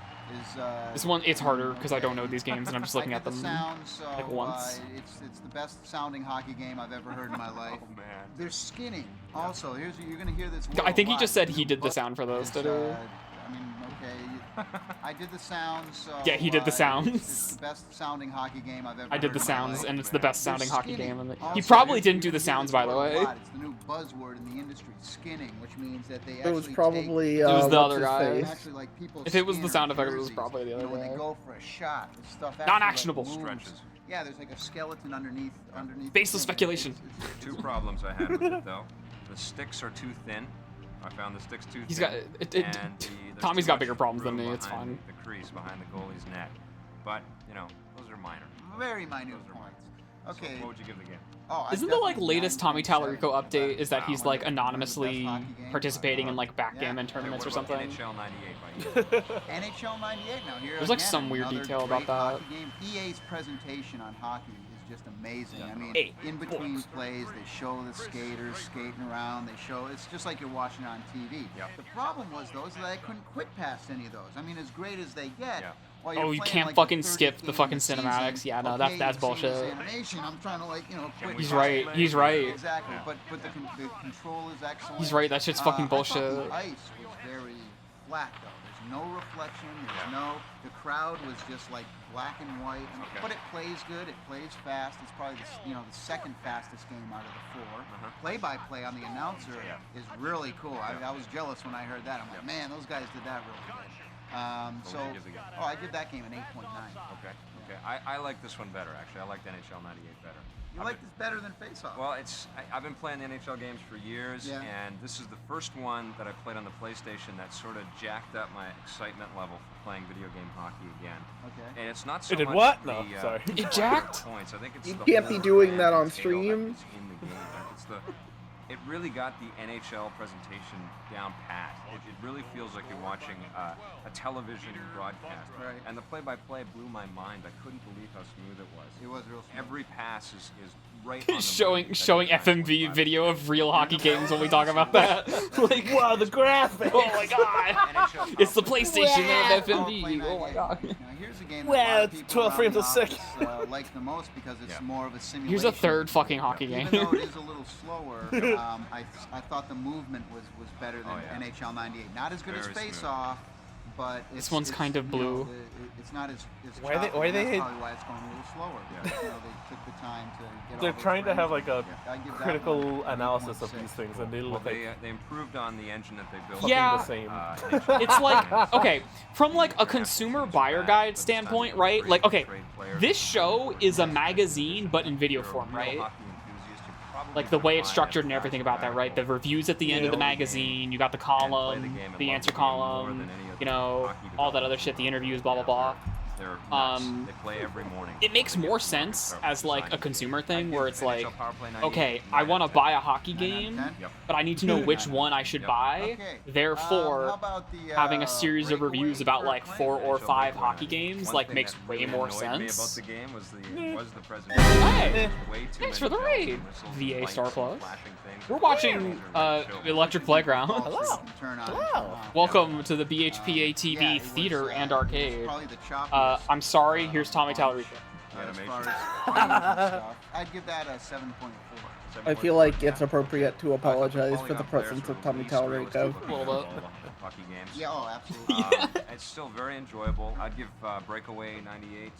is. this one, it's harder because I don't know these games and I'm just looking I at did them the sound, so, like once. it's the best sounding hockey game I've ever heard in my life. Oh, man. They're skinning. Also, you're gonna hear this. I think he worldwide. just said he The did the book sound for those, is, did he? I mean, okay. I did the sounds. So, Yeah, he did the It's sounds. the best sounding hockey game I've ever. I did heard the in my sounds, life. and it's the best They're sounding hockey skinning. game. And he Also, probably you're didn't do gonna the hear sounds, this by the word a way. lot. It's the new buzzword in the industry, skinning, which means that they It was actually probably It was the what's other his guy. face? actually like people. If it was skin the or sound effect, it was jerseys. probably the You other know, when they guy. go for a shot, the stuff actually, Non-actionable. Like, moves. Stretches. Yeah, there's like a skeleton underneath. Baseless speculation. Two problems I had with it though. The sticks are too thin. I found the sticks too thin. He's got- and there's Tommy's too got much bigger problems than room me, it's behind fine. The crease behind the goalie's net. But, you know, those are minor. Very minute points. Okay. So what would you give the game? Oh, Isn't the like latest Tommy Tallarico update is that he's like anonymously participating in like backgammon tournaments or something? NHL 98 by NHL 98 now here. There's like again, some weird another detail about great that. hockey game. EA's presentation on hockey is just amazing. I mean, in between plays, they show the skaters skating around. They show it's just like you're watching it on TV. The problem was though is that I couldn't quit past any of those. I mean, as great as they get. While you're Oh, you playing, can't like, fucking the 30th skip the game fucking of the cinematics. season, Yeah, no, okay, that's you've seen this bullshit. animation. I'm trying to quit. He's past right. it. He's right. Exactly. But the control is excellent. He's right, that shit's fucking I thought bullshit. The ice was very flat though. There's no reflection. There's no. The crowd was just like black and white. But it plays good. It plays fast. It's probably the second fastest game out of the 4. Play-by-play on the announcer is really cool. I was jealous when I heard that. I'm like, man, those guys did that really good. I give that game an 8.9. Okay. Okay, I like this one better, actually. I like NHL 98 better. You like this better than Face Off? Well, I've been playing the NHL games for years, and this is the first one that I played on the PlayStation that sort of jacked up my excitement level for playing video game hockey again. Okay. And it's not so It did much what? the, No, sorry. It jacked? Points. I think it's You the can't be whole doing that brand on and halo stream. that's in the game. It really got the NHL presentation down pat. It really feels like you're watching a television broadcast. Right. And the play-by-play blew my mind. I couldn't believe how smooth it was. It was real smooth. Every pass is right on the showing FMV video of real hockey games when we talk about that. Like, wow, the graphics! Oh my god! It's the PlayStation of FMV. Oh my god. Now, here's a game Well, that a lot of it's people 12 around frames the a second. office, like the most because it's more of a simulation. Here's a third fucking hockey game. Even though it is a little slower, I thought the movement was better than NHL 98. Not as good Very as Face smooth. Off, but This one's kind of blue. It's not as Why are they- choppy, why are and they- that's probably why it's going a little slower. They took the time to get They're all those trying to have frames. like a I give that critical one an analysis of 8.6. these things, and they Well, look like they improved on the engine that they built. Yeah. the same. It's like, okay, from like a consumer buyer guide standpoint, right? Like, okay, this show is a magazine, but in video form, right? Like the way it's structured and everything about that, right? The reviews at the end of the magazine, you got the column, the answer column, you know, all that other shit, the interviews, blah, blah, blah. They're nuts. They play every morning. It makes more sense as like a consumer thing where it's like, okay, I want to buy a hockey game, but I need to know which one I should buy. Therefore, having a series of reviews about like 4 or 5 hockey games like makes way more sense. About the game was the presentation. Hey, Way too thanks many for the bells raid, and whistles, VA lights, Star Plus. flashing things. We're watching Electric Playground. Hello. Turn on. Hello. Welcome to the BHPA TV theater and arcade. I'm sorry, here's Tommy Tallarico. As far as stuff, I'd give that a 7.4. I feel like it's appropriate to apologize for the presence of Tommy Tallarico. Hockey games. Yeah, oh, absolutely. It's still very enjoyable. I'd give Breakaway 98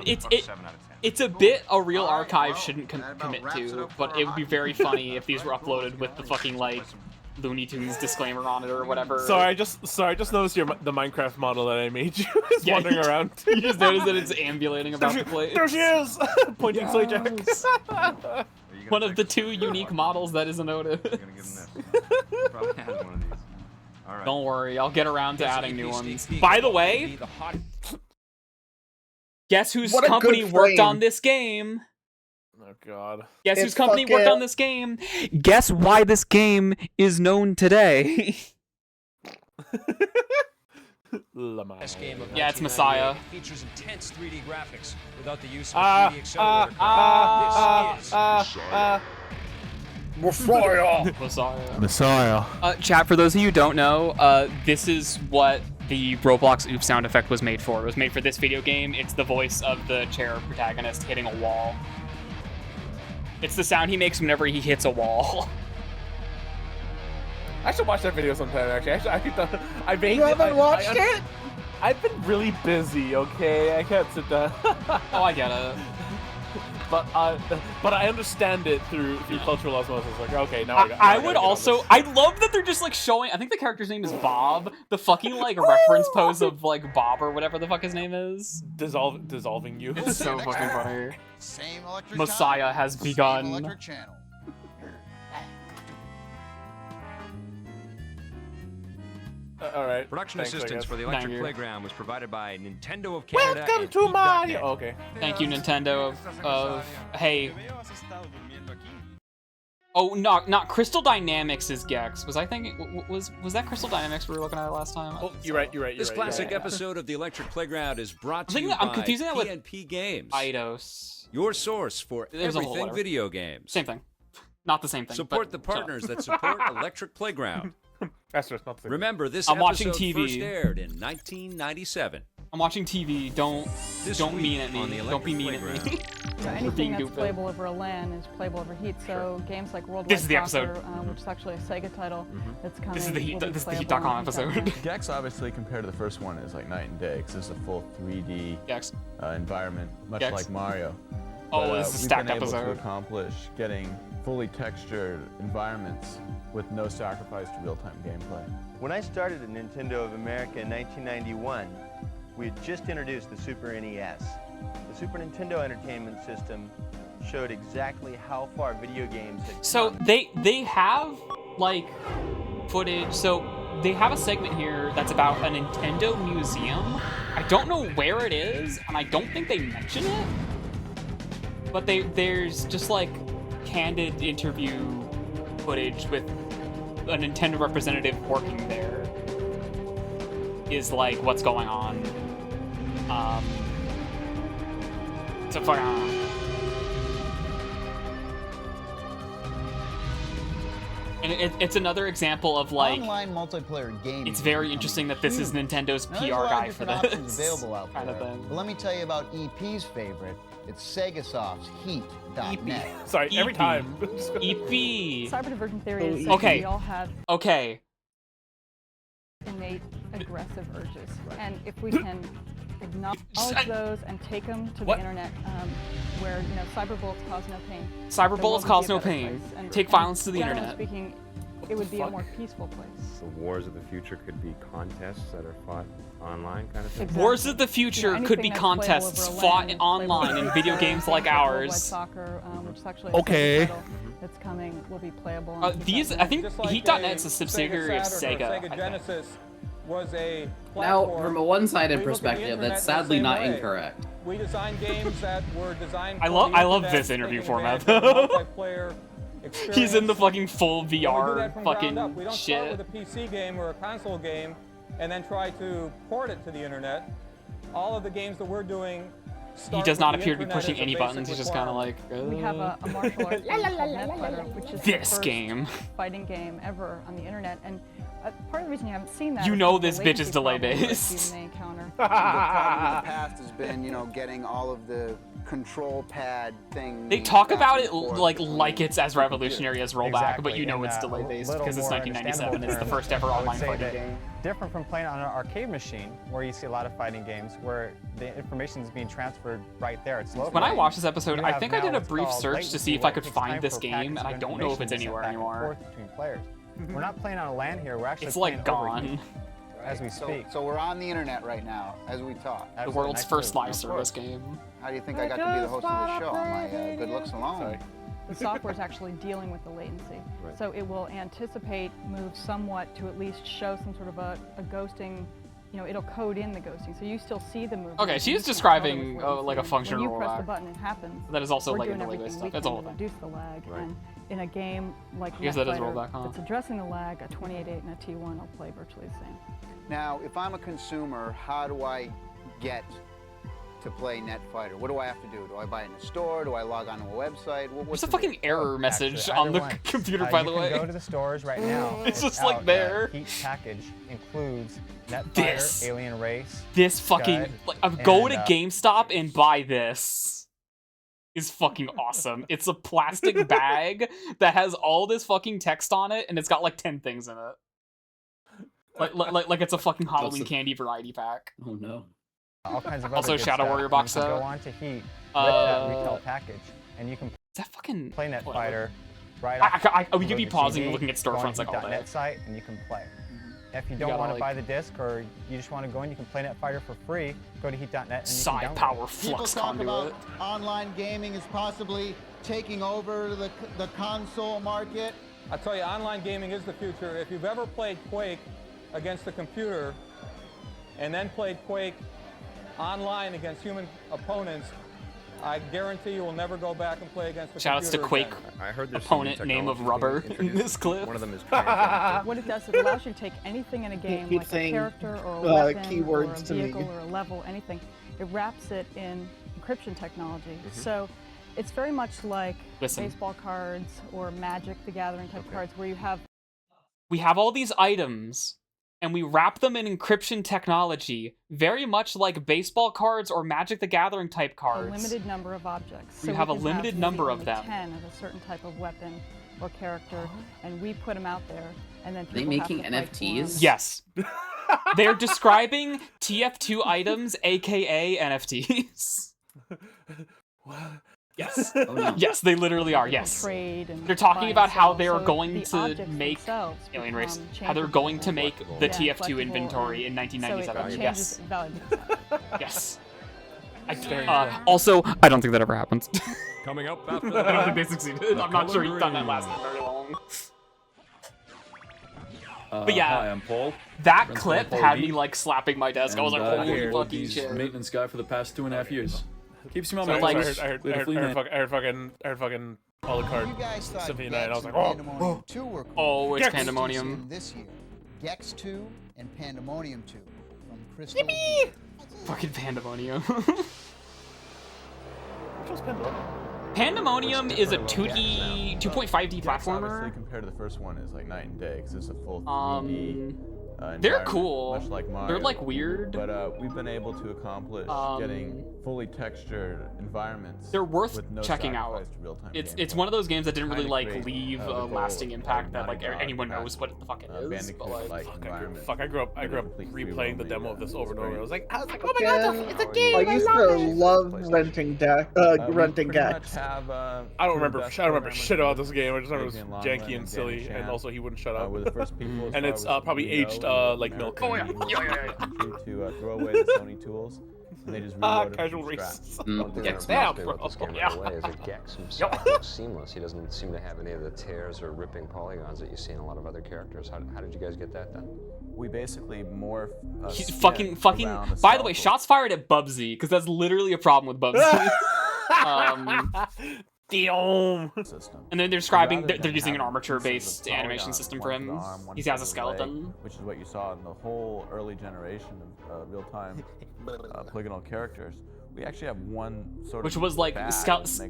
It's a 7 out of 10. It's a bit a real archive shouldn't commit to, but it would be very funny if these were uploaded with the fucking like Looney Tunes disclaimer on it or whatever. Sorry, I just noticed the Minecraft model that I made you is wandering around. You just noticed that it's ambulating about the place. There she is! Pointing Yes. Jack. One of the 2 unique models that isn't noticed. Probably has one of these. All right. Don't worry, I'll get around to adding new ones. By the way, guess whose What a company good worked frame. on this game? Oh god. Guess whose It's company worked fucking- on this game? Guess why this game is known today? Lamar. Yeah, it's Messiah. Features intense 3D graphics without the use of a 3D accelerator. Messiah. Chat, for those of you who don't know, this is what the Roblox oof sound effect was made for. It was made for this video game. It's the voice of the chair protagonist hitting a wall. It's the sound he makes whenever he hits a wall. I should watch that video sometime. Actually, You haven't watched it? I've been really busy. Okay, I can't sit down. Oh, I get it. But I understand it through cultural osmosis. Like, okay, now I would also. I love that they're just like showing. I think the character's name is Bob. The fucking like reference pose of like Bob or whatever the fuck his name is. Dissolving you. It's so fucking funny. Same electric Messiah time, has same begun. electric channel. All right. Production Thanks, I assistance guess. for the Thank Electric you. Playground was provided by Nintendo of Canada. Welcome and to Geek.net. Mario. Oh, okay. Thank you, Nintendo. Of hey. Oh, not Crystal Dynamics is Gex. Was I thinking was that Crystal Dynamics we were looking at last time? Oh, you're right. This classic episode of the Electric Playground is brought to you by I'm confusing that with PNP Games. Eidos. Your source for There's a whole everything other- video games. Same thing. Not the same thing. Support the but shut up. partners that support Electric Playground. That's just not the same. Remember, this I'm watching episode TV. first aired in 1997. I'm watching TV. Don't mean at on me. the Don't be Electric mean at me. Playground. So We're anything being that's goofy. playable over a LAN is playable over Heat. So games like World This is the Wide episode. Soccer, which is actually a Sega title that's coming. This is the Heat. will be This is the playable Heat.com on episode. Heat.net. Gex obviously compared to the first one is like night and day because this is a full 3D environment, much Gex. like Mario. Oh, But, this is a we've stacked been able episode. to accomplish getting fully textured environments with no sacrifice to real-time gameplay. When I started at Nintendo of America in 1991, we had just introduced the Super NES. The Super Nintendo Entertainment System showed exactly how far video games had So come. they have like footage. So they have a segment here that's about a Nintendo museum. I don't know where it is, and I don't think they mention it. But there's just like candid interview footage with a Nintendo representative working there. Is like what's going on. So fuck. And it's another example of like online multiplayer gaming. It's very interesting that this is Nintendo's Now, PR there's a lot guy of for different this options available out kind there. of thing. But let me tell you about EP's favorite. It's Segasoft's Heat.net. Sorry, every time. EP. Cyberdivergent theory is Okay. that we all have Okay. innate aggressive urges, and if we can acknowledge those and take them to What? the internet, where cyberbullets cause no pain. Cyberbullets the world would cause be a no better pain. place, and- Take and violence to the generally internet. Speaking, it would be a more peaceful place. The wars of the future could be contests that are fought online, kind of thing. Exactly. Wars of the future could be anything that's playable contests over a fought LAN, online in playable video over games like Worldwide ours. Soccer, which is actually Okay. a title that's coming, will be playable. on These, I think, Heat.net's a subsidiary of Sega. I think. Genesis was a Now, platform. from a one-sided We look at the perspective, internet that's the sadly same not way. incorrect. We designed games that were designed I for love the I love internet, this interview taking format advantage of though. multiplayer He's in the fucking full But we do VR that from ground fucking up. We don't start shit. with a PC game or a console game and then try to port it to the internet. All of the games that we're doing He start does with not the appear to be internet pushing as a any basic buttons. He's just kind of like. We have a martial arts game called Netfighter, which is the This first game. fighting game ever on the internet. And part of the reason you haven't seen that You is know because this the bitch is latency delay problem that based. you may encounter. The problem in the past has been, getting all of the control pad things. They talk back about and it forth like it's as revolutionary as rollback, Exactly, but you know and, it's delay a based little because it's more 1997. It's the understandable first ever terms, I would online say fighting that game. Different from playing on an arcade machine, where you see a lot of fighting games, where the information is being transferred right there. It's local. When I watched this episode, You I have think I now did a what's brief called search to see latency, if I where it could takes find time this for game, packets and I of don't know if information it's to be sent anywhere back and anymore. forth between players. We're not playing on a LAN here. We're actually It's playing like over gone. heat as we speak. So we're on the internet right now as we talk. The world's first live service game. How do you think I got to be the host of this show? On my good looks alone. The software is actually dealing with the latency. Right. So it will anticipate moves somewhat to at least show some sort of a ghosting, it'll code in the ghosting. So you still see the movement. Okay, but she you is can't describing tell it was like a latency. functional When you press the rollback. button, it happens. That is also We're like doing delay everything based we stuff. It's a can whole to thing. reduce the lag. Right. And in a game like I guess that is Netfighter, rollback, huh? that's addressing the lag, a 28.8 and a T1 will play virtually the same. Now, if I'm a consumer, how do I get to play Netfighter? What do I have to do? Do I buy it in a store? Do I log onto a website? What's There's a the fucking deal? error message Actually, on either the one. computer, by you the can way. go to the stores right now. It's just like out. there. Heat package includes Netfighter, This. Alien Race. This fucking go to GameStop and buy this. Is fucking awesome. It's a plastic bag that has all this fucking text on it, and it's got like 10 things in it. Like it's a fucking Halloween candy variety pack. Oh no. All kinds of Also other good Shadow stuff. Warrior And box you can set. go on to Heat with that retail package, and you can play Netfighter right we could be pausing and looking at storefronts like all day. .net site, and you can play. If you You don't gotta, want to like- buy the disc, or you just want to go in, you can play Netfighter for free. Go to Heat.net and you can Side download power it. People talk about online gaming is possibly taking over the console market. I tell you, online gaming is the future. If you've ever played Quake against the computer and then played Quake online against human opponents, I guarantee you will never go back and play against the Shoutouts to computer Quake again. I heard there's opponent some new name of technologies Rubber being in introduced. this clip. One of them is What it does, it allows you to take anything in a game, keep like a saying, character or a weapon or keywords a to me. vehicle or a level, anything. It wraps it in encryption technology. So it's very much like Listen. baseball cards or Magic the Gathering type cards, where you have We have all these items, and we wrap them in encryption technology, very much like baseball cards or Magic the Gathering type cards. a limited number of objects. We So have a can limited maybe number of only them. 10 of a certain type of weapon or character, and we put them out there, and then Are they people have making to fight for 'em. NFTs? Yes. They're describing TF2 items, aka NFTs. Yes. Oh, no. Yes, they literally are. Yes. Trade and They're talking buy about and how sell. they're So going the to objects make themselves Alien Race. become How they're going to make changeable the and TF2 collectible, inventory in so it 1997. changes Yes. value. Yes. Also, I don't think that ever happens. Coming up after I don't think they succeeded. I'm not sure that lasted very long. But yeah, hi, I'm Paul. that Friends clip call Paul had V. me like slapping my desk. I was like, holy here, fucking he's shit. maintenance guy for the past 2.5 years. Keeps me on Sorry, my I toes. heard fucking Alucard You guys thought Symphony Gex 9. I was and like, Pandemonium 2 were cool. Oh, it's Gex Pandemonium. This year, Gex 2 and Pandemonium 2 from Crystal. Fucking Pandemonium. Which was Pandemonium? Pandemonium is a 2D, 2.5D Gex, platformer. obviously, compared to the first one, is like night and day because it's a full 3D. They're environment, cool. Much like Mario. They're like weird. But we've been able to accomplish getting fully textured environments. They're worth with no checking out. sacrifice to real-time It's gameplay. one of those games that didn't really Kinda like create, leave the a goal lasting of impact that Naughty like Dog anyone back, knows what the fuck it is. Bandicoot But, like environment. Fuck, I grew up replaying the demo of this over and over. I was like, oh my god, it's a I game. used to love renting renting Gex. I don't remember shit about this game. I just remember it was janky and silly, and also he wouldn't shut up. We're the first people And it's probably aged like milk. Oh yeah, to throw away the Sony tools. And they just reloaded casual from racists. scratch. One thing Gex that now, impressed me bro. about this game Yeah. right away is that Gex himself looks seamless. He doesn't seem to have any of the tears or ripping polygons that you see in a lot of other characters. How did you guys get that done? We basically morph. He's skin fucking. around the By the way, skull. shots fired at Bubsy because that's literally a problem with Bubsy. And then they're describing they're using an armature-based animation system for him. He has a skeleton. Which is what you saw in the whole early generation of real-time polygonal characters. We actually have one sort Which of was like bag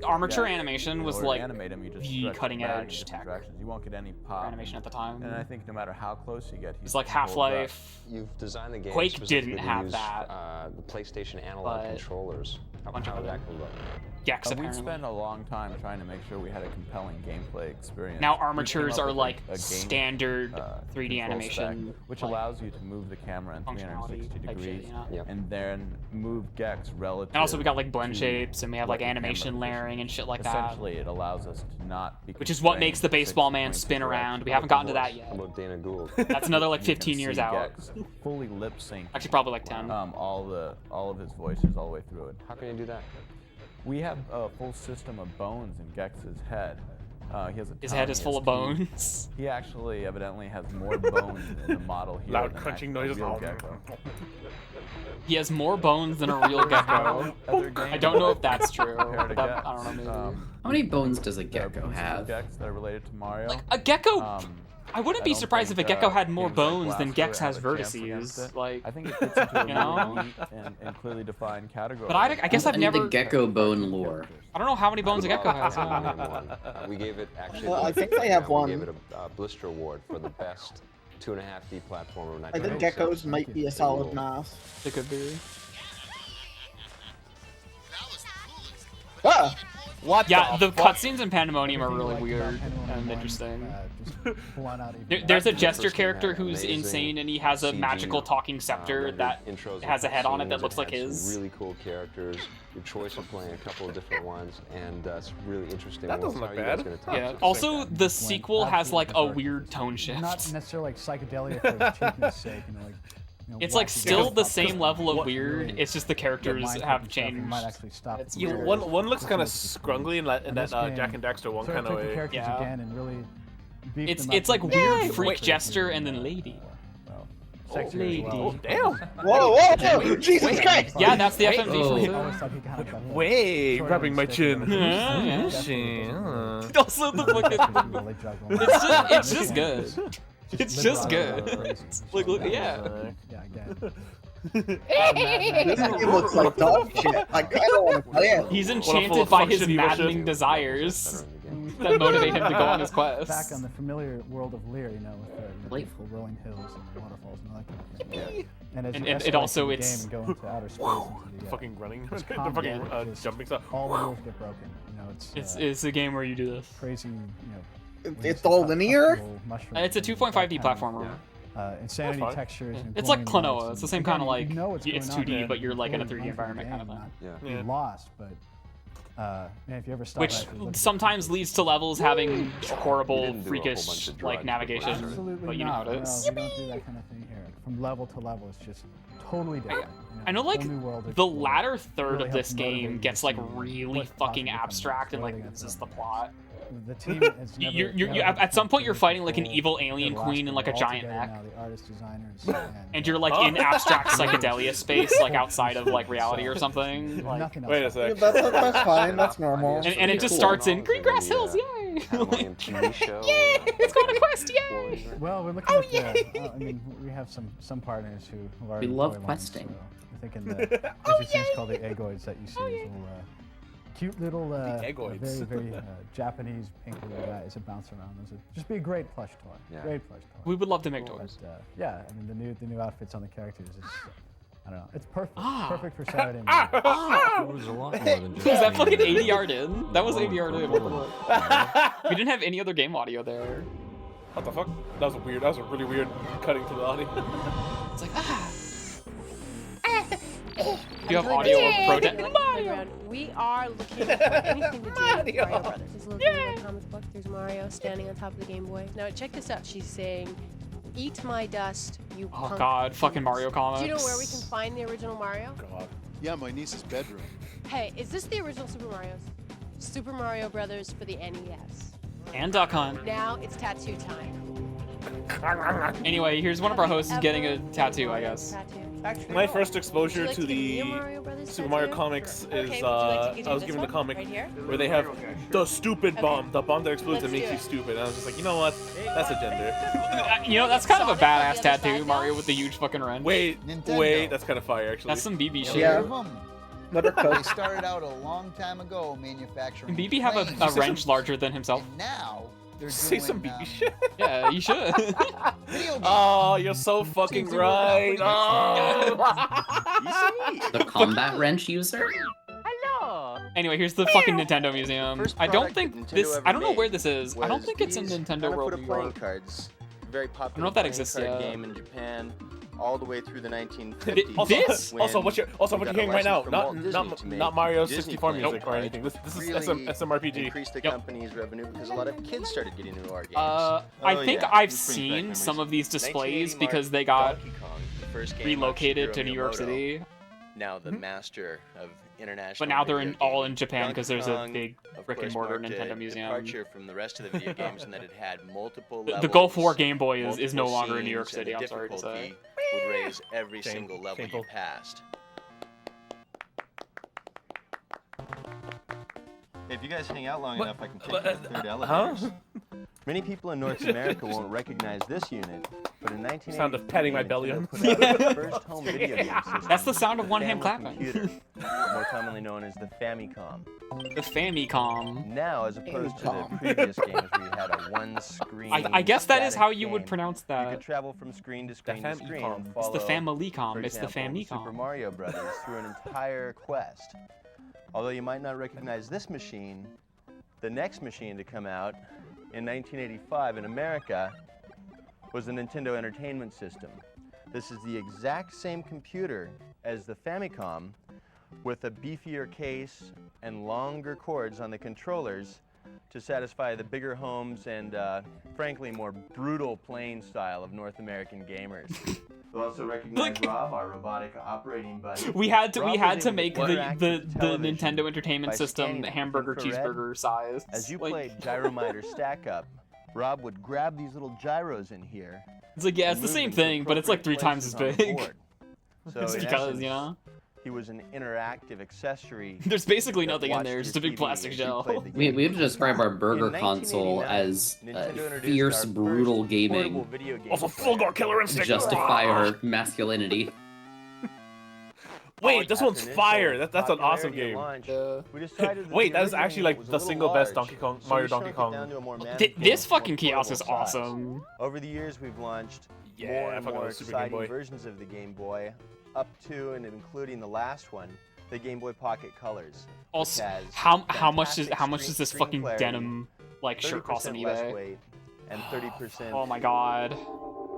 armature that makes it animation in was order to like animate 'em, you just the stretch cutting the bag in edge different tech directions. You won't get any pop animation at the time. And I think no matter how close you get, It's like Half-Life. You've designed the game Quake specifically didn't to have use, that. The PlayStation analog but controllers. How bunch of did that other- come about? Gex, we apparently. spent a long time trying to make sure we had a compelling gameplay experience. Now We came armatures up are with like a game, standard 3D control animation, spec, which like, allows you to move the camera in functionality 360 type shit, degrees you know? and then move Gex relative. And also we got like blend to shapes and we have what like the camera animation position. layering and shit like that. Essentially, it allows us to not be Which is what constrained makes the to baseball fixed man points of spin around. direction. We haven't gotten to that yet. How about Dana Gould? That's another like You 15 can years see out. Gex fully lip sync. Actually, probably like 10. All of his voices all the way through it. How can you do that? We have a full system of bones in Gex's head. He has a His head is tongue, full of he has teeth. bones. He actually evidently has more bones in the model here. Loud than crunching actual noises. real gecko. He has more bones than a real gecko. I don't know if that's true. But that, I don't know, maybe. How many bones does a gecko have? Gex that are related to Mario. Like a gecko. I wouldn't be don't surprised if a think, gecko had more games like bones than Blastoise Gex has have a chance against vertices. it. Like, I think it fits into a you know? really neat and clearly defined category. But I guess I've I need never. the gecko bone lore. I don't know how many bones a gecko has. We gave it actually. Well, I think they have We one. gave it a Blister Award for the best 2.5D platformer. I think geckos might be a solid mass. They could be. Ah! What? Yeah, the cutscenes in Pandemonium are really weird and interesting. There's a jester character who's insane, and he has a magical talking scepter that has a head on it that looks like his. Really cool characters. Your choice of playing a couple of different ones, and it's really interesting. That doesn't How look are you guys bad. gonna top Yeah. it? Also, the sequel has like a weird tone shift. Not necessarily like psychedelia for cheapness sake, It's like still the same level of weird. It's just the characters have changed. Might actually stop. It's You weird. one looks kind of scrungly in that Jack and Dexter one kind of way. Characters Yeah. again and really beef It's them up it's like with weird the- freak jester and then lady. Sexy lady. as well. Oh damn! Whoa, whoa, Jesus Christ! Yeah, that's the FMV Oh. filter. Always thought he kind of got Way short grabbing my stick chin. and Yeah. definitely Also the fucking. really juggle. It's just good. It's just good. Like look, yeah. Yeah, again. This game looks like dog shit. I kind of want to play it. He's full enchanted of by his functioning maddening bullshit. desires that motivate him to go on his quest. Back on the familiar world of Lear, with the beautiful rolling hills and waterfalls and all that kind of thing. And, as And you it escalate also through the it's- game and go into outer space, into the, Fucking running, just the combat, fucking just jumping stuff. all the rules get broken. It's a game where you do this. Crazy, It's all linear? It's a 2.5D platformer. Insanity That's fine. textures. and It's like glowing lights Klonoa. It's the and- same kind of like you know what's it's going on 2D, there. but you're like in a Really 3D going environment through kind the of thing. game, Yeah. You're lost, but man, if you ever stop Which actually look at sometimes leads to levels having We horrible, didn't do a whole bunch freakish of like drugs navigation. Absolutely But you know not. how it is. No, we don't do that kind of thing here. from level to level, it's just totally different. I know, like, whole new world to the explore. latter third Really of this helps motivate game you gets to like see really what's fucking possible from abstract and what like they loses got the plot. The team has never, You at some point you're fighting like an evil alien queen in like a giant mech, now, the artist designers and you're like in abstract psychedelia space, like outside of like reality or something. Like, Wait a sec. That's fine. That's normal. and it just starts in Greengrass Hills, yay! Like, yay! It's got a quest, yay! Well, we're looking at I mean, we have some partners who are We love questing. I think in the there's these things called the Eggoids that you see, these little cute little Eggoids. very Japanese pink little guys that bounce around. Those would just be a great plush toy. Yeah. Great plush toy. We would love to make toys. But, yeah, I mean the new outfits on the characters is I don't know. It's perfect. Ah. Perfect for Saturday morning. It was a lot more than just Was that fucking ADR'd in? That was ADR'd in. We didn't have any other game audio there. What the fuck? That was weird. That was a really weird cutting to the audio. It's like you have audio of Pro Mario. We are looking for anything to do with Mario Brothers. There's a little Game Boy comic book. There's Mario standing on top of the Game Boy. Now check this out. She's saying, "Eat my dust, you Oh punk." god, fucking Mario comics. Do you know where we can find the original Mario? God. Yeah, my niece's bedroom. Hey, is this the original Super Mario's? Super Mario Brothers for the NES. And Duck Hunt. Now it's tattoo time. Anyway, here's one of our hosts getting a tattoo, I guess. My first exposure Would you like to to give me the a Mario Brothers Super Mario tattoo? comics Okay, is would you like to do I was this given the one comic right here? where they have the stupid Okay. bomb, the bomb that explodes Let's and makes do you it. stupid. And I was just like, you know what? That's a gender. You know, that's kind of a Sonic on the badass other tattoo, side Mario now? with the huge fucking wrench. Wait, Nintendo. that's kind of fire actually. That's some BB shit. Yeah. They started out a long time ago manufacturing. BB have a planes, wrench larger than himself. and now they're Say doing some BB shit. Yeah, you should. video games. Oh, you're so fucking right. Oh. The combat wrench user? Anyway, here's the fucking Nintendo Museum. First I don't product think that Nintendo this. ever I don't know made where this is. I don't was think it's in these Nintendo kind of World put New of playing York. cards. Very popular I don't know if that playing exists card yet. game in Japan, all the way through the 1950s. Also, what you're we got a hearing right now? license from Walt Disney to make Not Mario Disney 64 playing music or cards. anything. This is Really SMRPG. increased the Yep. company's revenue because a lot of kids started getting into our games. I think I've seen some of these displays because they got Donkey Kong, the first game relocated by to Shigeru New York Miyamoto, City. Now the master of international. But now they're video in all gaming. in Japan because there's a Donkey big Kong, of brick and course, mortar marked a Nintendo museum. departure from the rest of the video games in that it had multiple The levels. Gulf War Game Boy is no multiple longer in New York scenes, and City. the I'm sorry to say. difficulty would raise every single level you passed. If you guys hang out long enough, I can take you to the third elevators. Many people in North America won't recognize this unit, but in 1980, Sound of patting my belly on. put out the first home video game system. That's the sound of one hand family clapping. computer, more commonly known as the Famicom. The Famicom. Now, as opposed to the previous games where you had a one-screen. I guess that is static how you would game, pronounce You that. could travel from screen to screen to screen and It's follow. the Familycom. for It's the example, Famicom. Super Mario Brothers through an entire quest. Although you might not recognize this machine, the next machine to come out in 1985 in America was the Nintendo Entertainment System. This is the exact same computer as the Famicom, with a beefier case and longer cords on the controllers to satisfy the bigger homes and, frankly, more brutal playing style of North American gamers. We'll also recognize Rob, our robotic operating buddy. We had to Rob was make able to the interact with television Nintendo Entertainment by System scanning hamburger infrared. cheeseburger size. As you Like- played Gyromite or Stack Up, Rob would grab these little gyros in here. It's like, yeah, it's and the move same them to thing, but it's like 3 appropriate times as places on the big. board. So It's in because, essence, you know? He was an interactive accessory. There's basically that nothing in watched there, your just a big TV plastic as you shell. played the We game. have to describe our burger In console 1989, as Nintendo introduced fierce, our brutal first gaming portable video game Also, Fulgor Killer to Instinct. justify our masculinity. Wait, this one's After fire. initial That's an awesome popularity game. and launch, we decided that Wait, the that is original actually like was a the little single best large, Donkey Kong, so Mario we Donkey shrunk it Kong. down to a more This manageable, fucking more kiosk is portable size. awesome. Over the years, we've launched Yeah, more I and fucking more love Super Game exciting Boy. versions of the Game Boy, up to and including the last one, the Game Boy Pocket Colors. Also, which has how much fantastic does this screen fucking clarity, denim like shirt cost on 30% less eBay? weight, and 30% Oh my god.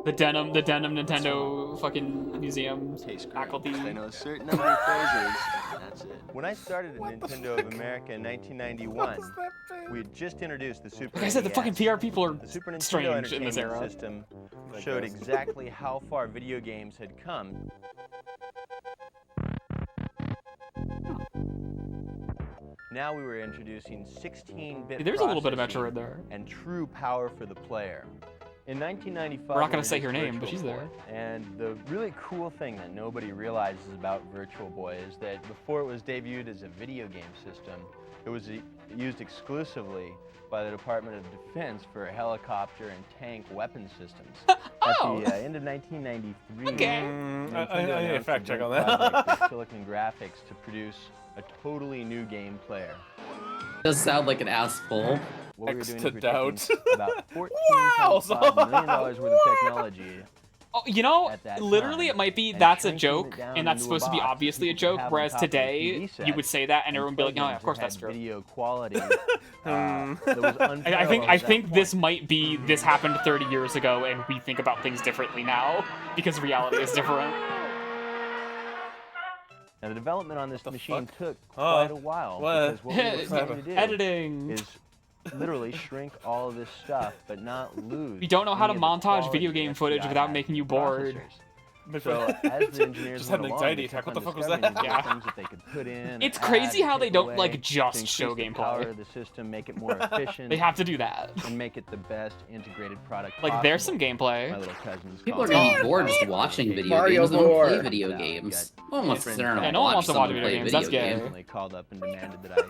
The denim Nintendo fucking museum faculty. I know a certain number of phrases. That's it. When I started at Nintendo of America in 1991, we had just introduced the Super Like I said, the NES. fucking PR people are The Super Nintendo strange in this Entertainment era. System showed exactly how far video games had come. Now we were introducing 16-bit There's a little bit of processing Metroid there. and true power for the player. In 1995, We're not gonna we say her introduced name, but Virtual she's there. Boy. And the really cool thing that nobody realizes about Virtual Boy is that before it was debuted as a video game system, it was used exclusively by the Department of Defense for helicopter and tank weapon systems. Oh! At the end of 1993, Okay. Nintendo I need a announced fact a check joint on that. project with Silicon Graphics to produce a totally new game player. Does sound like an asshole. What we were X doing to is we're doubt. taking about $14.5 million worth of technology. Oh, you know, at that literally time, it might be and that's a shrinking joke, it down and that's into a supposed to be box obviously a that you could joke, have on whereas top of a today TV set, you would say that and and everyone would be like, no, yeah, of course plugins that's that true. had video quality. I unparalleled think at this might be this happened 30 years ago and we think about things differently now because reality is different. Now, the development on this machine took Oh, quite a while what? because what we were trying to do Editing. is literally shrink all of this stuff but not lose. You don't know how to any of the montage video quality game that footage FDI without had making you in bored. processors. So as the engineers Just had went an along, anxiety they attack. kept What the on fuck was discovering that? new Yeah. things that they could put in. It's and crazy add, how they take don't away like to just show increase the power gameplay. of the system, make it more efficient. They have to do that. And make it the best integrated product. Like there's some possible. gameplay. My little cousin's People are called gonna it. be bored just watching video Mario games. They don't play lore. video Yeah, games. got No one wants to sit there Yeah, and no one watch wants to watch someone video play a games, video that's gay. game. Recently called up and demanded that I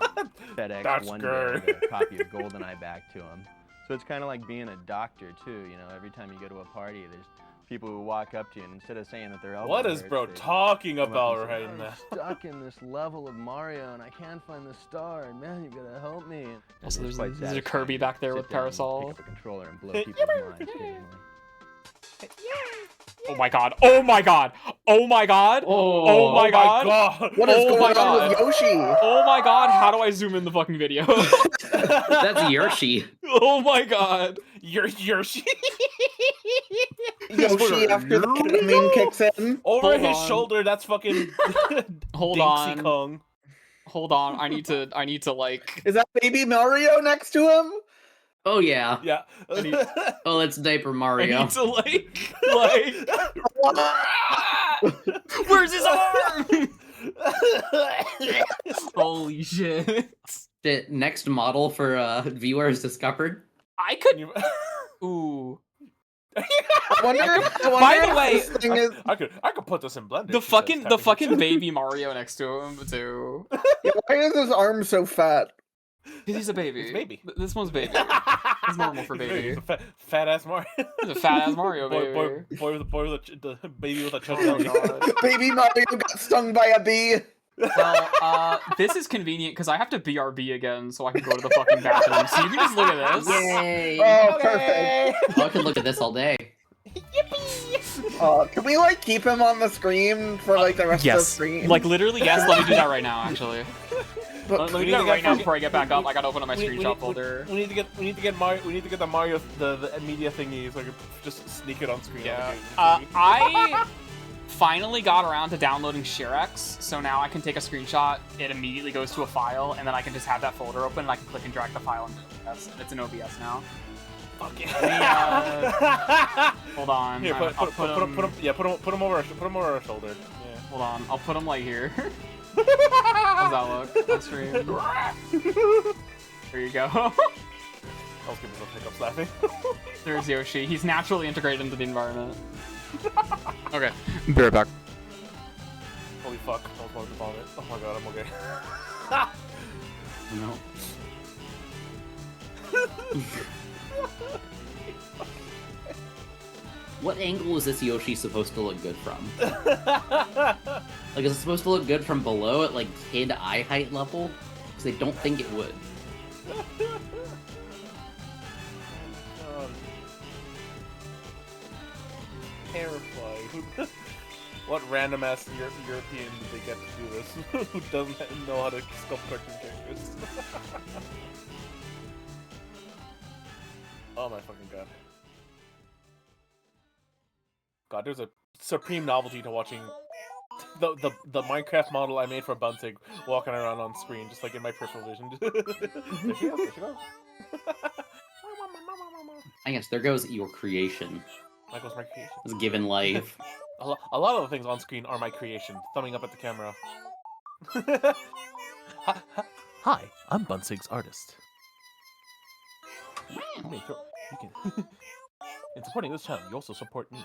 FedEx That's one good. day a copy of GoldenEye back to him. So it's kind of like being a doctor too. You know, every time you go to a party, there's people who walk up to you and instead of saying that their elbow What is hurts, bro they talking come up about and say, right "I'm now? stuck in this level of Mario and I can't find the star. And man, you gotta help me. And Also, it's there's quite a satisfying Kirby to back there sit with down and Parasol. pick up a controller and blow people's minds occasionally. Oh my god. Oh my god. Oh my god. Oh my god. What is Oh going my on god. with Yoshi? Oh my god. How do I zoom in the fucking video? That's Yoshi. Oh my god. Yoshi. Yoshi after the ketamine kicks in. Over Hold his on. shoulder, that's fucking Hold Dinksy on. Kong. Hold on. I need to like Is that baby Mario next to him? Oh yeah. Yeah. Oh, that's Diaper I Mario. need to like where's his arm? Holy shit. Shit, next model for viewers discovered. I could ooh. I wonder By the if way, this thing is. I could put this in Blender. The she fucking says, the typing fucking it. baby Mario next to him too. Yeah, why is his arm so fat? Cause he's a baby. It's baby. This one's baby. It's normal for baby. He's a fat ass Mario. He's a fat ass Mario baby. Boy with the baby with a chub Oh my belly. god. Baby Mario got stung by a bee. Well, this is convenient because I have to BRB again, so I can go to the fucking bathroom. So you can just look at this. Yay! Oh, perfect. Oh, I could look at this all day. Can we like keep him on the screen for like the rest of the Yes. stream? Like literally, yes. Let me do that right now. Actually, But let me do that right now before I get back up. I gotta open up my screenshot folder. We need to get Mario. We need to get the Mario the media thingy so I can just sneak it on screen. Yeah. I finally got around to downloading ShareX, so now I can take a screenshot. It immediately goes to a file, and then I can just have that folder open, and I can click and drag the file into OBS. And it's in OBS now. Fuck yeah. Hold on. Here, I'll put him over our shoulder. Yeah. Hold on. I'll put him like here. How's that look on stream? There you go. I was giving some hiccups laughing. There's Yoshi. He's naturally integrated into the environment. Okay. Be right back. Holy fuck. I was about to vomit. Oh my god, I'm okay. No. What angle is this Yoshi supposed to look good from? Like, is it supposed to look good from below at like kid eye height level? Because I don't think it would. Terrifying. What random ass European did they get to do this? Who doesn't know how to sculpt cartoon characters? Oh my fucking god. God, there's a supreme novelty to watching the Minecraft model I made for Buntig walking around on screen, just like in my peripheral vision. There she goes. I guess there goes your creation. That goes my creation. It's given life. A lot of the things on screen are my creation. Thumbing up at the camera. Hi, I'm Bunsig's artist. You can. In supporting this channel, you also support me.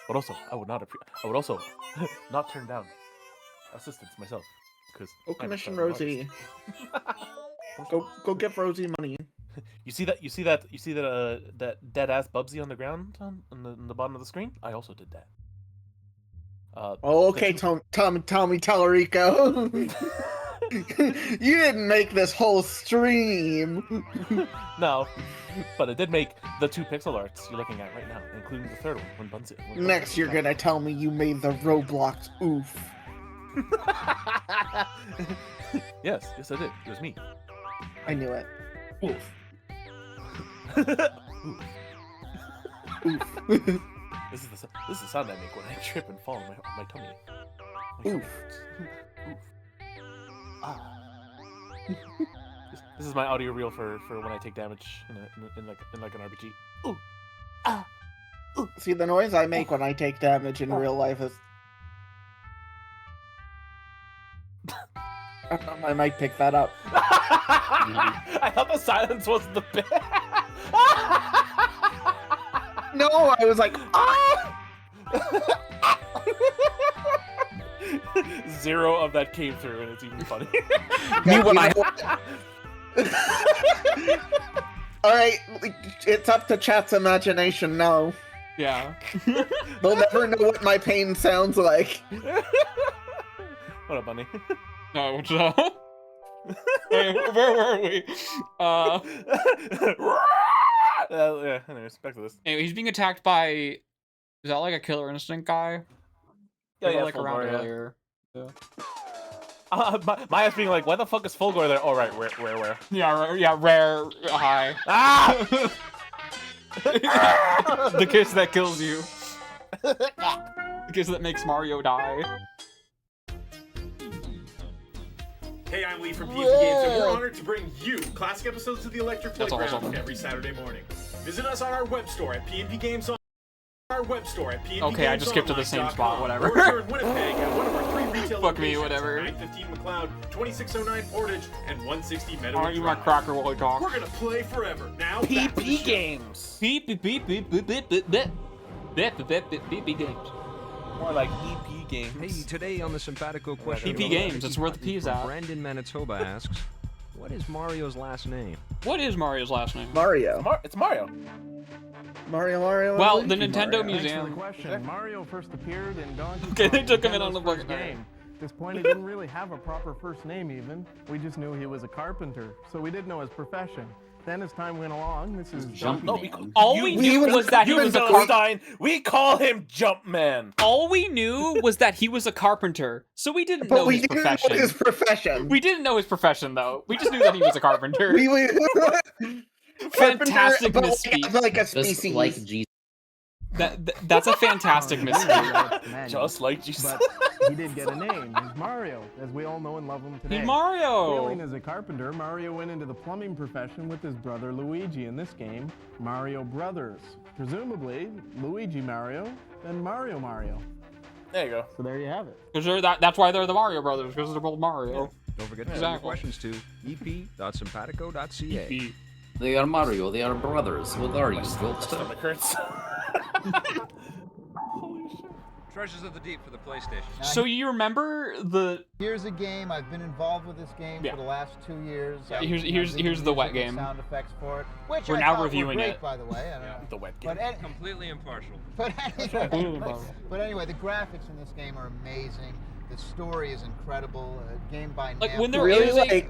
But also, I would also not turn down assistance myself because. Oh, Commission Rosie. go give Rosie money. You see that dead ass Bubsy on the ground on the bottom of the screen? I also did that. Okay, Tommy Tallarico. You didn't make this whole stream. No, but it did make the 2 pixel arts you're looking at right now, including the third one when Bunsen. Next, you're gonna tell me you made the Roblox oof. Yes, I did. It was me. I knew it. Oof. Oof. This is the sound I make when I trip and fall on my tummy. Oof. Oof. Ah. This is my audio reel for when I take damage in like an RPG. Ooh. Ah. Ooh. See, the noise I make when I take damage in real life is. I might pick that up. I thought the silence was the bit. No, I was like, ah! 0 of that came through, and it's even funny. Alright, it's up to chat's imagination now. Yeah. They'll never know what my pain sounds like. What up, bunny? Oh, what's up? Hey, where were we? Yeah, anyways, back to this. Anyway, he's being attacked by... Is that like a Killer Instinct guy? Yeah, like around Fulgore, earlier. Yeah. Maya's being like, why the fuck is Fulgore there? Oh, right, where? Yeah, rare, hi. Ah! The kiss that kills you. The kiss that makes Mario die. Hey, I'm Lee from PvP Games, and we're honored to bring you classic episodes of the Electric That's Playground awesome. every Saturday morning. Visit us on our web store at PNP Games on our web store at PNP Okay, I just skipped to the same spot, whatever. Or here in Winnipeg at one of our 3 retail Fuck me, locations, whatever. 915 McLeod, 2609 Portage, and 160 Meadow Aren't you my cracker while we talk? We're gonna play forever. Now, back to the PP show. games. Beep games. More like EP games. Hey, today on the Simpatico question. PP games, that's where the P is at. Brandon Manitoba asks, what is Mario's last name? What is Mario's last name? Mario. It's Mario. Mario. Well, and the Luigi Nintendo Mario. Museum. Thanks for the question. Mario first appeared in Donkey Kong. Okay, they took him in on Nintendo's the first fucking game. At this point, he didn't really have a proper first name even. We just knew he was a carpenter, so we didn't know his profession. Then as time went along, this is Jumpman. All we knew was that he was a carpenter. We call him Jumpman. All we knew was that he was a carpenter, so we didn't know his profession. Know his profession. We didn't know his profession, though. We just knew that he was a carpenter. Fantastic Carpenter, misspeak. like a Just species. like Jesus. That's a fantastic misspeak. Just like Jesus. But he did get a name. He's Mario, as we all know and love him today. He's Mario. Failing as a carpenter, Mario went into the plumbing profession with his brother Luigi in this game, Mario Brothers. Presumably, Luigi Mario and Mario Mario. There you go. So there you have it. Because that's why they're the Mario Brothers, because they're both Mario. Don't forget to send your questions to ep.simpatico.ca. They are Mario, they are brothers. What are you, Stomach hurts. Treasures of the Deep for the PlayStation. So you remember the... Here's a game. I've been involved with this game for the last 2 years. Yeah, here's the wet game. Sound effects for it, which We're I now thought reviewing were great, it. by the way. The wet game. But Completely impartial. But anyway, the graphics in this game are amazing. The story is incredible. Game by Like Namco. when there Really is like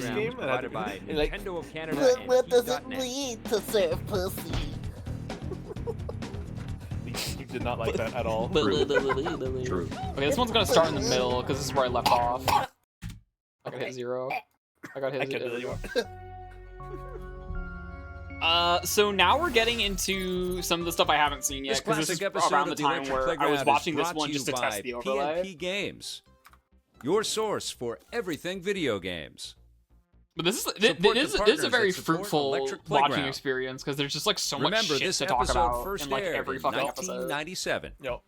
this game? provided by And like, Nintendo of Canada and What does it Heat.net. mean to serve pussy? did not like that at all. True. Okay, this one's gonna start in the middle because this is where I left off. I got hit 0. I got hit 0. So now we're getting into some of the stuff I haven't seen yet, because this is around the time where I was watching this one just to test the overlay. PNP Games, your source for everything video games. But this is a very fruitful watching experience, because there's just like so much shit this to talk episode about first in like aired every in fucking episode. 1997. Yep.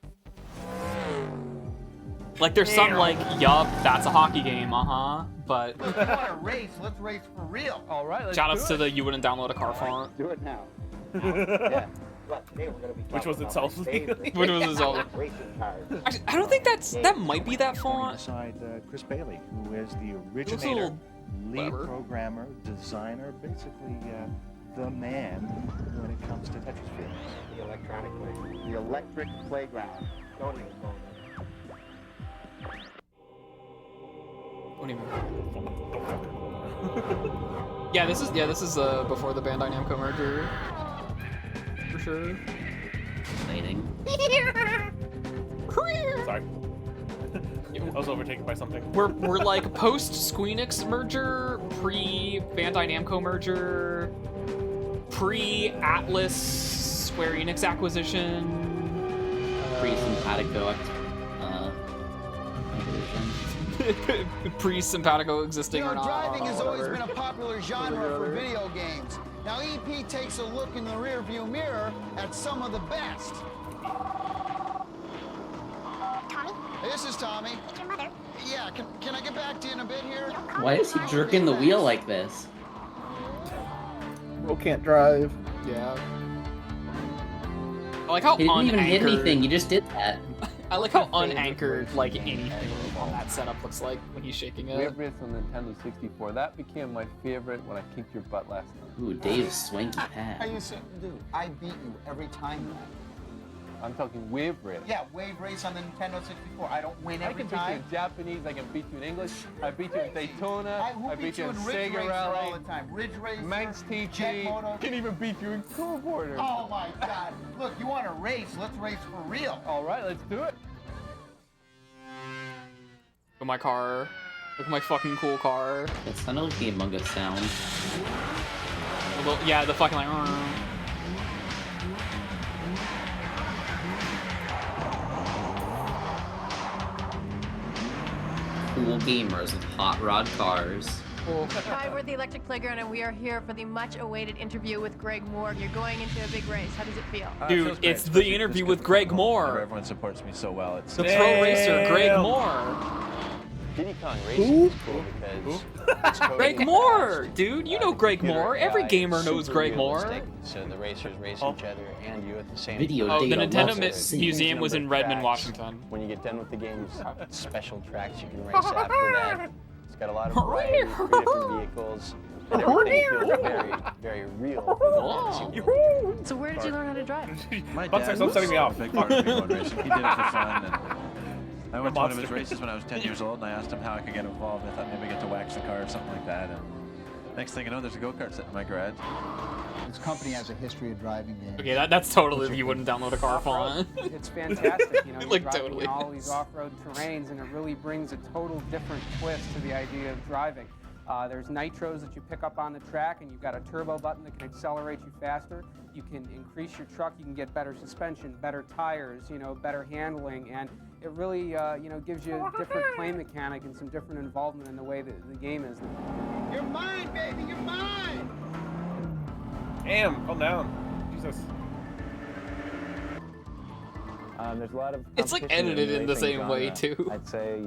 Like there's some like, yup, that's a hockey game, but Look, you want to race? Let's race for real. All right, let's shoutouts do to it. the you wouldn't download a car font. Do it now. Yeah. Which was itself. Which was itself. Actually, I don't think that might be that font. Beside Chris Bailey, who is the Looks a originator, little lead clever. programmer, designer, basically the man when it comes to Tetris films. The electronic playground. The electric playground. Don't even go there. Don't even. Yeah, this is before the Bandai Namco merger, for sure. Exciting. Sorry. I was overtaken by something. We're like post Squeenix merger, pre Bandai Namco merger, pre Atlas Square Enix acquisition, Pre simpatico pre simpatico existing You know, or not. driving has always whatever. been a popular genre for video games. Now, EP takes a look in the rearview mirror at some of the best. Tommy? This is Tommy. It's your mother. Yeah, can I get back to you in a bit here? Why is he jerking the wheel like this? Bro can't drive. Yeah. I like how He didn't even hit unanchored- anything. He just did that. I like how unanchored like anything on that setup looks like when he's shaking it. Wave Race on Nintendo 64. That became my favorite when I kicked your butt last time. Ooh, Dave's swanky Are pad. you saying, dude, I beat you every time. I'm talking Wave Race. Yeah, Wave Race on the Nintendo 64. I don't win I every can beat you time. in Japanese, I can beat you in English, I beat you in Daytona, Who I beats beat you in Ridge Sega Racer all Rally, the time? Ridge Racer, Manx TT, Jet Moto. can even beat you in Cool Border. Oh my God! Look, you want to race? Let's race for real. All right, let's do it. Look at my car. Look at my fucking cool car. That sounded like the Among Us sound. Yeah, the fucking like. Cool gamers with hot rod cars. Hi, we're at the Electric Playground, and we are here for the much-awaited interview with Greg Moore. You're going into a big race. How does it feel? Dude, it's the interview with Greg Moore. Everyone supports me so well. It's The pro racer, Greg Moore. Diddy Kong Racing is cool because it's coded Greg in Moore, dude. You know Greg computer Moore. AI, Every gamer it's knows super Greg Moore. realistic, So the racers race each other and you at the same Video time. Oh, the data Nintendo loves it. Museum was in Redmond, Tracks. Washington. When you get done with the game's special tracks, you can race after that. It's got a lot of variety, 3 different vehicles, and everything feels very, very real. So where did you learn how to drive? My Buck, dad stop setting me was off. a big part of Big One Racing. He did it for fun. And I went to one of his Monster. races when I was 10 years old, and I asked him how I could get involved. I thought maybe I get to wax the car or something like that. And next thing you know, there's a go-kart sitting in my garage. This company has a history of driving games. Okay, that's totally you wouldn't download a car font. It's fantastic, you know, you're Like, driving totally. in all these off-road terrains, and it really brings a total different twist to the idea of driving. There's nitros that you pick up on the track, and you've got a turbo button that can accelerate you faster. You can increase your truck, you can get better suspension, better tires, you know, better handling, and it really, you know, gives you a different play mechanic and some different involvement in the way that the game is. You're mine, baby. You're mine. Damn, calm down. Jesus. There's a lot of It's like competition edited in the racing same way, genre. too. I'd say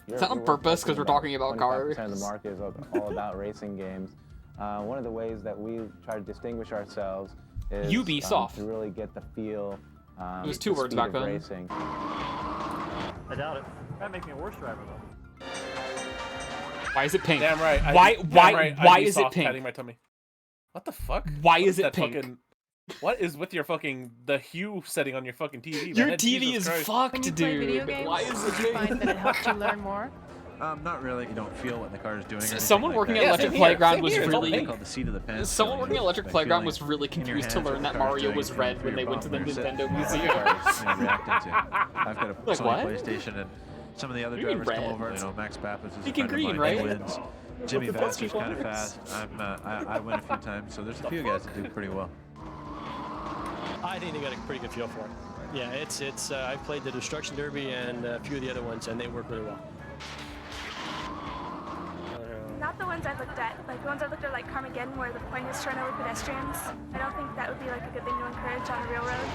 Is that on purpose, 'cause we're talking about 25% cars? of the market is all about racing games. One of the ways that we try to distinguish ourselves is Ubisoft. to really get the feel. It was 2 the words speed back of then. Racing. I doubt it. That'd make me a worse driver, though. Why is it pink? Damn right. Why I'd be is it soft pink? patting my tummy. What the fuck? Why What is it that pink? Fucking, what is with your fucking the hue setting on your fucking TV? Your man? TV Jesus is Christ. fucked, When you play dude. video games, Why is did you it find that it helped you learn more? Not really. You don't feel what the car is doing. Someone working at Electric Playground was really. Called the seat of the pants. Someone working at Electric Playground was really confused to learn that Mario was red when they went to the Nintendo Museum. I've got a Sony PlayStation, and some of the other drivers come over. You know, Max Pappas is a friend of mine. Right? He wins. Jimmy Vasser's kind of fast. I win a few times, so there's a few guys that do pretty well. I think they got a pretty good feel for it. Yeah, it's. I played the Destruction Derby and a few of the other ones, and they work really well. Not the ones I've looked at. Like the ones I've looked at, like Carmageddon, where the point is to run over pedestrians. I don't think that would be like a good thing to encourage on a real road.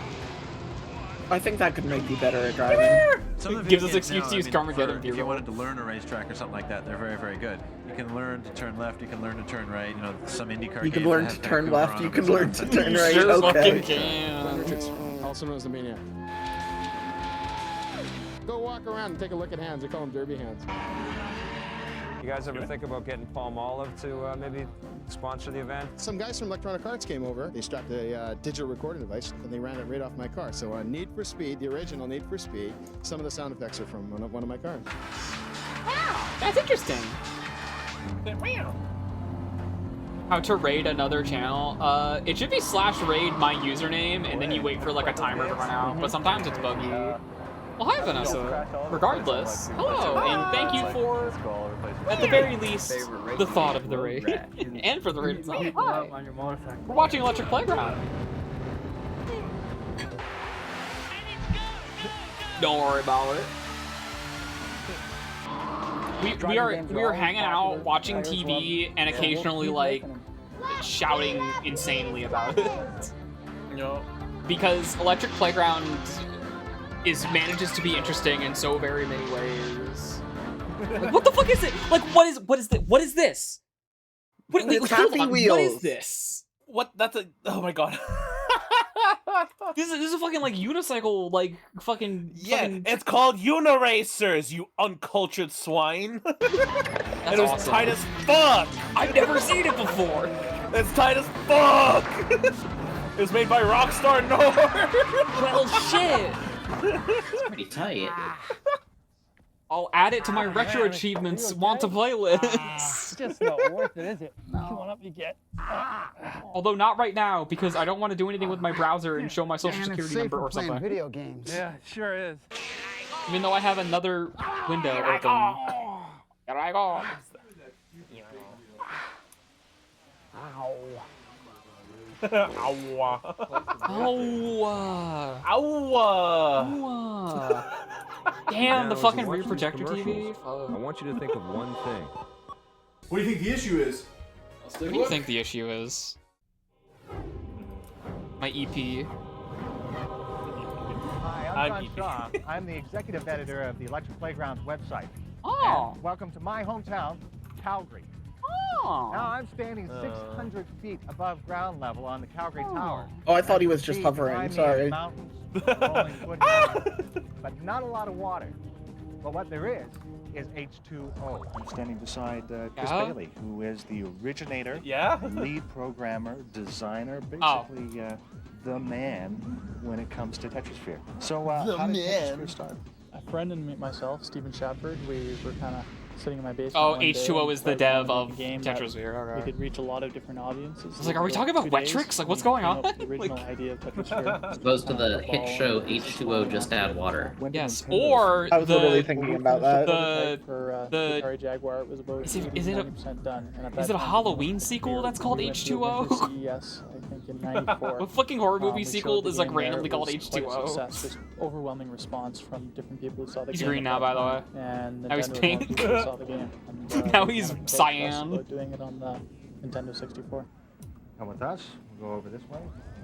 I think that could make you better at driving. Some of the Gives us video excuse games to use now, Carmageddon. if you wanted to learn a racetrack or something like that, they're very, very good. You can learn to turn left. You can learn to turn right. You know, some IndyCar. You can games learn that to have turn Vancouver left. on You them can and learn to stuff. turn right. Sure Okay. fucking can. Also known as the Maniac. Go walk around and take a look at hands. They call them derby hands. You guys ever think about getting Palmolive to maybe sponsor the event? Some guys from Electronic Arts came over. They strapped a digital recording device and they ran it right off my car. So Need for Speed, the original Need for Speed, some of the sound effects are from one of my cars. Wow, that's interesting. How to raid another channel? It should be /raid my username, and then you wait for like a timer to run out. But sometimes it's buggy. Well, hi Vanessa. Regardless, hello, and thank you for, at the very least, the thought of the raid, and for the raid itself. Hi. We're watching Electric Playground. Don't worry about it. We are hanging out, watching TV, and occasionally like shouting insanely about it. Because Electric Playground manages to be interesting in so very many ways. Like, what the fuck is it? Like, what is this? It's Happy Wheels. What is this? What? That's a. Oh my god. This is a fucking like unicycle, like fucking. It's called Uniracers, you uncultured swine. And it was awesome. tight as fuck. I've never seen it before. It's tight as fuck. It was made by Rockstar North. Well, shit. It's pretty tight. I'll add it to my retro achievements want to play list. Just not worth it, is it? Come on up, you get. Although not right now, because I don't want to do anything with my browser and show my social Damn, it's security safe number for or playing something. video games. Yeah, it sure is. Even though I have another window open. Here I go. Ow. Ow. Ow. Ow. Damn, Now, the as fucking you rear watch projector these TV. commercials, I want you to think of one thing. What do you think the issue is? What do you think the issue is? My EP. Hi, I'm John Shaw. I'm the executive editor of the Electric Playgrounds website. Oh. And welcome to my hometown, Calgary. Oh. Now I'm standing 600 feet above ground level on the Calgary Tower. Oh, I thought he was just See hovering. behind me Sorry. is mountains, rolling wood mountains, but not a lot of water. But what there is H2O. I'm standing beside Chris Yeah? Bailey, who is the originator, Yeah? lead programmer, designer, Oh. basically the man when it comes to Tetrisphere. So The how did man. Tetrisphere start? A friend and myself, Stephen Shepard, we were kind of sitting in my basement. Oh, one day H2O and is the decided we dev wanted to of make a game that Tetrisphere. We could reach a lot of different audiences. I was like, are we talking about 2 Wet days, Tricks? Like, what's we going came on? up with the original Like- idea of Tetrisphere. As opposed to the hit show H2O Just Add Water. Yes, or I was literally thinking about that. For the Atari Jaguar, it was about is it a 90% done. And at that is it a time, Halloween sequel that's called we went to H2O? CES, I think in '94. What fucking horror movie We sequel showed the is like game there. randomly It called was quite a H2O? success, just overwhelming response from different people who saw the He's game. green at now, that by the time, And Now he's Nintendo pink. wanted people who saw the game. And, Now we he's kind of approached us cyan. about doing it on the Nintendo 64. Come with us. We'll go over this way.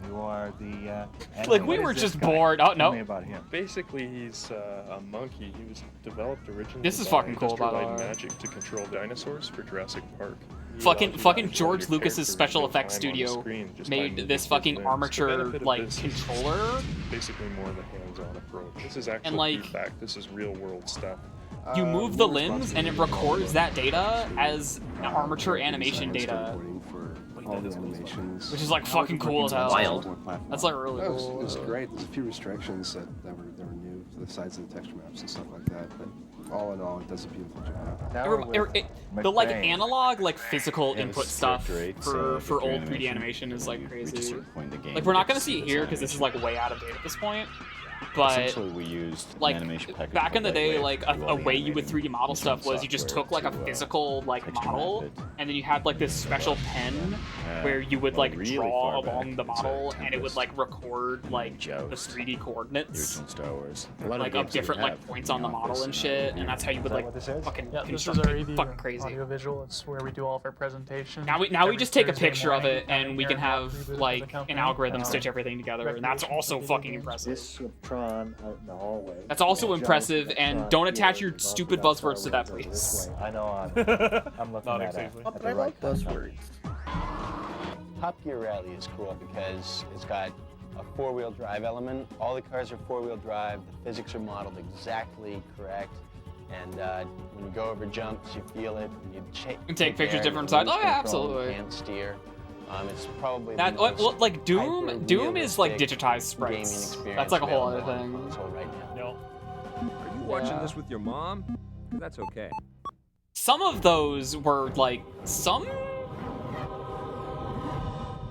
You are the. Like, what we is were this just guy? bored. Oh, Tell no. me about him. Basically, he's a monkey. He was developed originally This is by fucking cool, by the Mr. Light way. Magic to control dinosaurs for Jurassic Park. He Fucking allows you to fucking control George your Lucas's character special real effects time on the studio screen just by made moving this his fucking limbs. armature The benefit of like this is controller. basically more of a hands-on approach. This is actual And, like, feedback. This is real-world stuff. You move the limbs and it records that data as armature animation data, all the animations, which is like fucking cool as hell. Wild. That's like really It cool. was great. There's a few restrictions that were new to the size of the texture maps and stuff like that, but all in all, it does a beautiful job. The like analog, like physical input stuff for old 3D animation is like crazy. Like we're not gonna see it here because this is like way out of date at this point. But essentially, we used like animation package back in the day, like a way you would animating 3D model stuff was you just took like a physical like model, and then you had like this special pen where you would like really draw far back, along the it's a model, and it would Tempest, like record like the 3D coordinates, original Star Wars. A lot like of of different like points on the model and shit, and that's how you would like fucking construct it. Fucking crazy. Audio visual. It's where we do all of our presentations. Now we just take a picture of it and we can have like an algorithm stitch everything together, and that's also fucking impressive. This with Tron out in the hallway. That's also impressive, and don't attach your stupid buzzwords to that, please. I know I'm looking Not at exactly. at But I like buzzwords. Top Gear Rally is cool because it's got a four-wheel drive element. All the cars are four-wheel drive. The physics are modeled exactly correct. And when you go over jumps, you feel it. When you can take pictures different sides. Oh yeah, absolutely. And steer. It's probably that. Well, like Doom is like digitized sprites. That's like a whole other thing. Right now. No. Are you watching this with your mom? That's okay. Some of those were like some.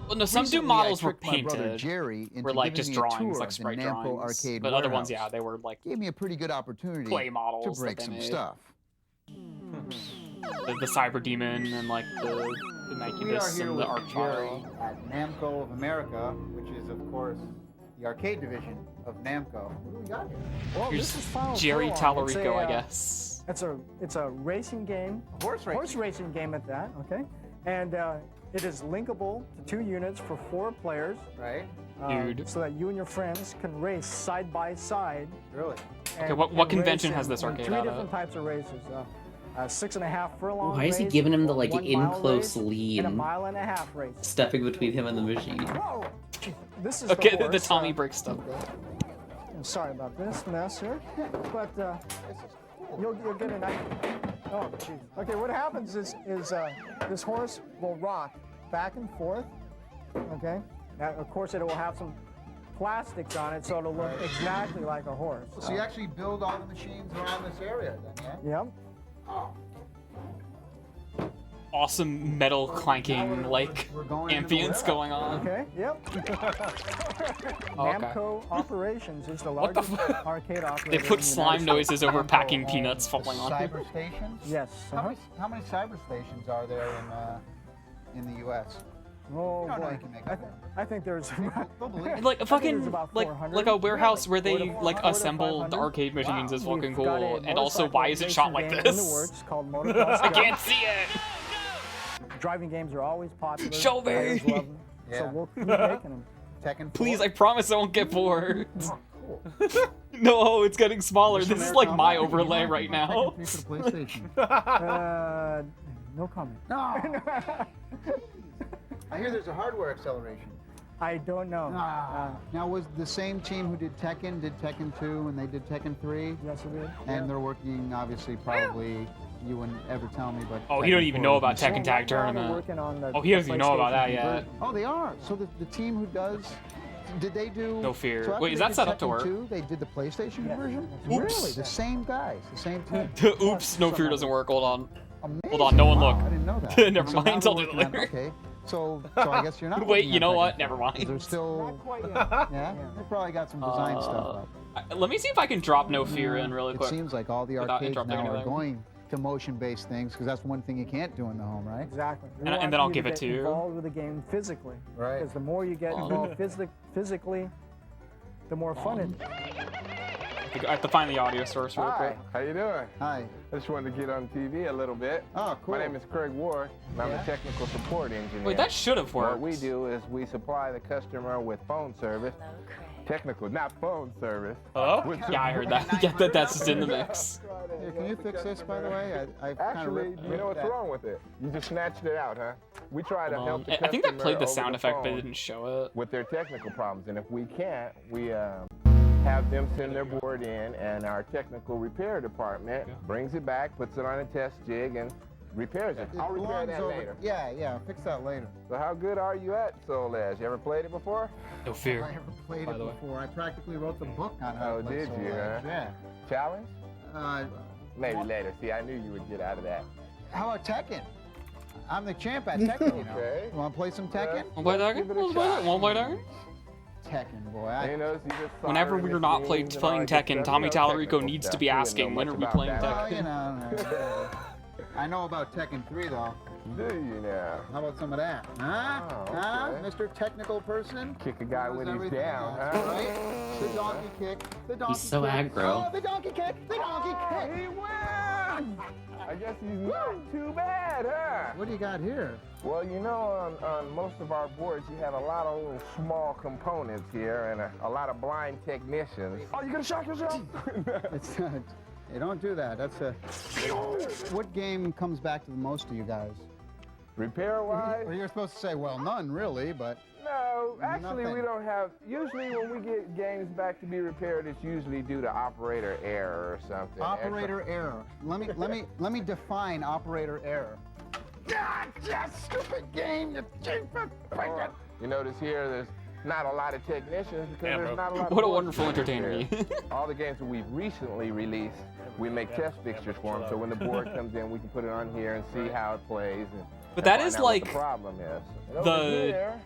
Well, no, some Doom models were painted. Jerry into were like giving just me a drawings, tour like of the sprite Namco drawings. Arcade But other ones, warehouse. yeah, they were like Gave me a pretty good opportunity clay models to break that they some made. stuff. The Cyber Demon and like the We are Incubus here and with the Arc Jerry at Namco of America, which is of course the arcade division of Namco. What do we got here? Well, Here's this is Final Jerry Furlong. It's Tallarico, a, I guess. It's a racing game. Horse racing game at that. Okay, and it is linkable to 2 units for 4 players. Right. Dude. So that you and your friends can race side by side. Really? Okay, what convention has this arcade 3 out different at? types of races. 6.5 furlong. Why is he race, giving him the a like 1 in mile close race, lead? and a 1.5 race. Stepping between him and the machine. Whoa! This is Okay, the the horse. Tommy break stuff. I'm sorry about this mess here, but you'll get an idea. Oh, jeez. Okay, what happens is this horse will rock back and forth. Okay. Now, of course, it will have some plastics on it, so it'll look exactly like a horse. So you actually build all the machines around this area, then, yeah? Yep. Awesome metal clanking like ambience going on. Okay. Yep. Oh, okay. Namco Operations is the largest arcade operator. They in put the slime United noises States. over packing peanuts falling on it. Cyber stations? Yes. How many cyber stations are there in the U.S.? Oh No, boy. you can make I think there's Like a fucking there's about like 400. a warehouse where they Four to like 400. assemble the arcade machines is We've fucking got a cool. And also, why is it motorcycle shot like racing game in the this? works called Motocross I Go. can't see it. Driving games are always popular. Show me. Players love them, Yeah. So we'll keep making them. Tekken Please, I promise I won't get bored. No, it's getting smaller. This is like my overlay right now. Tekken 3 for the PlayStation. No comment. No. I hear there's a hardware acceleration. I don't know. Now, was the same team who did Tekken 2, and they did Tekken 3? Yes, it did. And they're working, obviously, probably, you wouldn't ever tell me, but... Oh, he don't even know about Tekken Tekken Tag Tournament. Oh, he doesn't even know about that yet. Oh, they are. So the team who does... Did they do... No fear. So after Wait, is they that did set up to Tekken work? 2, they did the PlayStation version? Oops. Really? The same guys, the same team? Oops, no fear doesn't work. Hold on. Amazing. Hold on, no one Wow, look. I didn't know that. Never So now mind, they're I'll do it working on- later. Okay. So I guess you're not. Wait, working you know on what? Tekken Never 4. mind. They're still. Not quite yet. Yeah. They probably got some design stuff up. Let me see if I can drop No Fear in really It quick. seems like all the without arcades interrupting now are anything. going to motion-based things because that's one thing you can't do in the home, right? Exactly. We And want then I'll you give it get to you. Involved with the game physically. Right. Because the more you get involved physically, the more fun it is. I have to find the audio source real Hi, quick. how you doing? Hi. I just wanted to get on TV a little bit. Oh, cool. My name is Craig Ward, and I'm Yeah. the technical support engineer. Wait, that should have worked. What we do is we supply the customer with phone service. Technical, not phone service. Hello? With Yeah, I heard that. Yeah, that's just in the mix. Here, can you fix this, by the way? I kind of Actually, you know what's wrong with it? You just snatched it out, huh? We try to help the I customer think that played the over sound effect, but it phone didn't show it. with their technical problems, and if we can't, we have them send their board in, and our technical repair department brings it back, puts it on a test jig, and repairs it. I'll repair that later. Yeah, fix that later. So how good are you at Soul Edge? You ever played it before? No fear. I never played By it the way. before. I practically wrote the book on how Oh, to play did Soul you, Edge. huh? Yeah. Challenge? Maybe later. See, I knew you would get out of that. How about Tekken? I'm the champ at Tekken, you know. Okay. You want to play some Tekken? Wanna play Tekken? Wanna play Tekken? Tekken, boy. Whenever we're not playing Tekken, Tommy Tallarico needs to be asking, when are we playing Well, Tekken? you know, I know about Tekken 3, though. Do you now? How about some of that? Huh? Oh, Huh? okay. Mr. Technical person? Kick a guy Knows when he's everything down, else, huh? right? The donkey kick. The donkey He's so kick. aggro. Oh, the donkey kick. The donkey kick. He wins! I guess he's not too bad, huh? What do you got here? Well, you know, on most of our boards, you have a lot of little small components here and a lot of blind technicians. Oh, you gonna shock yourself? It's not. Hey, don't do that. That's a. What game comes back to the most to you guys? Repair-wise? Well, you're supposed to say, well, none really, but. No, actually Nothing. we don't have. Usually when we get games back to be repaired, it's usually due to operator error or something. Operator error. Let me define operator error. God, just stupid game, you cheap freaking. You notice here, there's not a lot of technicians because Yeah, there's bro. not a lot. What a of wonderful board entertainer. All the games that we've recently released, we make test fixtures for them. So when the board comes in, we can put it on here and see how it plays. But that find is out what like the problem is. And the- over here,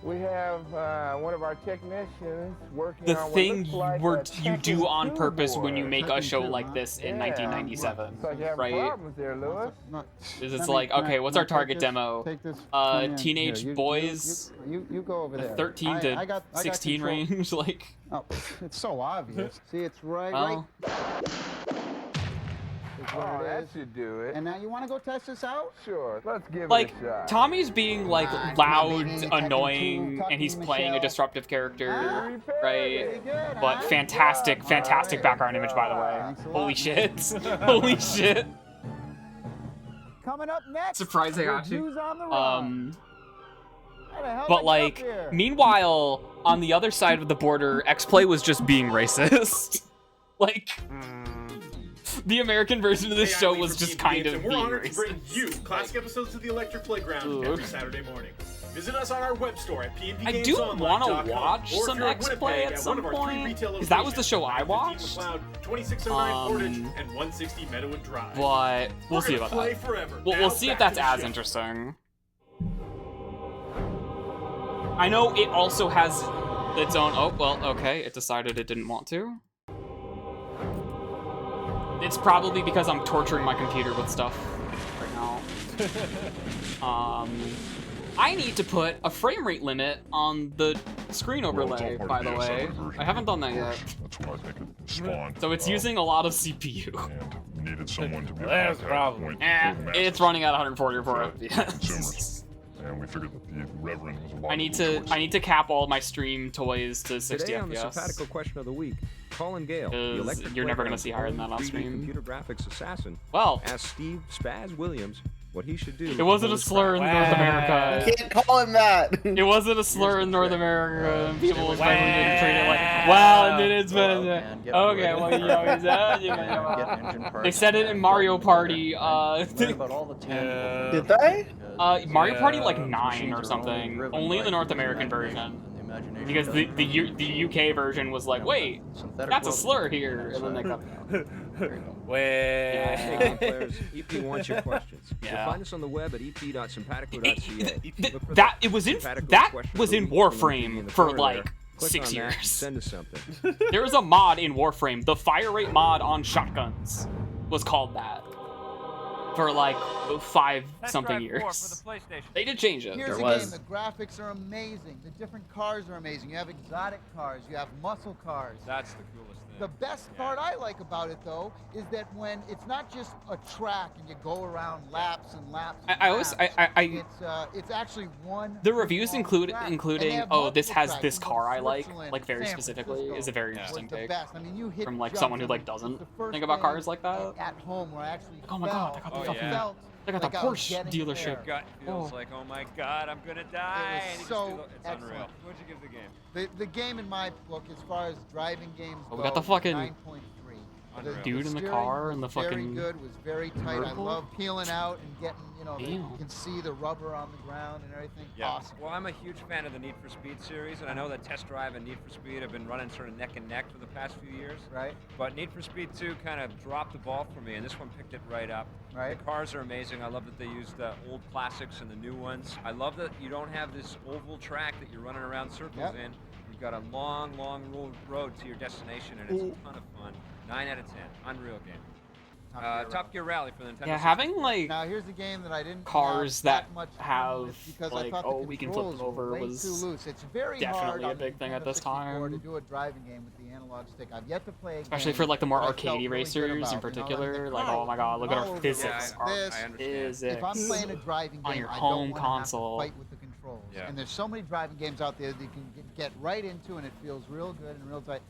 we have one of our technicians working The on what thing looks like you a do on Tekken 2 purpose when you board. make a show like this in 1997, So you have right? problems there, Lewis. Is it's like, okay, what's our target demo? Take this. Teenage Here, boys, You go over the there. 13 to I got 16 control. range, like. Oh, it's so obvious. See, it's right. Well. Is what Oh, it that is. should do it. And now you want to go test this out? Sure, let's give Like, it a shot. Tommy's being like Come on, loud, baby, annoying, Tekken 2, and he's Tucky playing a Michelle. disruptive character, Very right? good, But huh? fantastic background image, by the way. Thanks a lot, Holy man. shit! Holy shit! Coming up next. Surprised I got Reviews you. on the run. How the hell did I But get like, up here? meanwhile, on the other side of the border, X-Play was just being racist. Like, the American version of this Hey, show I'm Lee was from just PNP kind Games, of and we're being honored to bring racist. you classic episodes of the Electric Playground Ooh. every Saturday morning. Visit us on our web store at I do want to watch some X-Play at some point, because that was the show I watched. McLeod, 2609 Portage, and 160 Meadowwood Drive. But we'll see about play that. forever. We'll Now see if back to that's the as show. interesting. I know it also has its own. Oh well, okay. It decided it didn't want to. It's probably because I'm torturing my computer with stuff right now. I need to put a frame rate limit on the screen overlay, by the way. I haven't done that yet. That's what I think it spawned. So it's using a lot of CPU. And needed someone to be That's the problem. It's running at 144 FPS. consumers. And we figured that the Reverend was a lot I need to cap all my stream toys to 60 Today on the FPS. sabbatical question of the week, Colin Gale, the 'Cause Electric you're never gonna Playground's see higher than that own on 3D stream. computer graphics assassin. Well, asked Steve Spaz Williams what he should do. It wasn't a slur in North America. You can't call him that. It wasn't a slur in North America. People was probably didn't treat it like, well, and then it's been okay. Well, you know, they said it in Mario Party. Did they? Mario Party like 9 or something. Only in the North American version. Because the UK version was like, wait, that's a slur here, and then they cut it out. Hey, game players, EP wants your questions. Yeah. You'll find us on the web at ep.simpatico.ca. That was in Warframe for like 6 Click on that, years. send us something. There was a mod in Warframe. The fire rate mod on shotguns was called that for like 5-something years. They did change it. Here's the game. The graphics are amazing. The different cars are amazing. You have exotic cars. You have muscle cars. That's the coolest thing. The best part I like about it, though, is that when it's not just a track and you go around laps and laps. And it's actually one. The reviews including, oh, this has tracks. this car I like Switzerland, very San specifically, Francisco is a very was interesting the take. best. I mean, you hit From like jumps. someone who I like mean, doesn't it's the first think about game cars like that. At home where I actually Oh my god, I got the fucking, they got the like I was Porsche getting dealership. there. Gut feels like, oh my god, I'm gonna die. It and was you just so do the- it's excellent. unreal. What'd you give the game? The game in my book, as far as driving games Oh, go, we got the fucking 9.3. dude in the car and the very fucking good, was very tight. I convertible? love peeling out and getting, you Damn. can see the rubber on the ground and everything. Yeah. Awesome. Well, I'm a huge fan of the Need for Speed series, and I know that Test Drive and Need for Speed have been running sort of neck and neck for the past few years. Right. But Need for Speed 2 kind of dropped the ball for me, and this one picked it right up. Right. The cars are amazing. I love that they used the old classics and the new ones. I love that you don't have this oval track that you're running around circles Yep. in. You've got a long, long road to your destination, and it's a ton of fun. 9 out of 10. Unreal game. Top Gear Rally for the Nintendo Yeah, 64. having like Now here's a game that I didn't cars have that much fun have with because I like, thought oh, the we can flip them controls were over way was too loose. It's very definitely hard a on big the thing at Nintendo this 64 time. to do a driving game with the analog stick. I've yet to play a Especially game for like the more that I felt arcadey really good racers in about, particular. the Like, car oh my god, look at all our over the physics. road. Our This, physics. if I'm playing a driving game, on your I home don't console. want to have to fight with the controls. And there's so many driving games out there that you can get right into, and it feels real good and real tight.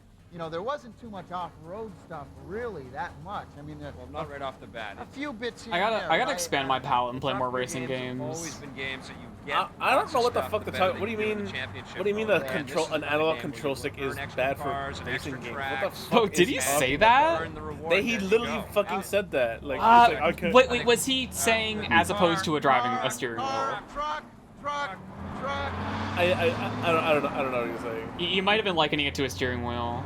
There wasn't too much off-road stuff, really, that much. I mean, Well, not right off the bat. a few bits here I and gotta there, right? expand my palette and play more Top Gear racing games have always games. been games that you get. I don't lots know of what the stuff, fuck the the better what do you do in mean? the championship What do you mean mode. the And this control is an the kind of analog game where control you stick earn is extra bad for cars and racing extra games? What the tracks. fuck? Oh, did he is say happening? that? Earn the reward, He there you literally go. fucking said that. Like, he's like, okay. Wait, was he saying as opposed to driving a steering wheel? Truck. I don't know what you're saying. You might have been likening it to a steering wheel.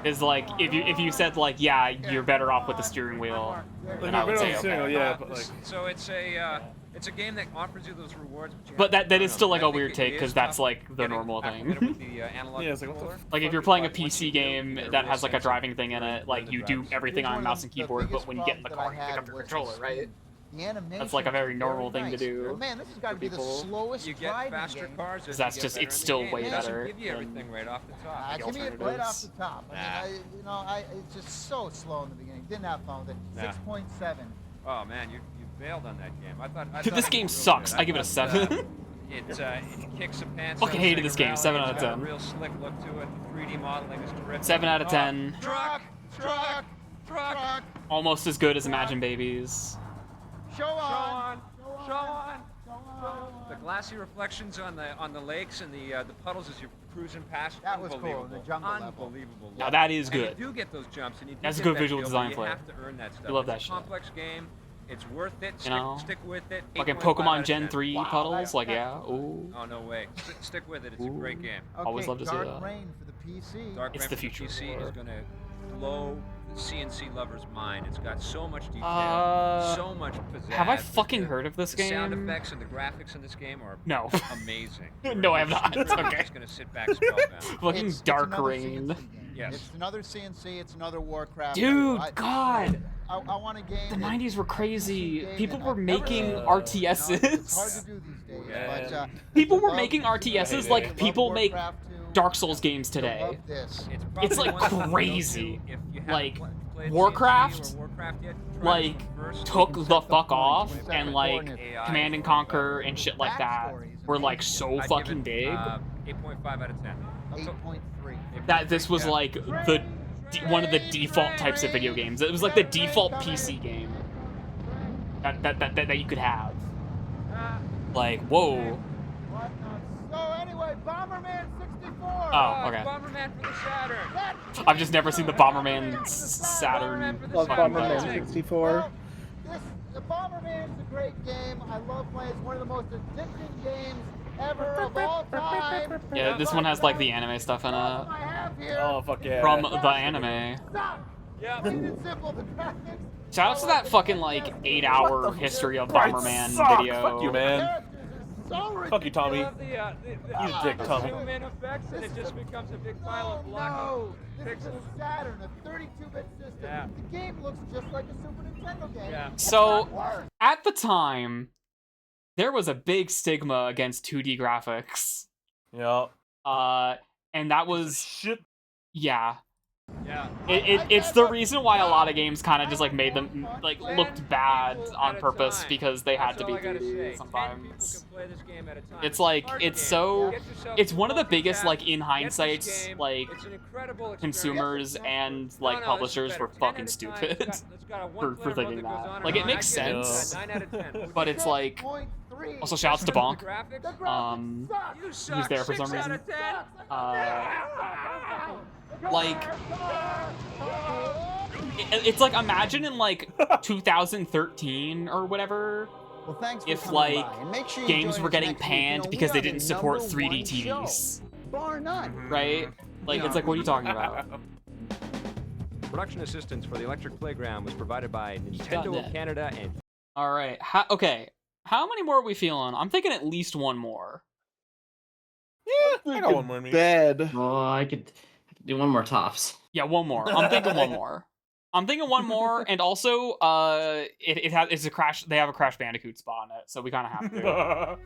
Is like if you said like, yeah, you're better off with the steering wheel, then I would say okay. Yeah, but like, So it's a game that offers you those rewards. You But have that to is earn still them. like I a think weird it take is because that's tough like the getting normal acclimated thing. with the, analog Yeah, it's like, what the controller. Like if you're playing a PC game that has like a driving thing in it, like you do everything on mouse and keyboard, but when you get in the car, you pick up your controller, right? The animation That's like a very is normal thing to nice. do. Man, this has got to for be the people. slowest You get driving faster game. cars. as That's you get just- better it's in the still game. way It doesn't better give you than everything right off the top. Give me it right off the top. Nah. It's just so slow in the beginning. Didn't have fun with it. Nah. 6.7. Oh man, you bailed on that game. I thought Dude, this it game was really sucks. good. I give it a thought, 7. It kicks the pants. Fucking out of hated this Sega game. Rally. 7 out It's of got a 10. real slick look to it. The 3D modeling is terrific. 7 out of 10. Truck. Almost as good as Imagine Babies. Show on. The glassy reflections on the lakes and the puddles as you're cruising past. That was cool, unbelievable. the jungle level. Unbelievable. Now that is And good. you do get those jumps, and you do That's a get good that visual feel, design but play. You have to earn that stuff. You love that It's a shit. complex game. It's worth it. You know? Stick with it. Fucking 8.5 out Pokemon of Gen 10. 3 puddles, like yeah. Ooh. Oh no way! Stick with it. It's a great game. Always love to see Dark that. Rain for the PC. Dark It's Rain the for future PC war. is going to blow the CNC lover's mind. It's got so much detail, so much pizzazz. Have I fucking heard of this the game? sound effects and the graphics in this game are No. amazing. No, I have not. You're Okay. just going to sit back spellbound. Fucking It's Dark another Rain. CNC game. Yes. It's another CNC. It's another Warcraft. Dude, I God. want a game. The that- 90s were crazy. game People that were I've never making seen. RTSs. It's hard to do these days. Yeah. But, People were love- making RTSs like people make Dark Souls games today. love this. It's probably like one thing to go crazy. to if you haven't Like played Warcraft, CNC or Warcraft yet, try like this one first. took the fuck off, Separate and like AI. Command and Conquer and shit like that were like so I'd fucking give it, big 8.5 out of 10. 8.3. that this was Yeah. like one of the default types of video games. It was like the default PC game that you could have. Like whoa. So anyway, Bomberman 64. Oh, okay. Bomberman for the Saturn. I've just never seen the Bomberman Saturn. Love fucking Bomberman thing. 64. The Bomberman is a great game. I love playing. It's one of the most addicting games ever of all time. Yeah, this one has like the anime stuff in it. I have here. Oh fuck yeah. From the anime. Stop. Yeah. Plain and simple. The graphics. Shout out to that fucking like 8-hour history of Right, Bomberman suck. video. Fuck you, man. So Fuck you, Tommy. I love the You dick, Tommy. zoom in effects, and it just becomes a big pile of block No, this is pixels. a Saturn, a 32-bit system. Yeah. The game looks just like a Super Nintendo game. Yeah. So, It's not worse. at the time, there was a big stigma against 2D graphics. Yeah. And that was Shit. yeah. Yeah. It's the reason why a lot of games kind of just like made them like looked bad on purpose because they had to be 2D sometimes. It's like it's one of the biggest like in hindsight like consumers and like publishers were fucking stupid for thinking that. Like it makes sense, but it's like also shouts to Bonk, who's there for some reason. Like It's like, imagine in like 2013 or whatever, Well, thanks for if coming like by. And make sure you games join were us getting next week. panned We because they are the didn't support #1 3D show, TVs, bar none. right? Like, it's like, what are you talking about? Production assistance for the Electric Playground was provided by got Nintendo that. of Canada and All right. Okay. How many more are we feeling? I'm thinking at least one more. I got one more in me. Bed. Oh, I could do one more tops. Yeah, one more. I'm thinking one more. I'm thinking one more, and also, it's a Crash. They have a Crash Bandicoot spot in it, so we kind of have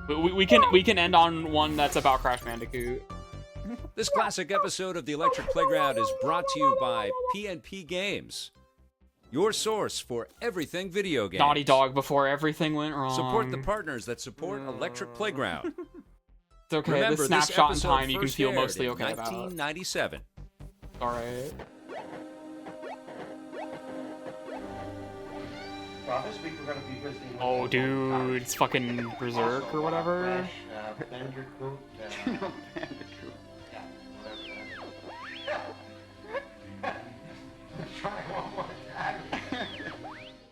to. we can end on one that's about Crash Bandicoot. This classic episode of the Electric Playground is brought to you by PNP Games, your source for everything video games. Naughty Dog before everything went wrong. Support the partners that support Electric Playground. It's okay. Remember, This this snapshot in episode time you can first feel aired mostly in okay about. 1997. All right. This week we're going to be visiting. Oh, dude, it's fucking Berserk or whatever. Bandicoot.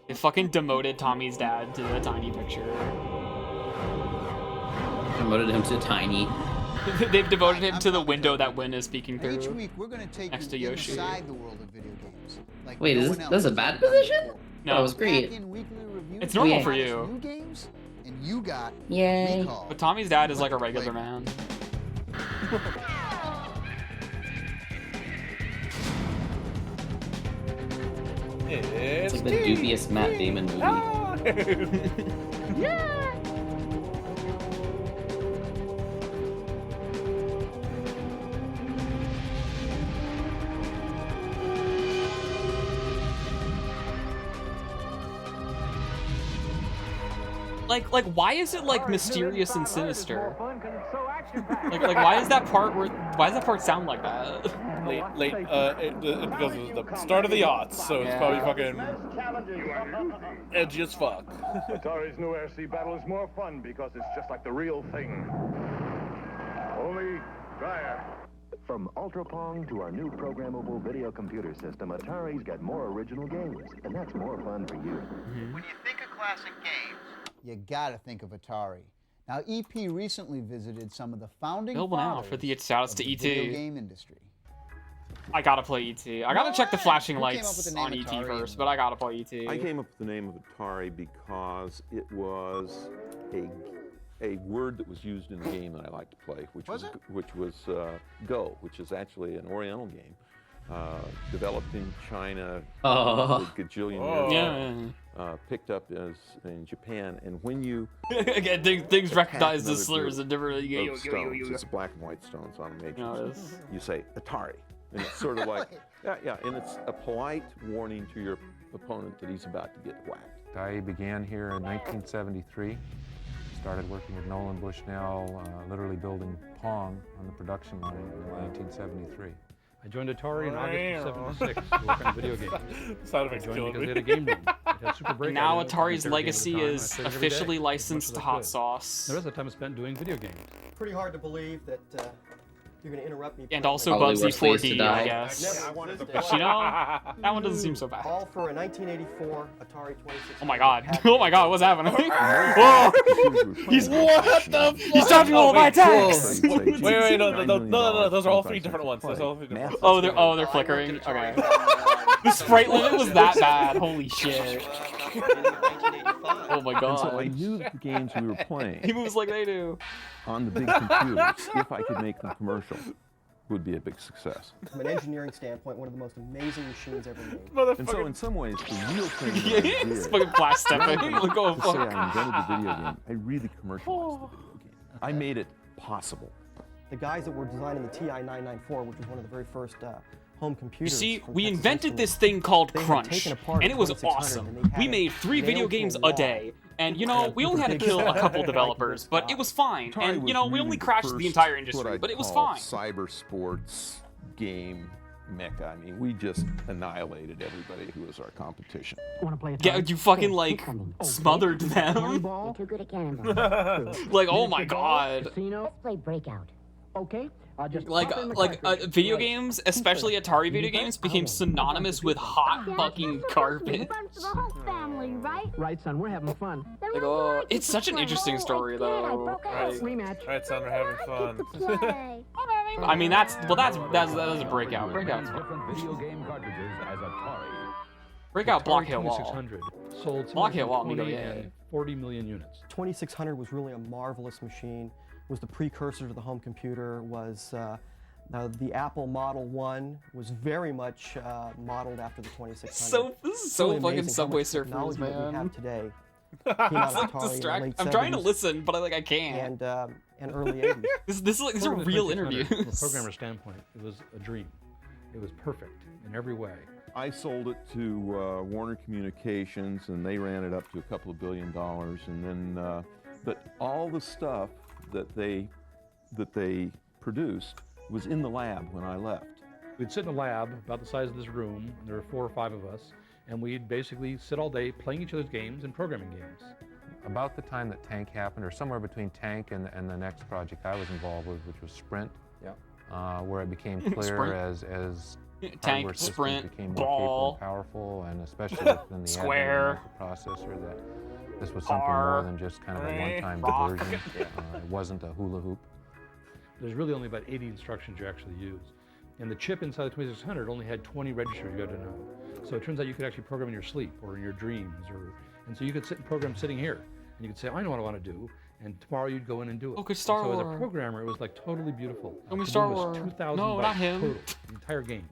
They fucking demoted Tommy's dad to the tiny picture. Promoted him to tiny. They've devoted him to the window that Win is speaking through. Each week we're going to take next to you Yoshi. inside the world of video games. Like Wait, no is one this else a has bad ever done position? before. No. That was great. Back in weekly reviews It's normal of for hottest you. New games, and you got Yay. Recall. But Tommy's dad is like a regular man. It's like the dubious Matt Damon movie. Like, why is it like mysterious and sinister? Like, why is that part why does that part sound like that? Because it was the start of the aughts, so it's probably fucking edgy as fuck. Atari's new RC battle is more fun because it's just like the real thing. Only drier. From Ultra Pong to our new programmable video computer system, Atari's got more original games, and that's more fun for you. When you think of classic games, you gotta think of Atari. Now, EP recently visited some of the founding Available now fathers for the shouts of to the ET. video game industry. I gotta play ET. I gotta check the flashing Who came up lights with the name on ET Atari first, and- but I gotta play ET. I came up with the name of Atari because it was a word that was used in a game that I like to play, which was Go, which is actually an Oriental game developed in China a gajillion years ago, picked up in Japan, and when you Again, things recognize the another slurs group and different. of stones, it's black and white stones on a matrix. No, it is. You say Atari, and it's sort of like and it's a polite warning to your opponent that he's about to get whacked. I began here in 1973. Started working with Nolan Bushnell, literally building Pong on the production line in 1973. I joined Atari in August of '76 to work on video games. Sound I effects joined killing because me. they had a game room. It had Super Breakout Now in it. Atari's I played every game legacy at the time. is I played every day, officially as much licensed as I to hot could. sauce. The rest of the time I spent doing video games. Pretty hard to believe that you're going to interrupt me. And playing also my- Probably Bubsy worse place to 4D, die. I guess. I wanted to You know, that one doesn't seem so bad. All for a 1984 Atari 26. Oh my god. Oh my god, what's happening? Whoa! He's What the fuck? He's talking all my text! Wait, no, those are all three different ones. Those are all three different ones. They're flickering. Okay. The sprite limit was that bad. Holy shit. Oh my And so I god. knew that the games we were He playing moves like they do. on the big computers, if I could make them commercial, would be a big success. From an engineering standpoint, one of the most amazing machines ever made. And so in some ways, the real thing that Yeah, I did, it's fucking blast stepping. rather than Go to say fuck. I invented the video game, I really commercialized the video game. I made it possible. The guys that were designing the TI-994, which was one of the very first home You computers. see, from we Texas invented Instruments, this thing called they had Crunch, taken apart and a it was 2600 awesome. and they had We it made 3 video nailed to games a a wall. day, and you know, And we only had to big kill a stuff. couple Like developers, but it was fine. Atari And you was know, we really only crashed the first, entire what industry, I'd but it was call fine. cyber sports game mecca. I mean, we just annihilated everybody who was our competition. Want to play Yeah, you fucking like smothered them. Too good at cannonball. Like, oh my god. Let's play Breakout. Okay. Just Like pop in the cartridge. video Right. games, especially Atari video games, became synonymous with hot fucking carpet. Right, son, we're having fun. Like, oh, it's such an interesting story though. Like, Rematch. Alright, son, we're having fun. I mean, that's a breakout. Breakout's different video game cartridges as Atari. breakout block hit Atari wall. 2600 sold Block hit somewhere wall, between amigo, 20 yeah. and 40 million units. 2600 was really a marvelous machine. Was the precursor to the home computer. Was the Apple Model 1 was very much modeled after the 2600. So this is so Really fucking amazing how Subway much Surfers, technology that we man. have today. It's Came out like of Atari in the distract. late I'm trying to 70s listen, but I can't. and early 80s. These are From the real 2600, interviews. From a programmer standpoint, it was a dream. It was perfect in every way. I sold it to Warner Communications, and they ran it up to a couple of $2 billion. And then, but all the stuff that they produced was in the lab when I left. We'd sit in a lab about the size of this room, and there were 4 or 5 of us, and we'd basically sit all day playing each other's games and programming games. About the time that Tank happened, or somewhere between Tank and the next project I was involved with, which was Sprint, where it became clear Sprint. as Tank, hardware systems Sprint, became more Ball, capable and powerful, and especially within the Square, processor, that this was something Car, more than just kind of a one-time Rock. diversion. It wasn't a hula hoop. There's really only about 80 instructions you actually use. And the chip inside the 2600 only had 20 registers you had to know. So it turns out you could actually program in your sleep or in your dreams. And so you could sit and program sitting here. And you could say, I know what I want to do. And tomorrow you'd go in and do it. Oh, good Star So as Wars. a programmer, it was like totally beautiful. Show me The Star game was Wars. 2,000 No, bytes not him. total, the entire game.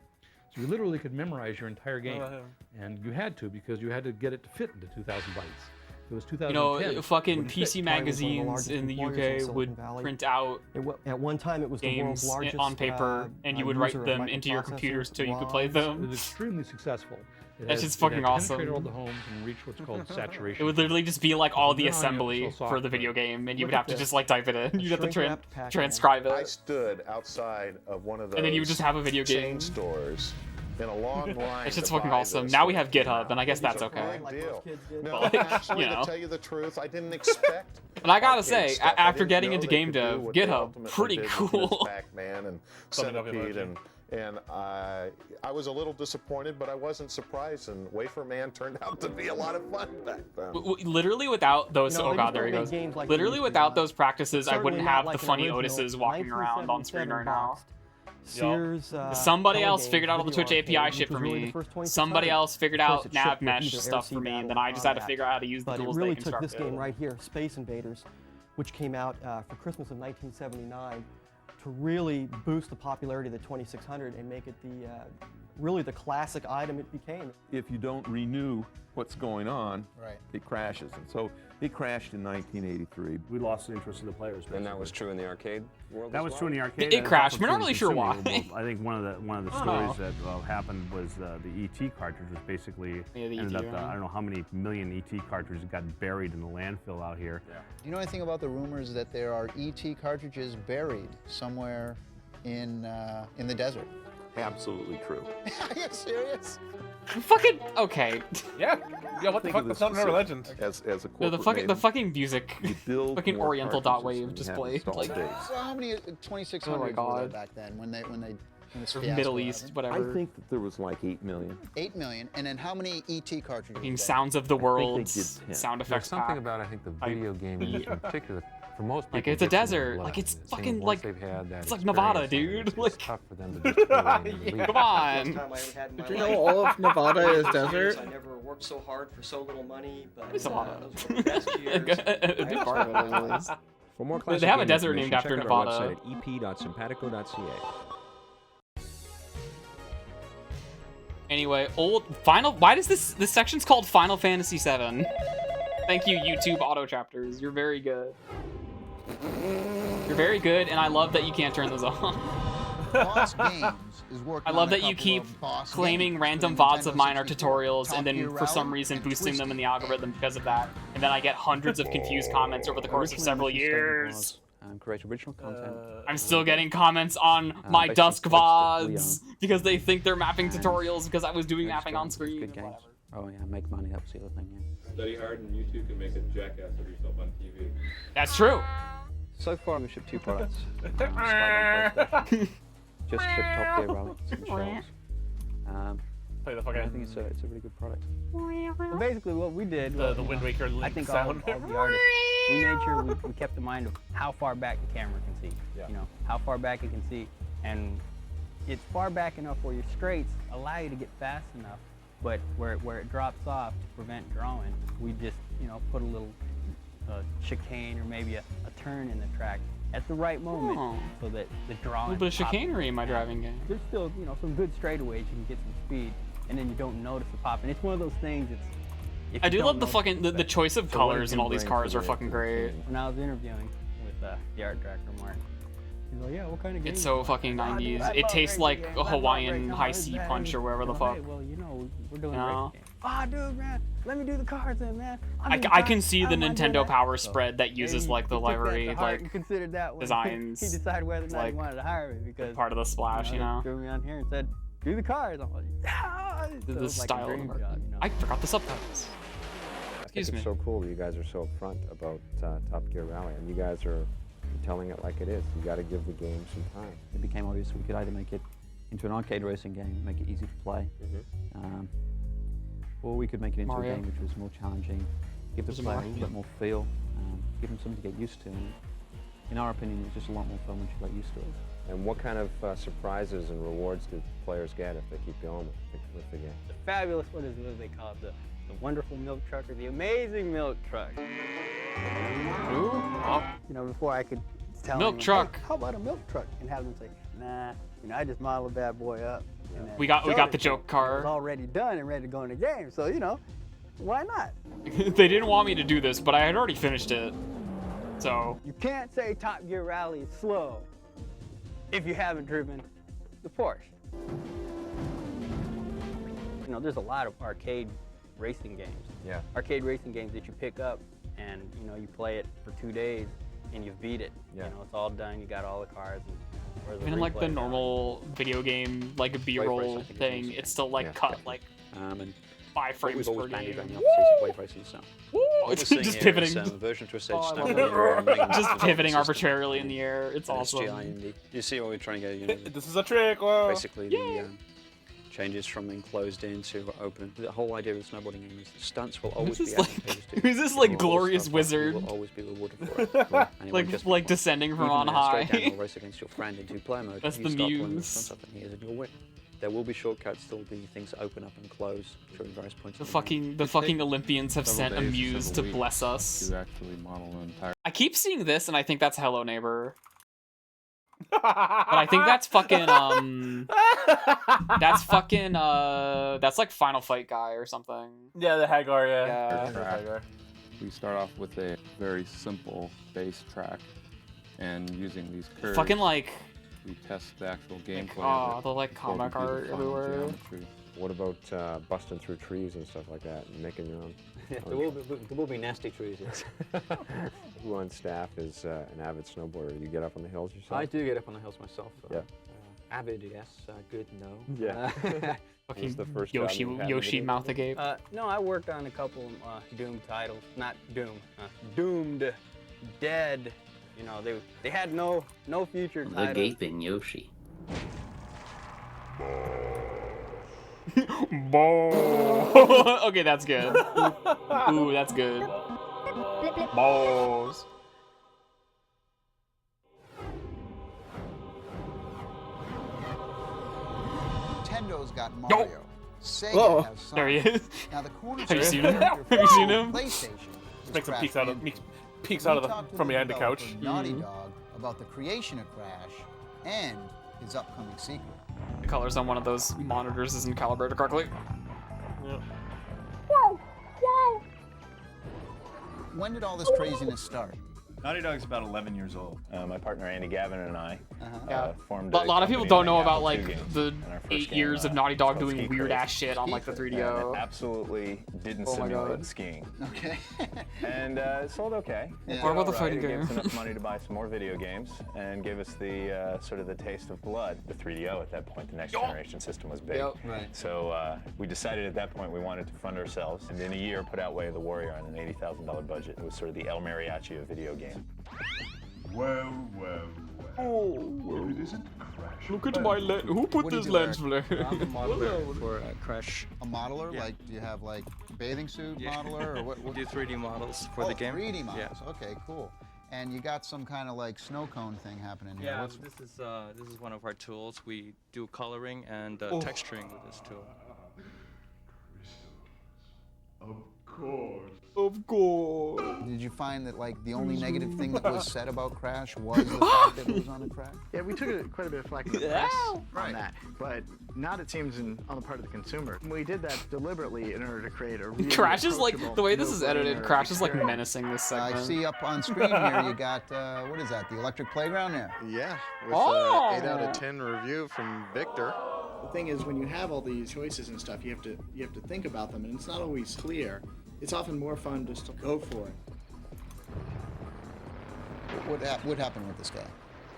So you literally could memorize your entire game. not him. And you had to, because you had to get it to fit into 2,000 bytes. If it was 2010, You know, fucking it wouldn't fit. PC Atari was one of the magazines largest in the employers in UK Silicon would Valley. print out At one time, it was the world's games largest on paper, and you would write user of them into your microprocessors, computers so you could play ROMs. It them. was extremely successful. That's just fucking awesome. Penetrated all the homes and reached what's called saturation. It would literally just be like all the Now you have assembly to sell for the software. video game, and you Look would at have to this. just like type it in. You'd have to Shrink-wrapped packaging. transcribe I it, stood outside of one of those and then you would just have a video chain game. stores in a long line. It's just to fucking buy awesome. this Now we thing. have GitHub, and I guess It was that's a okay. big deal. No, But, actually, you know. to tell you the truth, I didn't expect. And I gotta arcade say, stuff. I after didn't getting know into they game could do dev, what they GitHub, ultimately pretty did with cool. Ms. Pac-Man and Something of Centipede, emoji. and I was a little disappointed, but I wasn't surprised. And Wafer Man turned out to be a lot of fun back then. Literally without those, You know, oh they god, just there he don't goes. make games like Literally they used to without now. those practices, I Certainly wouldn't not have like the an funny original Otises walking around on screen right now. Sears, Somebody else Telegames, figured out all the Video Twitch Arcade, API which shit was for really me. the first 2600. Somebody else figured Of course, out it nav shipped with mesh either stuff Air for me, Sea and then I just had to Battle figure out how to use the But it tools really they took this constructed. game right here, Space Invaders, which came out for Christmas of 1979, to really boost the popularity of the 2600 and make it really the classic item it became. If you don't renew what's going on, Right. it crashes. And so it crashed in 1983. We lost the interest of the players. And that was true in the arcade world. That as was well? true in the arcade. It and it's crashed. also We're not true in really sure consumer why. world. I think one of the I stories don't that happened was the ET cartridge was basically Yeah, the ended ET up. one. I don't know how many million ET cartridges got buried in the landfill out here. Do you know anything about the rumors that there are ET cartridges buried somewhere in the desert? Absolutely true. Are you serious? Fucking okay. Yeah. Yeah. What the Think fuck? of That's this not another as legend. As a No, corporate the fucking music, you build fucking more Oriental cartridges wave than just you have played. installed Like, days. So how many 2600s Oh my were God. there back then when this fiasco Middle East, happened? whatever. I think that there was like 8 million. 8 million, and then how many ET cartridges? Fucking were there? sounds of the I think world, they did 10. sound There's effects something pack. about, I think, the I- video game in particular, for most people, Like, it's a gets in their desert. blood. Like, it's It seems fucking, once like, they've had that it's like Nevada, experience, dude. It's Like- tough for them to just go in and leave. Come on. First time I ever had in my Did you life. know all of Nevada is desert? I never worked so hard for so little money, but It's a lot. those were the best years. A big part of it is. For more They classic have a game desert named information, after check out our Nevada. website at ep.simpatico.ca. Anyway, why does this section's called Final Fantasy VII? Thank you, YouTube auto chapters. You're very good. You're very good, and I love that you can't turn those off. Boss Games is working I love on a that you couple keep of Boss claiming games random for the VODs of mine are Nintendo 64, tutorials, Top and then Gear for some Rally, reason and boosting them in the Twisted algorithm because of that. And then I get hundreds of confused comments over the course of several years. Create original content. I'm still getting comments on my based on Dusk clips that VODs because they think they're mapping tutorials because I was doing mapping on screen. Good games. Oh yeah, make money. That was the other thing. Yeah. Study hard and you too can make a jackass of yourself on TV. That's true. So far, we've shipped 2 products. Just shipped Top Gear Rally, some shells. Play the fuck I out. think it's a really good product. Well, basically, what we did, The Wind Waker I Link think sound. all the artists, we made sure we kept in mind of how far back the camera can see. Yeah. You know, how far back it can see, and it's far back enough where your straights allow you to get fast enough, but where it drops off to prevent drawing, we just put a little chicane or maybe a turn in the track at the right moment so that the drawing. A little bit of chicanery in my driving game. There's still some good straightaways you can get some speed, and then you don't notice the pop. And it's one of those things. If I you do don't love the notice fucking the choice of colors in all these cars are fucking great. When I was interviewing with the art director Mark, he's like, "Yeah, what kind of game?" It's so fucking 90s. It tastes like a Hawaiian high C punch or whatever the fuck. Hey, well, we're doing a racing game. Oh, dude, man, let me do the cars then, man. I can see the Nintendo Power spread that uses like the library like considered that one. designs. He decided whether or not like, he wanted to hire me because part of the splash, Threw me on here and said, "Do the cars." I'm like, "Yeah." So The it was like a style of dream the job, market. I forgot the subtitles. I think it's so cool that you guys are so upfront about Top Gear Rally, and you guys are telling it like it is. You got to give the game some time. It became obvious we could either make it into an arcade racing game, make it easy to play, or we could make it into Mario. a game which was more challenging, give the Was it player a Mario? little bit more feel, give them something to get used to. And in our opinion, it's just a lot more fun once you get used to it. And what kind of surprises and rewards do players get if they keep going with the game? The fabulous, what they call it, the wonderful milk truck or the amazing milk truck. Before I could tell Milk them, truck. "Hey, how about a milk truck?" And have them say, "Nah, I just model a bad boy up." And then We got showed the it. joke car. It was already done and ready to go in the game, so why not? They didn't want me to do this, but I had already finished it. So You can't say Top Gear Rally is slow if you haven't driven the Porsche. There's a lot of arcade racing games. Yeah. Arcade racing games that you pick up and you play it for 2 days and you beat it. Yeah. It's all done. You got all the cars. And where's the even like the replay? normal video game like B-roll thing, it's still like cut like And 5 frames we've per always bandied game. around the opportunities of wave racing, so. Woo! What It's we're seeing just here pivoting. is, version to a stage Oh, I snap love over it. Just pivoting system. arbitrarily in the air. It's And awesome. SGI in the, you see what we're trying to get, This is a trick. Whoa. basically the changes from enclosed in to open. The whole idea of the snowboarding game is the stunts will always Who's be this, like- advantageous to you. who's this, like, And all the glorious stuff wizard? You will always be rewarded for it. And it won't just be like fun. descending from Even on in a straight high. downhill race against your friend in 2-player mode, That's you the start pulling the muse. fronts up and he is, and you'll win. There will be shortcuts, there will be things that open up and close during various points. The in fucking Olympians have sent a muse to bless us. To actually model an entire. I keep seeing this and I think that's Hello Neighbor. But I think that's fucking that's like Final Fight Guy or something. Yeah, the Hagar, yeah. Yeah. The Hagar. We start off with a very simple base track, and using these curves, Fucking like we test the actual gameplay. oh, the like comic art everywhere. What about busting through trees and stuff like that and making your own? Yeah, there will be nasty trees, yes. Who on staff is an avid snowboarder? You get up on the hills yourself? I do get up on the hills myself. Yeah. Avid, yes. Good, no. Yeah. Fucking the first job Yoshi you've had in Yoshi video mouth agape. No, I worked on a couple Doom titles. Not Doom. Doomed. Dead. They had no future The titles. gaping Yoshi. Okay, that's good. Ooh, that's good. Balls. Nintendo's got Mario. Sega Whoa. has Sonic. There he is. Now the corners Have you of seen him? your Have you seen him? PlayStation is Makes him Crash peeks out of Bandicoot. peeks We out of talked to from behind the developer couch. Naughty Dog about the creation of Crash and his upcoming sequel. The colors on one of those monitors isn't calibrated correctly. When did all this craziness start? Naughty Dog's about 11 years old. My partner Andy Gavin and I Yeah. formed But a lot of people don't know about like Apple II games. the And our first 8 game, years of Naughty Dog called doing Ski weird Crazy. ass shit on like the And 3DO. it absolutely didn't Oh my simulate God. skiing. Okay. And it sold okay. Yeah. It What about did the all right. fighting It gave us game? enough money to buy some more video games and gave us the sort of the taste of blood. The 3DO at that point, the next generation system was big. Yep. Right. So we decided at that point we wanted to fund ourselves, and in a year put out Way of the Warrior on an $80,000 budget. It was sort of the El Mariachi of video game. Well, well, well. Oh, it isn't Crash. look at my lens. Who put What do you this do, lens Eric? flare? I'm the modeler for Crash. A modeler? Yeah. Like, do you have like a bathing suit Yeah. modeler or what? We do 3D models for the game. 3D models. Yeah. Okay, cool. And you got some kind of like snow cone thing happening here. Yeah, What's- this is one of our tools. We do coloring and Oh. texturing with this tool. Of course. Of course. Did you find that like the only negative thing that was said about Crash was the fact that it was on a track? Yeah, we took quite a bit of flack from the press on that, but not it seems on the part of the consumer. We did that deliberately in order to create a really Crash is like approachable, the way this is edited. no-brainer Crash is like experience. menacing this segment. I see up on screen here you got what is that? The electric playground there. Yeah, with Oh. 8 out of 10 review from Victor. The thing is, when you have all these choices and stuff, you have to think about them, and it's not always clear. It's often more fun just to go for it. What happened with this guy?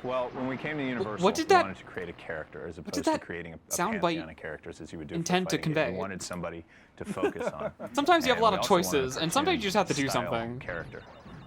Well, when we came to Universal, what did we that- wanted to create a character as did opposed to that creating a soundbite pantheon of characters as you would do intend for to a fighting game. convey? We wanted somebody to focus on. Sometimes you have a lot And of we also wanted choices, a and sometimes you just have to do cartoon-style something. Character.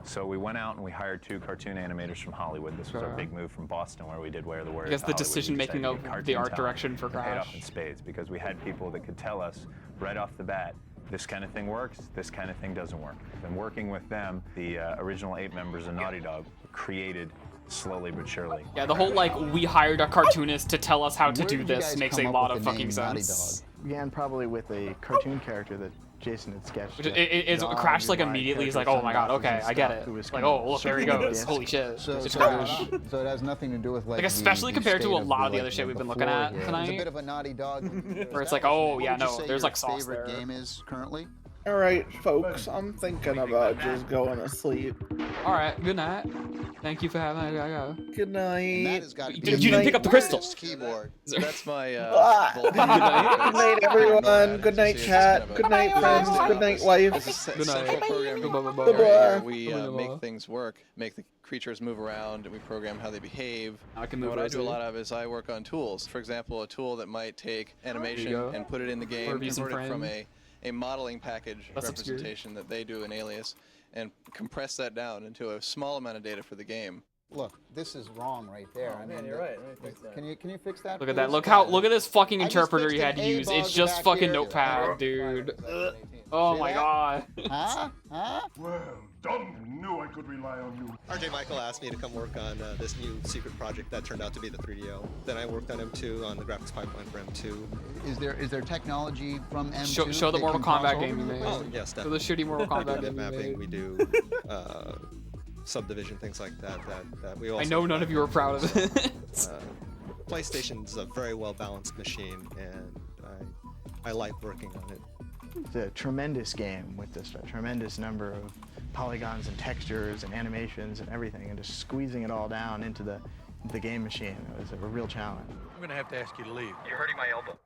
So we went out and we hired 2 cartoon animators from Hollywood. This was our big move from Boston, where we did Where the Warriors. I guess to the Hollywood. We decision-making decided to of get cartoon the art talent direction for and paid off Crash. in spades because we had people that could tell us right off the bat, this kind of thing works, this kind of thing doesn't work. And working with them, the original 8 members of Naughty Dog created slowly but surely. Yeah, the whole like we hired a cartoonist to tell us how to Where do did you this guys makes come a up lot with of the fucking name Naughty sense. Began probably with a cartoon character that Jason had sketched. It's Crash like immediately is like, oh my god, okay, I get it. Like, oh look, there he goes. Holy shit. So, It's so, Crash. so it has nothing to do with like, Like, especially the compared to state a lot of the like, other shit we've been the looking floor at here. There's tonight. a bit of a Naughty Dog. Where it's like, oh yeah, What would you no, say there's your like sauce favorite there. game is currently? All right, folks, I'm thinking about just going to sleep. All right, good night. Thank you for having me. I go. Good night. That has got to be You didn't pick up the crystal. Keyboard. That's my Good night, everyone. Good night, chat. Good night, friends. Good night, wife. Good night. Central programming Bye-bye. area. We Bye-bye. make things work, make the creatures move around, and we program how they behave. I can And move what I right do a too. lot of is I work on tools. For example, a tool that might take animation go. and put it in the game, Or views in convert it from frame. a modeling package That's obscure. representation that they do in Alias, and compress that down into a small amount of data for the game. Look, this is wrong right there. I mean, you're right. Let me fix that. Can you fix that? Look at that. please? Look at this fucking I just interpreter fixed you had an to use. A-bug It's just back fucking here. Notepad, dude. Oh See my that? god. Huh? Huh? Well done. Knew I could rely on you. RJ Michael asked me to come work on this new secret project that turned out to be the 3DO. Then I worked on M2 on the graphics pipeline for M2. Is there technology from M2? Show the that Mortal can cross Kombat over game you to made. the Oh, PC? yes, So the shitty Mortal We do Kombat bit game you mapping. made. We do subdivision, things like that. That we also. I know none of you are proud of it. PlayStation's a very well balanced machine, and I like working on it. It's a tremendous game with just a tremendous number of polygons and textures and animations and everything, and just squeezing it all down into the game machine. It was a real challenge. I'm gonna have to ask you to leave. You're hurting my elbow.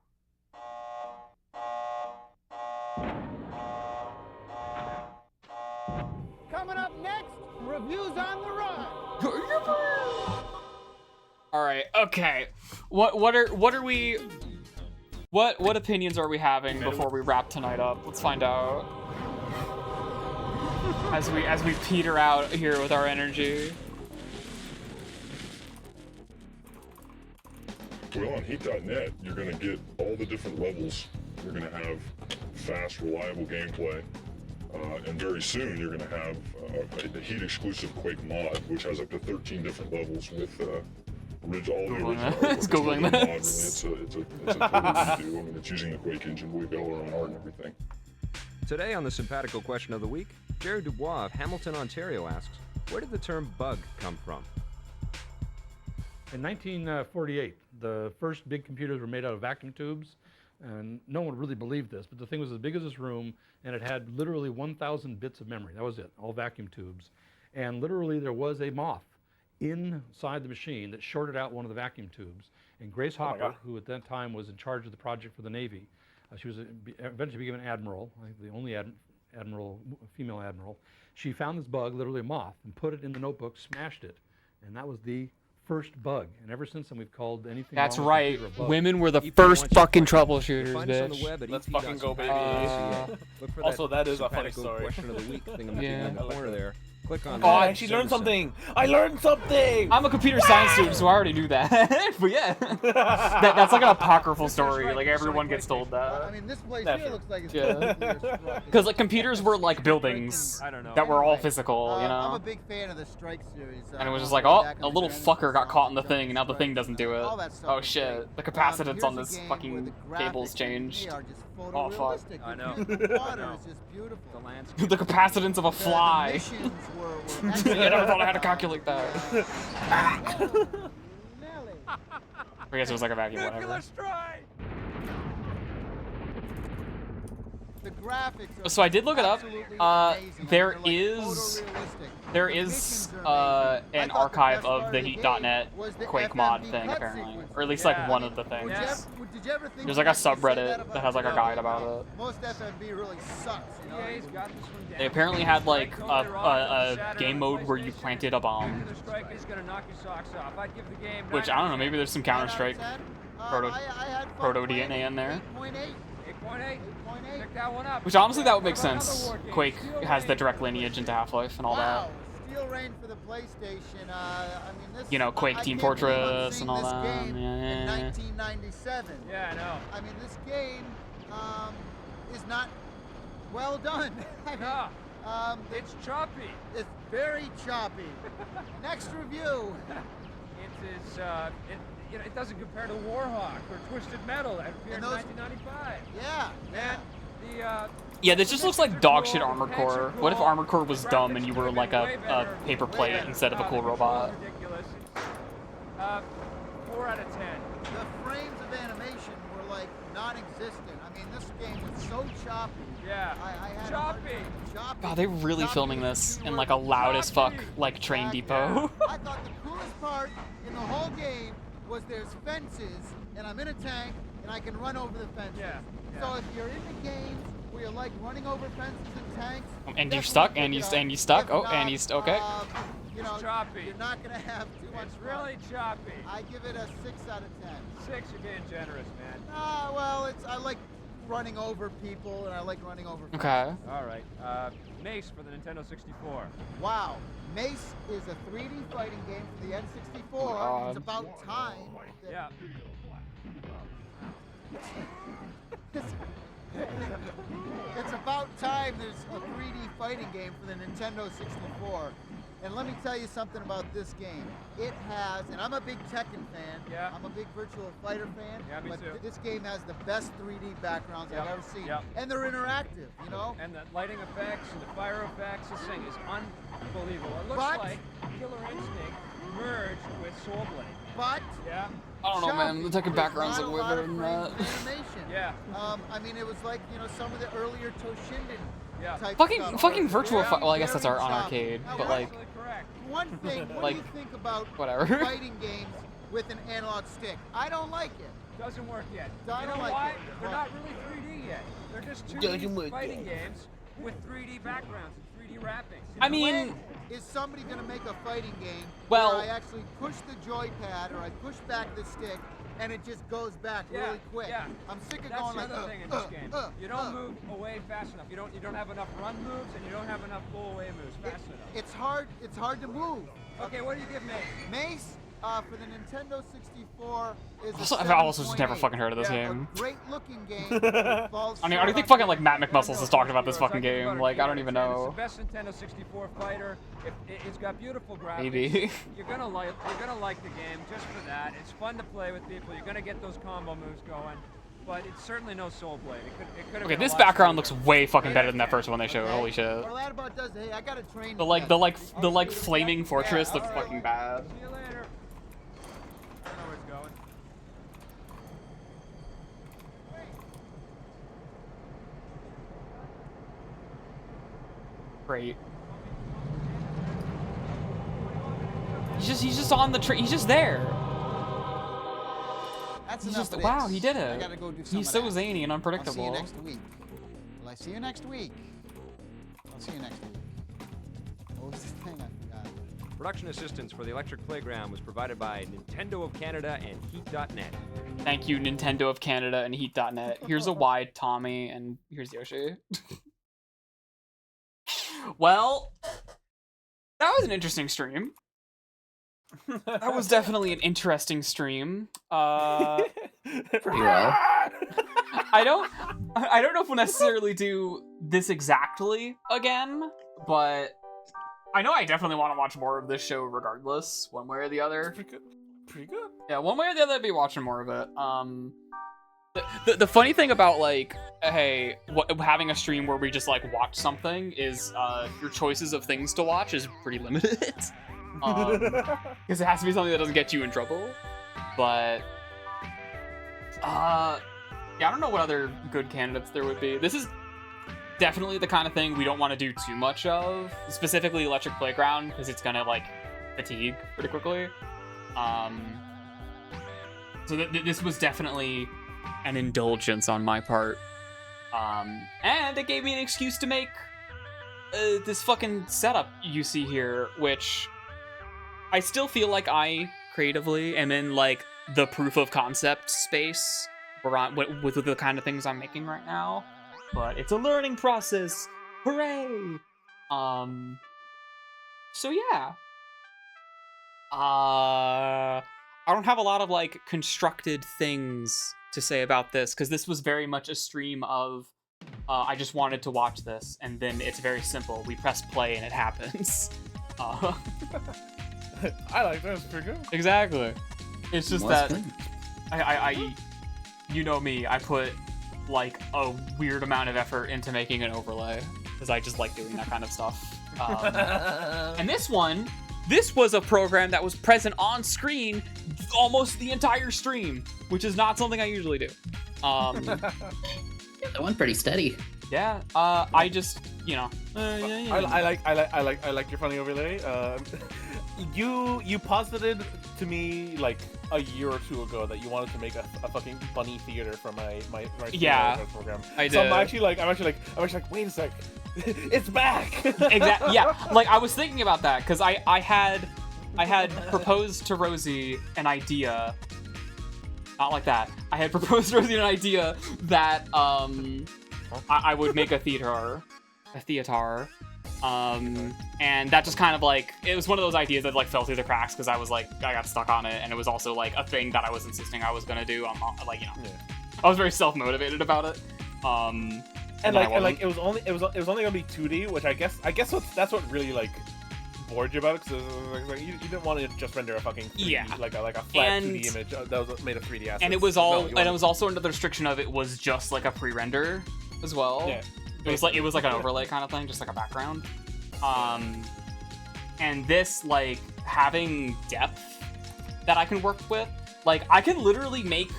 Coming up next, reviews on the run. All right. Okay. What opinions are we having before we wrap tonight up? Let's find out. As we peter out here with our energy. Well, on Heat.net, you're going to get all the different levels. You're going to have fast, reliable gameplay. And very soon, you're going to have a Heat-exclusive Quake mod, which has up to 13 different levels with all the original artwork. It's Googling not a mod, this. really. It's a total redo. I mean, it's using the Quake engine. We've got all our own art and everything. Today on the Simpatico Question of the Week, Jerry Dubois of Hamilton, Ontario asks, where did the term bug come from? In 1948, the first big computers were made out of vacuum tubes, and no one really believed this, but the thing was as big as this room, and it had literally 1,000 bits of memory. That was it, all vacuum tubes. And literally there was a moth inside the machine that shorted out one of the vacuum tubes. And Grace Hopper, who at that time was in charge of the project for the Navy, she was eventually became an admiral, I think the only female admiral. She found this bug, literally a moth, and put it in the notebook, smashed it, and that was the first bug. And ever since then, we've called anything. That's wrong with the right. computer a bug. Women were the first fucking troubleshooters, Find us on the bitch. web at Let's fucking go, baby. Look for Also, that is a funny Simpatico story. Question of the Week thing Yeah. in the corner there. Click on Oh, that. I actually learned something. I learned something. I'm a computer science student, so I already knew that. But yeah, that's like an apocryphal story. Like everyone gets told that. I mean, this place That's here true. looks like it's Yeah. completely destroyed. Because like computers were like buildings that were all physical, you I'm a know. big fan of the Strike series. And it was just like, oh, a little fucker got caught in the thing, and now the thing doesn't do it. Oh shit, the capacitance on this fucking cable's changed. Oh fuck. I know. The water is just beautiful. The landscape. The capacitance of a fly. Missions were I never thought I had to calculate that. I guess it was like a vacuum, whatever. strike. The graphics are So I did look it up. absolutely amazing. There They're, like, is photorealistic. there The is missions are amazing. an I thought the archive best of part the of the Heat.net game was the Quake mod FMV thing cut apparently, sequences. or at least Yeah. like one of the Did things. you ever think There's you like a could say that subreddit about that has like a the guide about it. Most FMV really sucks, you know? EA's got this one down. They apparently had like Strike only rocks on a Saturn game on mode where you PlayStation. planted a bomb, Nuclear strike is gonna knock your socks off. I'd give the game. which 9 I don't know. Maybe there's some Counter Strike proto proto DNA in there. 8.8. 8.8. Pick that one up. Which honestly, that would make What about sense. other war games? Quake Steel has the Rain. direct lineage into Half-Life and all Wow, Steel Rain for the PlayStation. I mean, this. You know, Quake I Team can't believe I'm Fortress seeing and all this that. game Yeah, in yeah, yeah. 1997. Yeah, I know. I mean, this game is not well done. I mean, No. it's choppy. It's very choppy. Next review. It is. It doesn't compare to Warhawk or Twisted Metal that appeared in 1995. Yeah. And the. Yeah, this just looks like dog shit Armored Core. What if Armored Core was dumb and you were like a paper plate instead of a cool robot? Ridiculous. 4 out of 10. The frames of animation were like non-existent. I mean, this game was so choppy. Yeah. I had choppy. Choppy. God, they're really filming this in like a loud as fuck like train depot. I thought the coolest part in the whole game was there's fences, and I'm in a tank, and I can run over the fences. Yeah. So if you're into games where you're like running over fences and tanks, And you're definitely stuck, pick and it you up. and you stuck. If Oh, not, and he's okay. You know, choppy. you're not gonna have too much. It's really choppy. I give it a 6 out of 10. 6, you're being generous, man. Well, I like running over people, and I like running over. Okay. All right. Mace for the Nintendo 64. Wow, Mace is a 3D fighting game for the N64. God. It's about time. Yeah. It's about time there's a 3D fighting game for the Nintendo 64. And let me tell you something about this game. It has, and I'm a big Tekken fan. Yeah. I'm a big Virtual Fighter fan. Yeah, me but too. This game has the best 3D backgrounds Yep. I've ever seen. Yep. And they're interactive, you know? And the lighting effects and the fire effects, this thing is unbelievable. It looks But- like Killer Instinct merged with Soul Blade. But Yeah. I don't know, man. The Tekken backgrounds There's look not way a better lot than of that. frames of animation. Yeah. I mean, it was like, you know, some of the earlier Toshinden type Fucking stuff. fucking Virtual Very, Fighter. Well, I guess very that's our on choppy. arcade, Now, but what- like, One thing, what like, do you think about whatever. fighting games with an analog stick? I don't like it. Doesn't work yet. I You don't know like why? it. They're Why? not really 3D yet. They're just Doesn't 2D work fighting yet. games with 3D backgrounds and 3D wrappings. I mean, Is somebody going to make a fighting game Well- where I actually push the joypad or I push back the stick and it just goes back Yeah, really quick? yeah. I'm sick of That's going the like, other thing in this game. You don't move away fast enough. You don't have enough run moves and you don't have enough pull away moves fast enough. It's hard to move. Okay, what do you give Mace? Mace for the Nintendo 64 is Also, a I've also just never 7.8. fucking heard of this Yeah, game. a great looking game. It falls I mean, I short don't think on fucking the- like Matt McMuscles has talked about this fucking game. Like, I don't even It's know. the best Nintendo 64 fighter. It's got beautiful graphics. Maybe. You're gonna like the game just for that. It's fun to play with people. You're gonna get those combo moves going. But it's certainly no Soul Blade. It could have Okay, been this a lot background looks smoother. way fucking better than that first one they showed. Holy shit. What Ladybot does, hey, I got to train. The like flaming fortress looks fucking bad. See you later. I don't know where it's going. Great. He's just on the train. He's just there. That's He's enough just of wow. this. He did I it. gotta go do some He's of so that. zany and I'll see you unpredictable. next week. Will I see you next week? I'll see you next week. What was the thing? I forgot. Production assistance for the Electric Playground was provided by Nintendo of Canada and Heat.net. Thank you, Nintendo of Canada and Heat.net. Here's a wide Tommy, and here's Yoshi. Well, That was an interesting stream. That was definitely an interesting stream. Pretty well. I don't know if we'll necessarily do this exactly again, but I know I definitely want to watch more of this show regardless, one way or the other. Pretty good. Yeah, one way or the other, I'd be watching more of it. The funny thing about like, hey, having a stream where we just like watch something is your choices of things to watch is pretty limited. Because it has to be something that doesn't get you in trouble. But yeah, I don't know what other good candidates there would be. This is definitely the kind of thing we don't want to do too much of, specifically Electric Playground, because it's gonna like fatigue pretty quickly. So this was definitely an indulgence on my part, and it gave me an excuse to make this fucking setup you see here, which I still feel like I creatively am in like the proof of concept space with the kind of things I'm making right now, but it's a learning process. Hooray! So yeah. I don't have a lot of like constructed things to say about this, because this was very much a stream of I just wanted to watch this, and then it's very simple. We press play and it happens. I like that. It's pretty good. Exactly. It's just that I you know me, I put like a weird amount of effort into making an overlay, because I just like doing that kind of stuff. And this was a program that was present on screen almost the entire stream, which is not something I usually do. Yeah, that went pretty steady. Yeah, I just, you know. I like your funny overlay. You posited to me like a year or two ago that you wanted to make a fucking bunny theater for my yeah program. I did. So I'm actually like, wait a sec, it's back. Exactly. Yeah, like I was thinking about that because I had proposed to Rosie an idea. Not like that. I had proposed to Rosie an idea that I would make a theater. And that just kind of like, it was one of those ideas that like fell through the cracks because I got stuck on it, and it was also like a thing that I was insisting I was gonna do. I'm like, you know, yeah. I was very self-motivated about it. And it was only gonna be 2D, which I guess that's what really like bored you about it, because like, you didn't want to just render a fucking 3D, like a flat 2D image that was made of 3D assets. And it was it was also another restriction of it was just like a pre-render as well. Yeah. It was like an overlay kind of thing, just like a background. And this, like, having depth that I can work with, like, I can literally make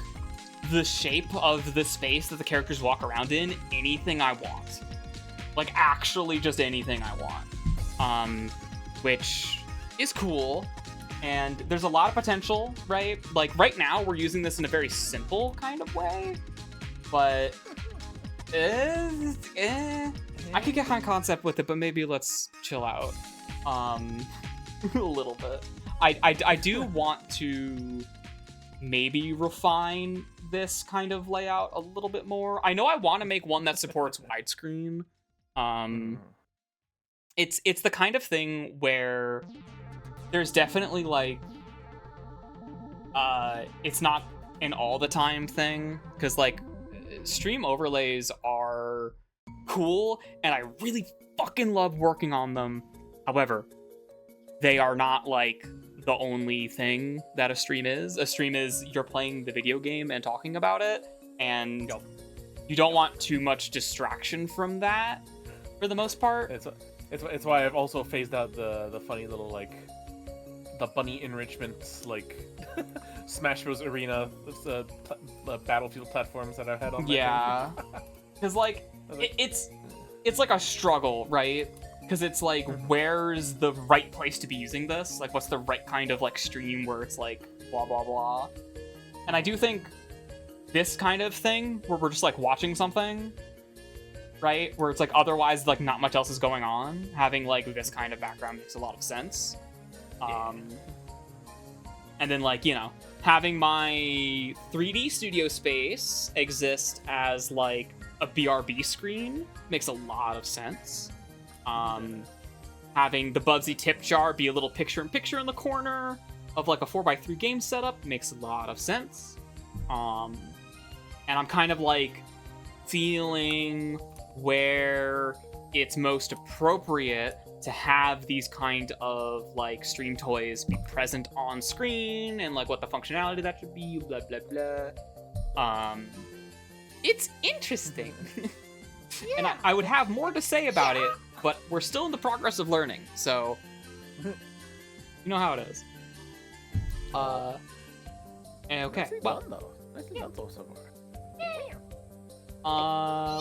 the shape of the space that the characters walk around in anything I want. Like, actually just anything I want. Which is cool. And there's a lot of potential, right? Like, right now, we're using this in a very simple kind of way. But I could get high concept with it, but maybe let's chill out a little bit. I do want to maybe refine this kind of layout a little bit more. I know I want to make one that supports widescreen. It's the kind of thing where there's definitely like it's not an all the time thing, because like stream overlays are cool and I really fucking love working on them. However, they are not like the only thing that a stream is. A stream is you're playing the video game and talking about it, and you don't want too much distraction from that for the most part. It's why I've also phased out the funny little like the bunny enrichment like Smash Bros. Arena the Battlefield platforms that I've had on. Yeah, because like it's like a struggle, right? Because it's like, where's the right place to be using this? Like, what's the right kind of like stream where it's like blah blah blah? And I do think this kind of thing where we're just like watching something, right? Where it's like otherwise like not much else is going on. Having like this kind of background makes a lot of sense. And then like, you know, having my 3D studio space exist as like a BRB screen makes a lot of sense. having the Bubsy tip jar be a little picture-in-picture in the corner of like a 4x3 game setup makes a lot of sense. And I'm kind of like feeling where it's most appropriate to have these kind of like stream toys be present on screen and like what the functionality that should be, blah blah blah. It's interesting. And I would have more to say about it, but we're still in the progress of learning, so you know how it is. Okay, well,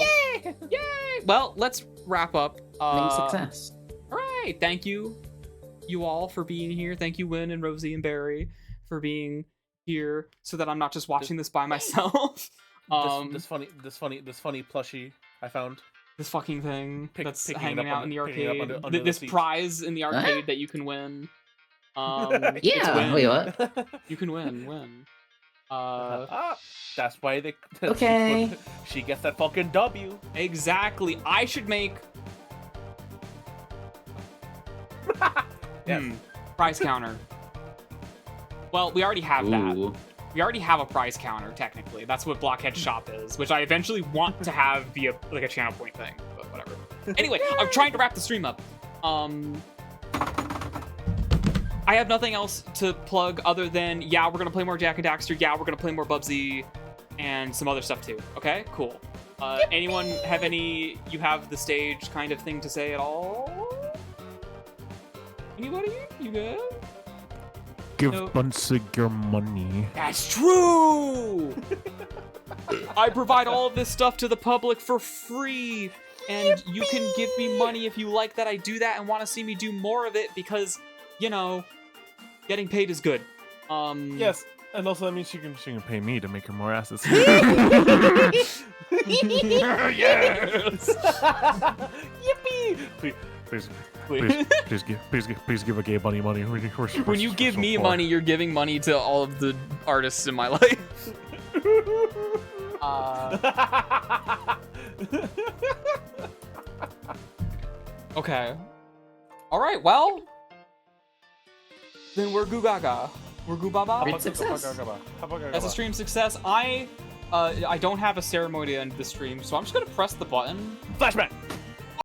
yay! Well, let's wrap up. Success. All right, thank you all for being here. Thank you, Win and Rosie and Barry, for being here, so that I'm not just watching this by myself. This funny plushie I found. This fucking thing that's hanging out in the picking it up arcade. under This the seat. prize in the arcade that you can win. Yeah, wait, what? You can win. That's why they. Okay. She gets that fucking W. Exactly. I should make. Prize counter. Well, we already have that. We already have a prize counter, technically. That's what Blockhead Shop is, which I eventually want to have via like a channel point thing, but whatever. Anyway, I'm trying to wrap the stream up. I have nothing else to plug other than, yeah, we're gonna play more Jak and Daxter, yeah, we're gonna play more Bubsy, and some other stuff too. Okay, cool. Anyone have any you have the stage kind of thing to say at all? Anybody? You good? Give Bunsig your money. That's true! I provide all of this stuff to the public for free, and you can give me money if you like that I do that and want to see me do more of it, because, you know, getting paid is good. Yes, and also that means she can pay me to make her more asses. Yes! Yippee! Please give a gay bunny money. When you give me money, you're giving money to all of the artists in my life. Okay. All right. Well, then we're Goo Gaga. We're Goo Baba. Great success. That's a stream success. I don't have a ceremony to end the stream, so I'm just gonna press the button. Flashback.